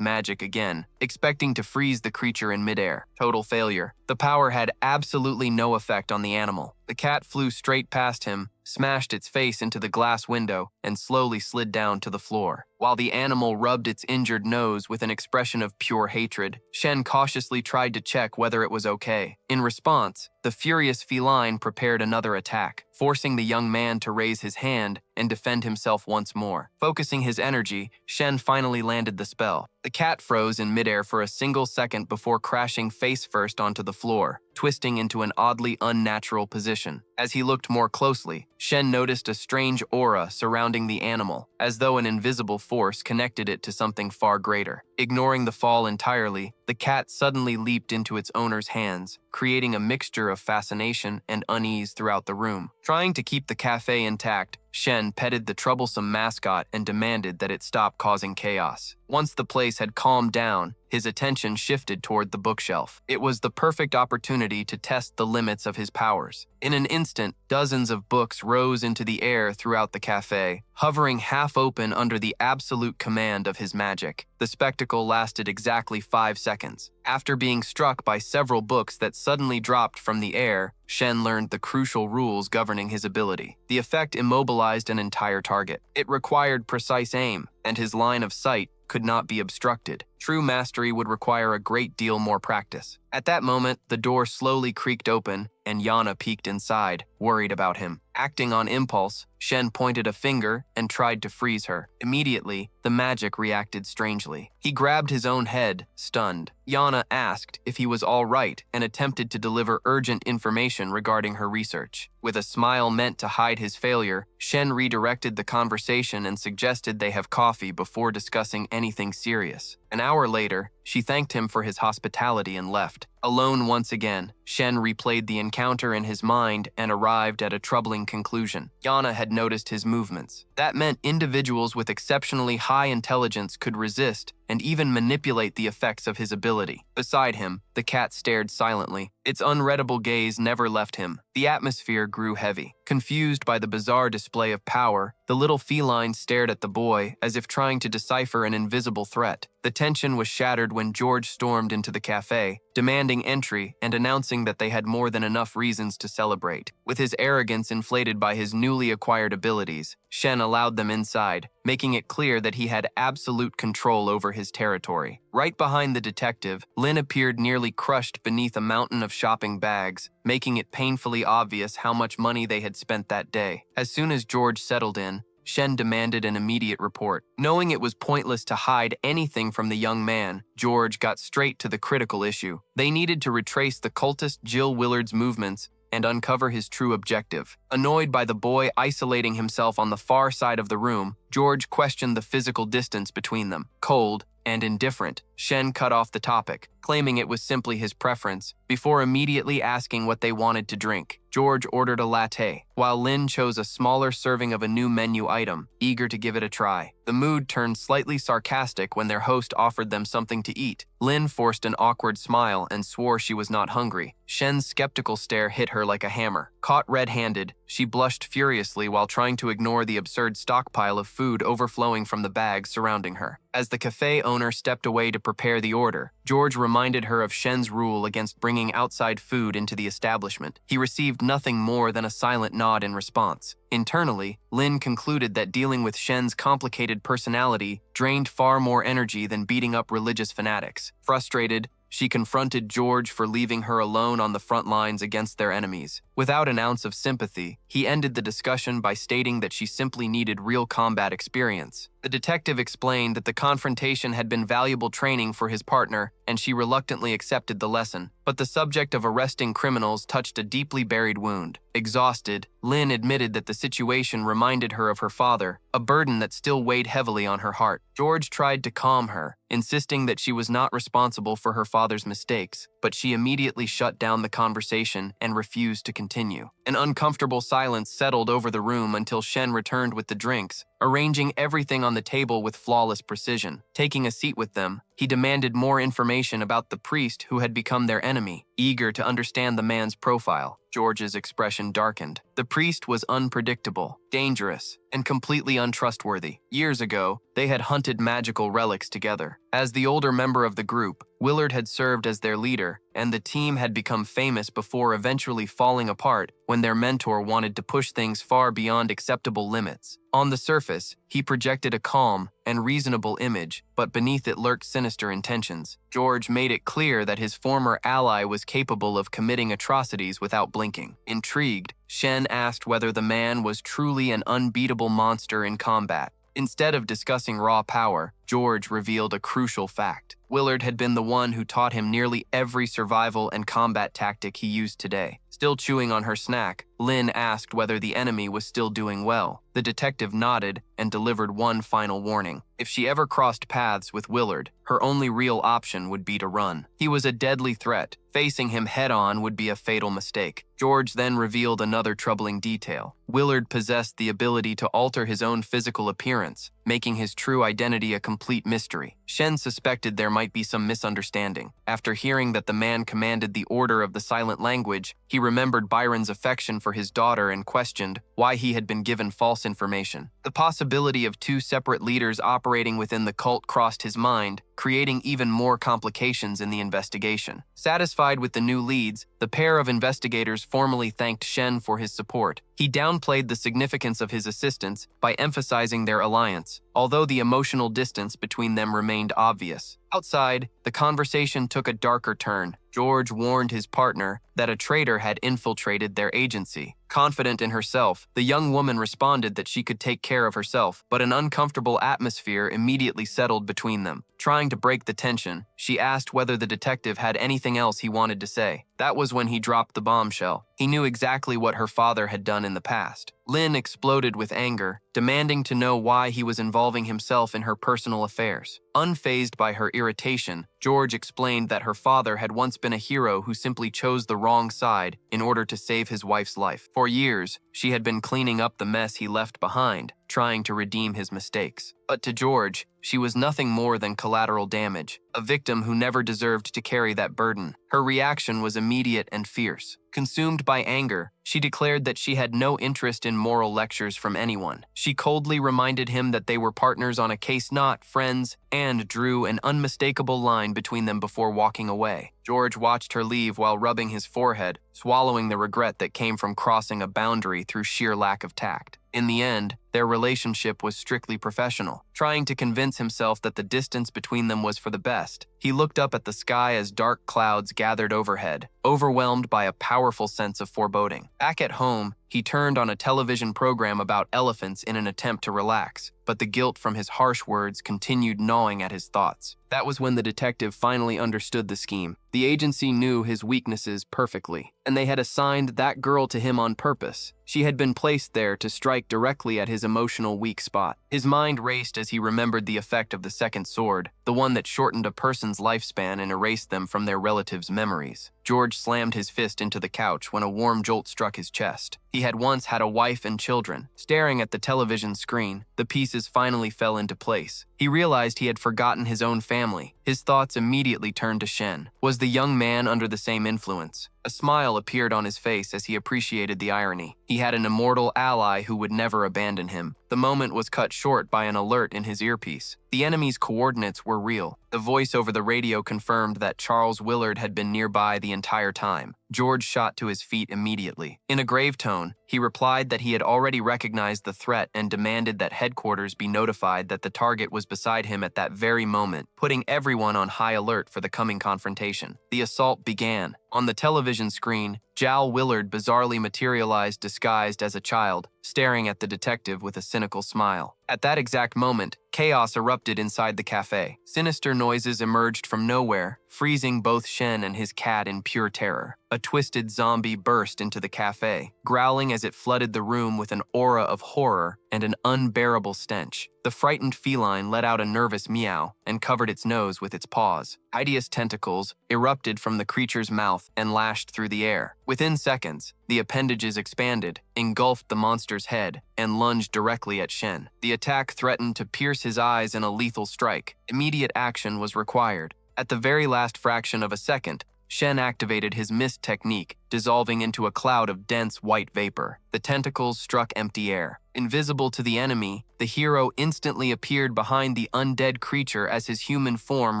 magic again, expecting to freeze the creature in midair. Total failure. The power had absolutely no effect on the animal. The cat flew straight past him, smashed its face into the glass window, and slowly slid down to the floor. While the animal rubbed its injured nose with an expression of pure hatred, Shen cautiously tried to check whether it was okay. In response, the furious feline prepared another attack, forcing the young man to raise his hand and defend himself once more. Focusing his energy, Shen finally landed the spell. The cat froze in midair for a single second before crashing face first onto the floor, twisting into an oddly unnatural position. As he looked more closely, Shen noticed a strange aura surrounding the animal, as though an invisible force connected it to something far greater. Ignoring the fall entirely, the cat suddenly leaped into its owner's hands, creating a mixture of fascination and unease throughout the room. Trying to keep the cafe intact, Shen petted the troublesome mascot and demanded that it stop causing chaos. Once the place had calmed down, his attention shifted toward the bookshelf. It was the perfect opportunity to test the limits of his powers. In an instant, dozens of books rose into the air throughout the cafe, hovering half open under the absolute command of his magic. The spectacle lasted exactly 5 seconds. After being struck by several books that suddenly dropped from the air, Shen learned the crucial rules governing his ability. The effect immobilized an entire target. It required precise aim, and his line of sight could not be obstructed. True mastery would require a great deal more practice. At that moment, the door slowly creaked open, and Yana peeked inside, worried about him. Acting on impulse, Shen pointed a finger and tried to freeze her. Immediately, the magic reacted strangely. He grabbed his own head, stunned. Yana asked if he was all right and attempted to deliver urgent information regarding her research. With a smile meant to hide his failure, Shen redirected the conversation and suggested they have coffee before discussing anything serious. An hour later, she thanked him for his hospitality and left. Alone once again, Shen replayed the encounter in his mind and arrived at a troubling conclusion. Yana had noticed his movements. That meant individuals with exceptionally high intelligence could resist and even manipulate the effects of his ability. Beside him, the cat stared silently. Its unreadable gaze never left him. The atmosphere grew heavy. Confused by the bizarre display of power, the little feline stared at the boy as if trying to decipher an invisible threat. The tension was shattered when George stormed into the cafe, demanding entry and announcing that they had more than enough reasons to celebrate. With his arrogance inflated by his newly acquired abilities, Shen allowed them inside, making it clear that he had absolute control over his territory. Right behind the detective, Lin appeared nearly crushed beneath a mountain of shopping bags, making it painfully obvious how much money they had spent that day. As soon as George settled in, Shen demanded an immediate report. Knowing it was pointless to hide anything from the young man, George got straight to the critical issue. They needed to retrace the cultist Jill Willard's movements and uncover his true objective. Annoyed by the boy isolating himself on the far side of the room, George questioned the physical distance between them. Cold and indifferent, Shen cut off the topic, claiming it was simply his preference, before immediately asking what they wanted to drink. George ordered a latte, while Lin chose a smaller serving of a new menu item, eager to give it a try. The mood turned slightly sarcastic when their host offered them something to eat. Lin forced an awkward smile and swore she was not hungry. Shen's skeptical stare hit her like a hammer. Caught red-handed, she blushed furiously while trying to ignore the absurd stockpile of food overflowing from the bags surrounding her. As the cafe owner stepped away to prepare the order, George reminded her of Shen's rule against bringing outside food into the establishment. He received nothing more than a silent nod in response. Internally, Lin concluded that dealing with Shen's complicated personality drained far more energy than beating up religious fanatics. Frustrated, she confronted George for leaving her alone on the front lines against their enemies. Without an ounce of sympathy, he ended the discussion by stating that she simply needed real combat experience. The detective explained that the confrontation had been valuable training for his partner, and she reluctantly accepted the lesson. But the subject of arresting criminals touched a deeply buried wound. Exhausted, Lin admitted that the situation reminded her of her father, a burden that still weighed heavily on her heart. George tried to calm her, insisting that she was not responsible for her father's mistakes, but she immediately shut down the conversation and refused to continue. An uncomfortable silence settled over the room until Shen returned with the drinks, arranging everything on the table with flawless precision. Taking a seat with them, he demanded more information about the priest who had become their enemy. Eager to understand the man's profile, George's expression darkened. The priest was unpredictable, dangerous, and completely untrustworthy. Years ago, they had hunted magical relics together. As the older member of the group, Willard had served as their leader, and the team had become famous before eventually falling apart when their mentor wanted to push things far beyond acceptable limits. On the surface, he projected a calm and reasonable image, but beneath it lurked sinister intentions. George made it clear that his former ally was capable of committing atrocities without blinking. Intrigued, Shen asked whether the man was truly an unbeatable monster in combat. Instead of discussing raw power, George revealed a crucial fact. Willard had been the one who taught him nearly every survival and combat tactic he used today. Still chewing on her snack, Lin asked whether the enemy was still doing well. The detective nodded and delivered one final warning. If she ever crossed paths with Willard, her only real option would be to run. He was a deadly threat. Facing him head-on would be a fatal mistake. George then revealed another troubling detail. Willard possessed the ability to alter his own physical appearance, making his true identity a complete mystery. Shen suspected there might be some misunderstanding. After hearing that the man commanded the Order of the Silent Language, he remembered Byron's affection for his daughter and questioned why he had been given false information. The possibility of two separate leaders operating within the cult crossed his mind, creating even more complications in the investigation. Satisfied with the new leads, the pair of investigators formally thanked Shen for his support. He downplayed the significance of his assistance by emphasizing their alliance, although the emotional distance between them remained obvious. Outside, the conversation took a darker turn. George warned his partner that a traitor had infiltrated their agency. Confident in herself, the young woman responded that she could take care of herself, but an uncomfortable atmosphere immediately settled between them. Trying to break the tension, she asked whether the detective had anything else he wanted to say. That was when he dropped the bombshell. He knew exactly what her father had done in the past. Lin exploded with anger, demanding to know why he was involving himself in her personal affairs. Unfazed by her irritation, George explained that her father had once been a hero who simply chose the wrong side in order to save his wife's life. For years, she had been cleaning up the mess he left behind, trying to redeem his mistakes. But to George, she was nothing more than collateral damage, a victim who never deserved to carry that burden. Her reaction was immediate and fierce. Consumed by anger, she declared that she had no interest in moral lectures from anyone. She coldly reminded him that they were partners on a case, not friends, and drew an unmistakable line between them before walking away. George watched her leave while rubbing his forehead, swallowing the regret that came from crossing a boundary through sheer lack of tact. In the end, their relationship was strictly professional. Trying to convince himself that the distance between them was for the best, he looked up at the sky as dark clouds gathered overhead, overwhelmed by a powerful sense of foreboding. Back at home, he turned on a television program about elephants in an attempt to relax, but the guilt from his harsh words continued gnawing at his thoughts. That was when the detective finally understood the scheme. The agency knew his weaknesses perfectly, and they had assigned that girl to him on purpose. She had been placed there to strike directly at his emotional weak spot. His mind raced as he remembered the effect of the second sword, the one that shortened a person's lifespan and erased them from their relatives' memories. George slammed his fist into the couch when a warm jolt struck his chest. He had once had a wife and children. Staring at the television screen, the pieces finally fell into place. He realized he had forgotten his own family. His thoughts immediately turned to Shen. Was the young man under the same influence? A smile appeared on his face as he appreciated the irony. He had an immortal ally who would never abandon him. The moment was cut short by an alert in his earpiece. The enemy's coordinates were real. The voice over the radio confirmed that Charles Willard had been nearby the entire time. George shot to his feet immediately. In a grave tone, he replied that he had already recognized the threat and demanded that headquarters be notified that the target was beside him at that very moment, putting everyone on high alert for the coming confrontation. The assault began. On the television screen, Jal Willard bizarrely materialized disguised as a child, staring at the detective with a cynical smile. At that exact moment, chaos erupted inside the cafe. Sinister noises emerged from nowhere, freezing both Shen and his cat in pure terror. A twisted zombie burst into the cafe, growling as it flooded the room with an aura of horror and an unbearable stench. The frightened feline let out a nervous meow and covered its nose with its paws. Hideous tentacles erupted from the creature's mouth and lashed through the air. Within seconds, the appendages expanded, engulfed the monster's head, and lunged directly at Shen. The attack threatened to pierce his eyes in a lethal strike. Immediate action was required. At the very last fraction of a second, Shen activated his mist technique, dissolving into a cloud of dense white vapor. The tentacles struck empty air. Invisible to the enemy, the hero instantly appeared behind the undead creature as his human form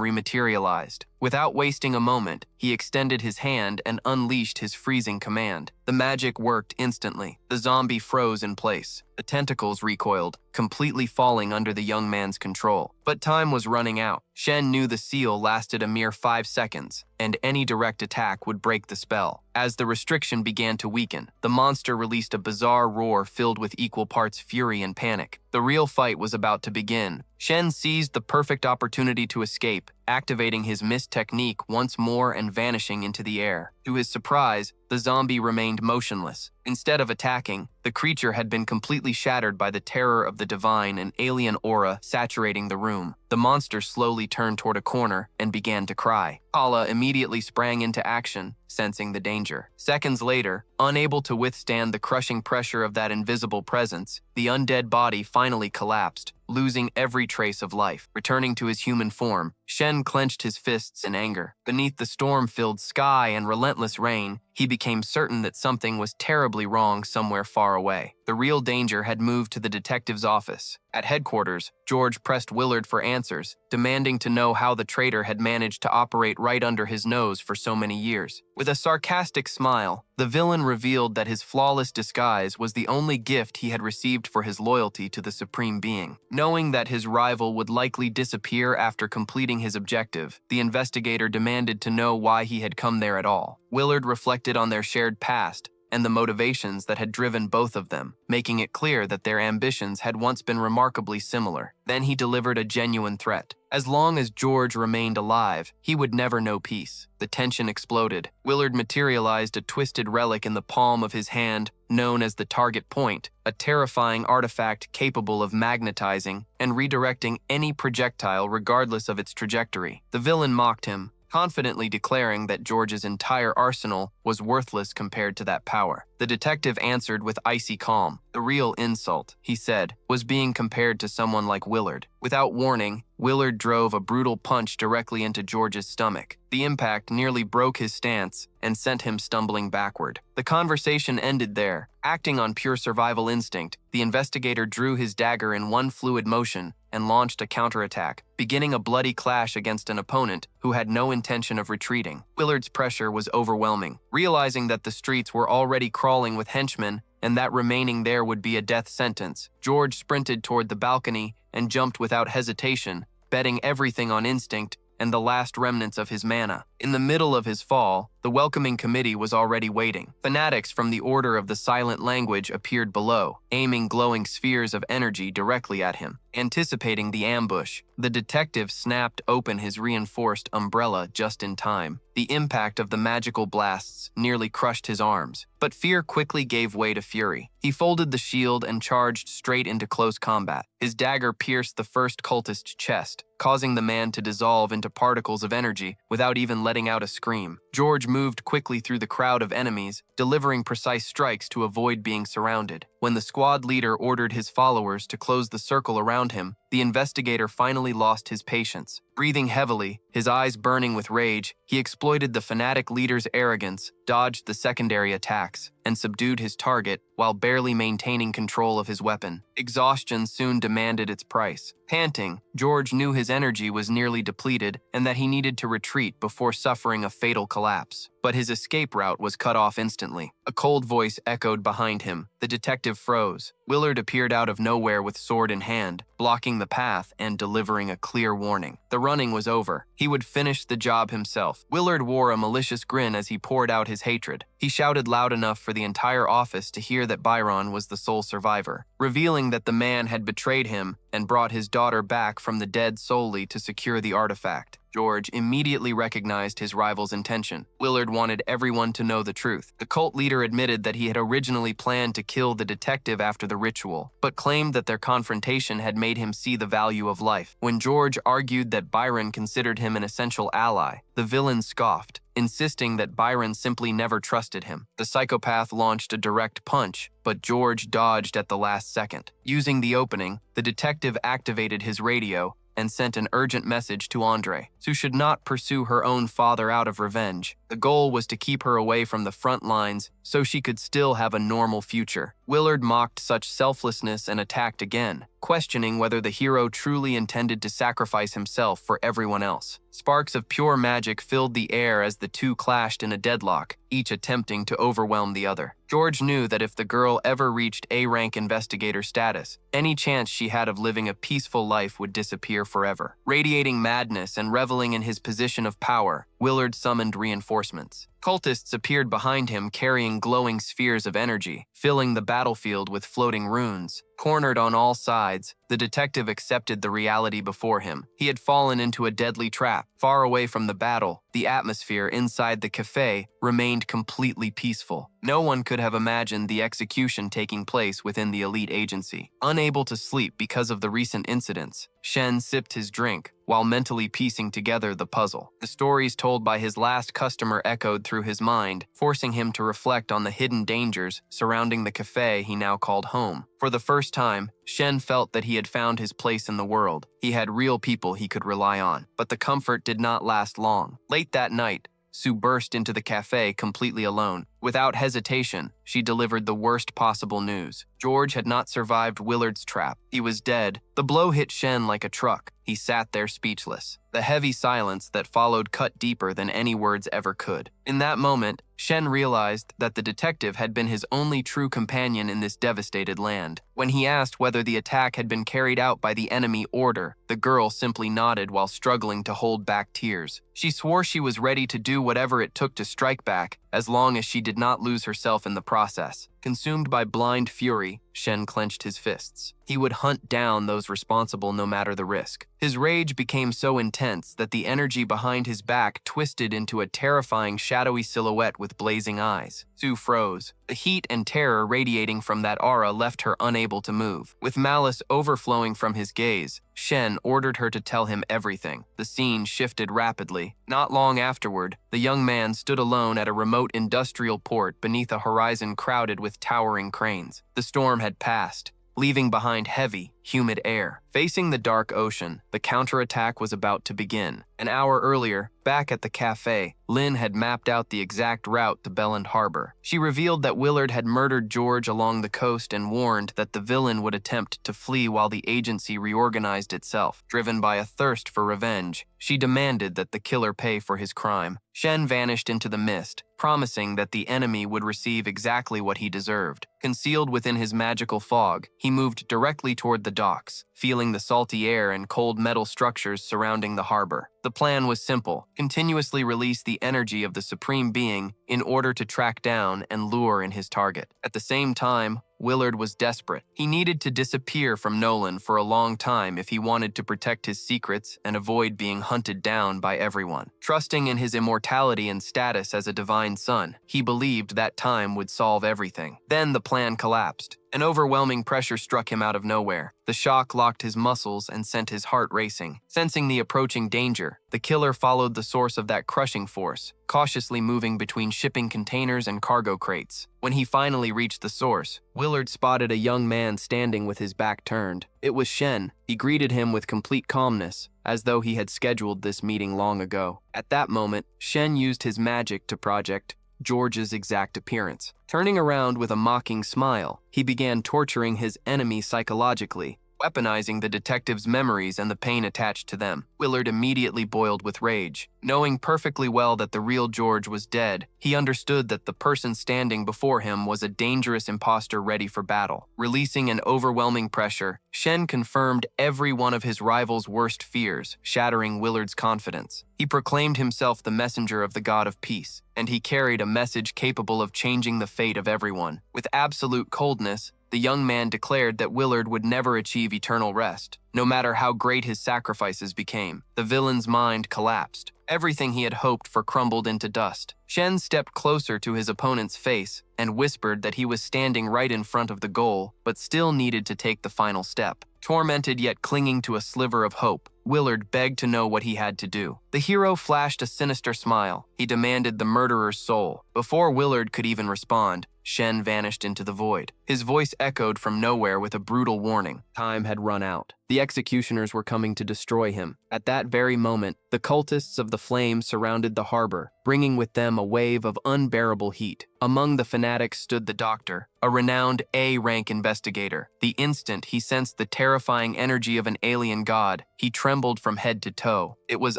rematerialized. Without wasting a moment, he extended his hand and unleashed his freezing command. The magic worked instantly. The zombie froze in place. The tentacles recoiled, completely falling under the young man's control. But time was running out. Shen knew the seal lasted a mere 5 seconds, and any direct attack would break the spell. As the restriction began to weaken, the monster released a bizarre roar filled with equal parts fury and panic. The real fight was about to begin. Shen seized the perfect opportunity to escape, activating his mist technique once more and vanishing into the air. To his surprise, the zombie remained motionless. Instead of attacking, the creature had been completely shattered by the terror of the divine and alien aura saturating the room. The monster slowly turned toward a corner and began to cry. Kala immediately sprang into action, sensing the danger. Seconds later, unable to withstand the crushing pressure of that invisible presence, the undead body finally collapsed, losing every trace of life. Returning to his human form, Shen clenched his fists in anger. Beneath the storm-filled sky and relentless rain, he became certain that something was terribly wrong somewhere far away. The real danger had moved to the detective's office. At headquarters, George pressed Willard for answers, demanding to know how the traitor had managed to operate right under his nose for so many years. With a sarcastic smile, the villain revealed that his flawless disguise was the only gift he had received for his loyalty to the Supreme Being. Knowing that his rival would likely disappear after completing his objective, the investigator demanded to know why he had come there at all. Willard reflected on their shared past and the motivations that had driven both of them, making it clear that their ambitions had once been remarkably similar. Then he delivered a genuine threat. As long as George remained alive, he would never know peace. The tension exploded. Willard materialized a twisted relic in the palm of his hand, known as the target point, a terrifying artifact capable of magnetizing and redirecting any projectile regardless of its trajectory. The villain mocked him, confidently declaring that George's entire arsenal was worthless compared to that power. The detective answered with icy calm. The real insult, he said, was being compared to someone like Willard. Without warning, Willard drove a brutal punch directly into George's stomach. The impact nearly broke his stance and sent him stumbling backward. The conversation ended there. Acting on pure survival instinct, the investigator drew his dagger in one fluid motion and launched a counterattack, beginning a bloody clash against an opponent who had no intention of retreating. Willard's pressure was overwhelming. Realizing that the streets were already crawling with henchmen and that remaining there would be a death sentence, George sprinted toward the balcony and jumped without hesitation, betting everything on instinct and the last remnants of his mana. In the middle of his fall, the welcoming committee was already waiting. Fanatics from the Order of the Silent Language appeared below, aiming glowing spheres of energy directly at him. Anticipating the ambush, the detective snapped open his reinforced umbrella just in time. The impact of the magical blasts nearly crushed his arms, but fear quickly gave way to fury. He folded the shield and charged straight into close combat. His dagger pierced the first cultist's chest, causing the man to dissolve into particles of energy without even letting out a scream. George moved quickly through the crowd of enemies, delivering precise strikes to avoid being surrounded. When the squad leader ordered his followers to close the circle around him, the investigator finally lost his patience. Breathing heavily, his eyes burning with rage, he exploited the fanatic leader's arrogance, dodged the secondary attacks, and subdued his target while barely maintaining control of his weapon. Exhaustion soon demanded its price. Panting, George knew his energy was nearly depleted and that he needed to retreat before suffering a fatal collapse. But his escape route was cut off instantly. A cold voice echoed behind him. The detective froze. Willard appeared out of nowhere with sword in hand, blocking the path and delivering a clear warning. The running was over. He would finish the job himself. Willard wore a malicious grin as he poured out his hatred. He shouted loud enough for the entire office to hear that Byron was the sole survivor, revealing that the man had betrayed him and brought his daughter back from the dead solely to secure the artifact. George immediately recognized his rival's intention. Willard wanted everyone to know the truth. The cult leader admitted that he had originally planned to kill the detective after the ritual, but claimed that their confrontation had made him see the value of life. When George argued that Byron considered him an essential ally, the villain scoffed, insisting that Byron simply never trusted him. The psychopath launched a direct punch, but George dodged at the last second. Using the opening, the detective activated his radio, and sent an urgent message to Andre. Sue should not pursue her own father out of revenge. The goal was to keep her away from the front lines so she could still have a normal future. Willard mocked such selflessness and attacked again, questioning whether the hero truly intended to sacrifice himself for everyone else. Sparks of pure magic filled the air as the two clashed in a deadlock, each attempting to overwhelm the other. George knew that if the girl ever reached A-rank investigator status, any chance she had of living a peaceful life would disappear forever. Radiating madness and reveling in his position of power, Willard summoned reinforcements. Cultists appeared behind him carrying glowing spheres of energy, filling the battlefield with floating runes. Cornered on all sides, the detective accepted the reality before him. He had fallen into a deadly trap. Far away from the battle, the atmosphere inside the cafe remained completely peaceful. No one could have imagined the execution taking place within the elite agency. Unable to sleep because of the recent incidents, Shen sipped his drink while mentally piecing together the puzzle. The stories told by his last customer echoed through his mind, forcing him to reflect on the hidden dangers surrounding the cafe he now called home. For the first time, Shen felt that he had found his place in the world. He had real people he could rely on, but the comfort did not last long. Late that night, Sue burst into the cafe completely alone. Without hesitation, she delivered the worst possible news. George had not survived Willard's trap. He was dead. The blow hit Shen like a truck. He sat there speechless. The heavy silence that followed cut deeper than any words ever could. In that moment, Shen realized that the detective had been his only true companion in this devastated land. When he asked whether the attack had been carried out by the enemy order, the girl simply nodded while struggling to hold back tears. She swore she was ready to do whatever it took to strike back, as long as she did not lose herself in the process. Consumed by blind fury, Shen clenched his fists. He would hunt down those responsible no matter the risk. His rage became so intense that the energy behind his back twisted into a terrifying shadowy silhouette with blazing eyes. Sue froze. The heat and terror radiating from that aura left her unable to move. With malice overflowing from his gaze, Shen ordered her to tell him everything. The scene shifted rapidly. Not long afterward, the young man stood alone at a remote industrial port beneath a horizon crowded with towering cranes. The storm had passed, leaving behind heavy, humid air. Facing the dark ocean, the counterattack was about to begin. An hour earlier, back at the cafe, Lynn had mapped out the exact route to Belland Harbor. She revealed that Willard had murdered George along the coast and warned that the villain would attempt to flee while the agency reorganized itself. Driven by a thirst for revenge, she demanded that the killer pay for his crime. Shen vanished into the mist, promising that the enemy would receive exactly what he deserved. Concealed within his magical fog, he moved directly toward the docks, feeling the salty air and cold metal structures surrounding the harbor. The plan was simple: continuously release the energy of the Supreme Being in order to track down and lure in his target. At the same time, Willard was desperate. He needed to disappear from Nolan for a long time if he wanted to protect his secrets and avoid being hunted down by everyone. Trusting in his immortality and status as a divine son, he believed that time would solve everything. Then the plan collapsed. An overwhelming pressure struck him out of nowhere. The shock locked his muscles and sent his heart racing. Sensing the approaching danger, the killer followed the source of that crushing force, cautiously moving between shipping containers and cargo crates. When he finally reached the source, Willard spotted a young man standing with his back turned. It was Shen. He greeted him with complete calmness, as though he had scheduled this meeting long ago. At that moment, Shen used his magic to project George's exact appearance. Turning around with a mocking smile, he began torturing his enemy psychologically, weaponizing the detective's memories and the pain attached to them. Willard immediately boiled with rage. Knowing perfectly well that the real George was dead, he understood that the person standing before him was a dangerous imposter ready for battle. Releasing an overwhelming pressure, Shen confirmed every one of his rival's worst fears, shattering Willard's confidence. He proclaimed himself the messenger of the God of Peace, and he carried a message capable of changing the fate of everyone. With absolute coldness, the young man declared that Willard would never achieve eternal rest, no matter how great his sacrifices became. The villain's mind collapsed. Everything he had hoped for crumbled into dust. Shen stepped closer to his opponent's face and whispered that he was standing right in front of the goal, but still needed to take the final step. Tormented yet clinging to a sliver of hope, Willard begged to know what he had to do. The hero flashed a sinister smile. He demanded the murderer's soul. Before Willard could even respond, Shen vanished into the void. His voice echoed from nowhere with a brutal warning. Time had run out. The The executioners were coming to destroy him. At that very moment, the cultists of the flame surrounded the harbor, bringing with them a wave of unbearable heat. Among the fanatics stood the doctor, a renowned A-rank investigator. The instant he sensed the terrifying energy of an alien god, he trembled from head to toe. It was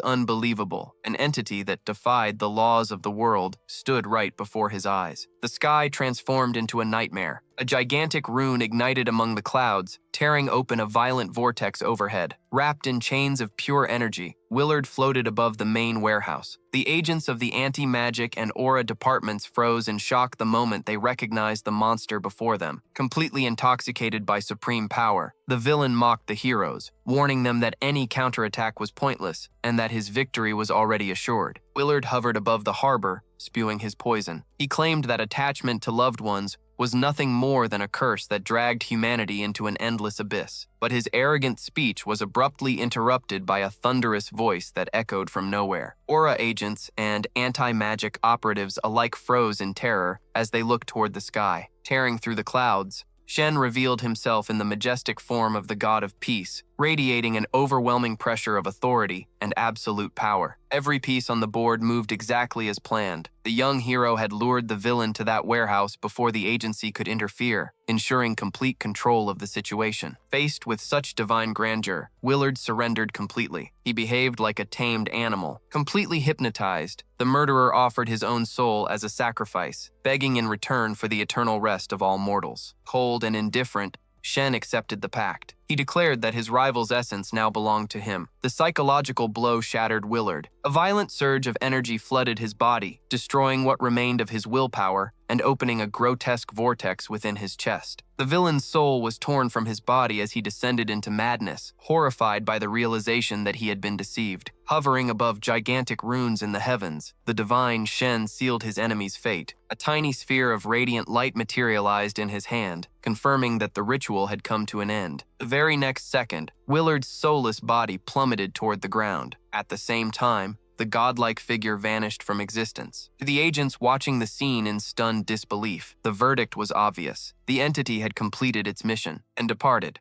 unbelievable. An entity that defied the laws of the world stood right before his eyes. The sky transformed into a nightmare. A gigantic rune ignited among the clouds, tearing open a violent vortex overhead. Wrapped in chains of pure energy, Willard floated above the main warehouse. The agents of the anti-magic and aura departments froze in shock the moment they recognized the monster before them. Completely intoxicated by supreme power, the villain mocked the heroes, warning them that any counterattack was pointless and that his victory was already assured. Willard hovered above the harbor, spewing his poison. He claimed that attachment to loved ones was nothing more than a curse that dragged humanity into an endless abyss. But his arrogant speech was abruptly interrupted by a thunderous voice that echoed from nowhere. Aura agents and anti-magic operatives alike froze in terror as they looked toward the sky. Tearing through the clouds, Shen revealed himself in the majestic form of the god of peace, radiating an overwhelming pressure of authority and absolute power. Every piece on the board moved exactly as planned. The young hero had lured the villain to that warehouse before the agency could interfere, ensuring complete control of the situation. Faced with such divine grandeur, Willard surrendered completely. He behaved like a tamed animal. Completely hypnotized, the murderer offered his own soul as a sacrifice, begging in return for the eternal rest of all mortals. Cold and indifferent, Shen accepted the pact. He declared that his rival's essence now belonged to him. The psychological blow shattered Willard. A violent surge of energy flooded his body, destroying what remained of his willpower and opening a grotesque vortex within his chest. The villain's soul was torn from his body as he descended into madness, horrified by the realization that he had been deceived. Hovering above gigantic runes in the heavens, the divine Shen sealed his enemy's fate. A tiny sphere of radiant light materialized in his hand, confirming that the ritual had come to an end. The very next second, Willard's soulless body plummeted toward the ground. At the same time, the godlike figure vanished from existence. To the agents watching the scene in stunned disbelief, the verdict was obvious. The entity had completed its mission and departed.